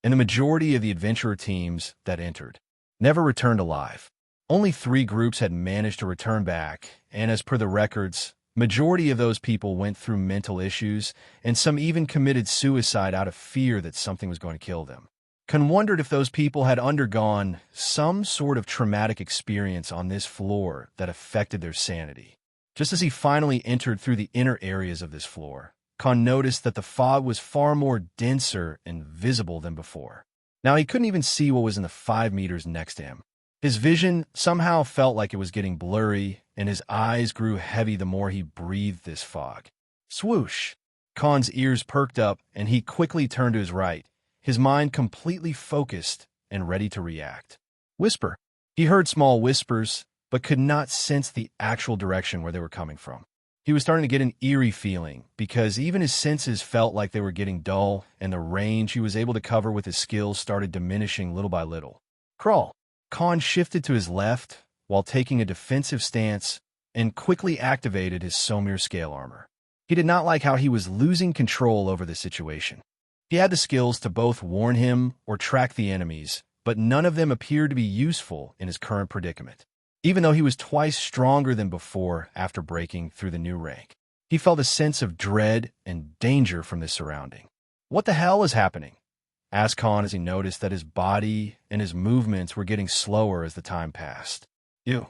And the majority of the adventurer teams that entered never returned alive. Only 3 groups had managed to return back, and as per the records, majority of those people went through mental issues, and some even committed suicide out of fear that something was going to kill them. Khan wondered if those people had undergone some sort of traumatic experience on this floor that affected their sanity. Just as he finally entered through the inner areas of this floor, Khan noticed that the fog was far more denser and visible than before. Now he couldn't even see what was in the 5 meters next to him. His vision somehow felt like it was getting blurry, and his eyes grew heavy the more he breathed this fog. Swoosh! Khan's ears perked up, and he quickly turned to his right, his mind completely focused and ready to react. Whisper. He heard small whispers, but could not sense the actual direction where they were coming from. He was starting to get an eerie feeling, because even his senses felt like they were getting dull, and the range he was able to cover with his skills started diminishing little by little. Crawl. Khan shifted to his left while taking a defensive stance and quickly activated his Somir scale armor. He did not like how he was losing control over the situation. He had the skills to both warn him or track the enemies, but none of them appeared to be useful in his current predicament. Even though he was twice stronger than before after breaking through the new rank, he felt a sense of dread and danger from this surrounding. What the hell is happening? Asked Khan as he noticed that his body and his movements were getting slower as the time passed. Ew.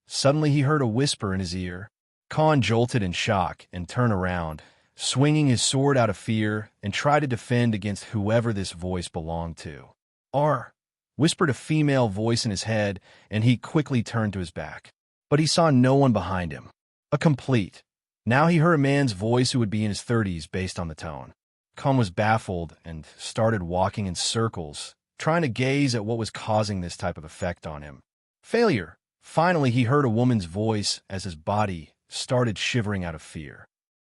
Suddenly he heard a whisper in his ear. Khan jolted in shock and turned around, swinging his sword out of fear, and tried to defend against whoever this voice belonged to. "R," whispered a female voice in his head, and he quickly turned to his back. But he saw no one behind him. A complete. Now he heard a man's voice who would be in his 30s based on the tone. Khan was baffled and started walking in circles, trying to gaze at what was causing this type of effect on him. Failure. Finally, he heard a woman's voice as his body started shivering out of fear.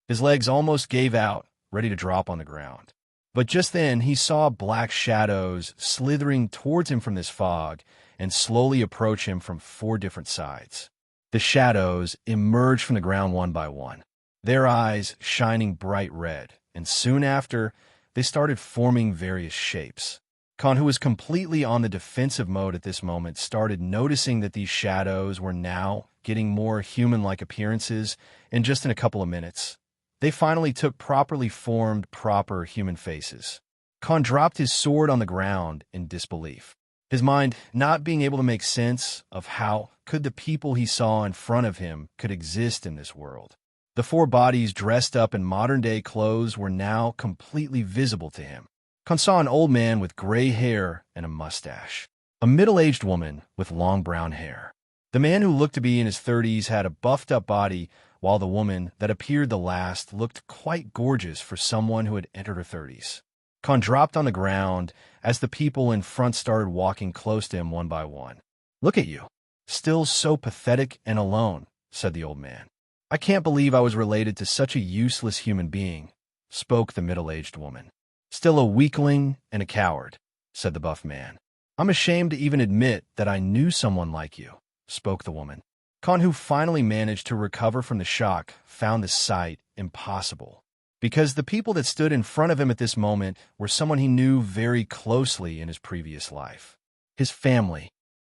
His legs almost gave out, ready to drop on the ground. But just then, he saw black shadows slithering towards him from this fog and slowly approach him from 4 different sides. The shadows emerged from the ground one by one, their eyes shining bright red, and soon after, they started forming various shapes. Khan, who was completely on the defensive mode at this moment, started noticing that these shadows were now getting more human-like appearances, and just in a couple of minutes, they finally took properly formed, proper human faces. Khan dropped his sword on the ground in disbelief, his mind not being able to make sense of how could the people he saw in front of him could exist in this world. The 4 bodies dressed up in modern-day clothes were now completely visible to him. Khan saw an old man with gray hair and a mustache, a middle-aged woman with long brown hair. The man who looked to be in his 30s had a buffed-up body, while the woman that appeared the last looked quite gorgeous for someone who had entered her 30s. Khan dropped on the ground as the people in front started walking close to him one by one. "Look at you, still so pathetic and alone," said the old man. "I can't believe I was related to such a useless human being," spoke the middle-aged woman. "Still a weakling and a coward," said the buff man. "I'm ashamed to even admit that I knew someone like you," spoke the woman. Khan, who finally managed to recover from the shock, found the sight impossible, because the people that stood in front of him at this moment were someone he knew very closely in his previous life. His family,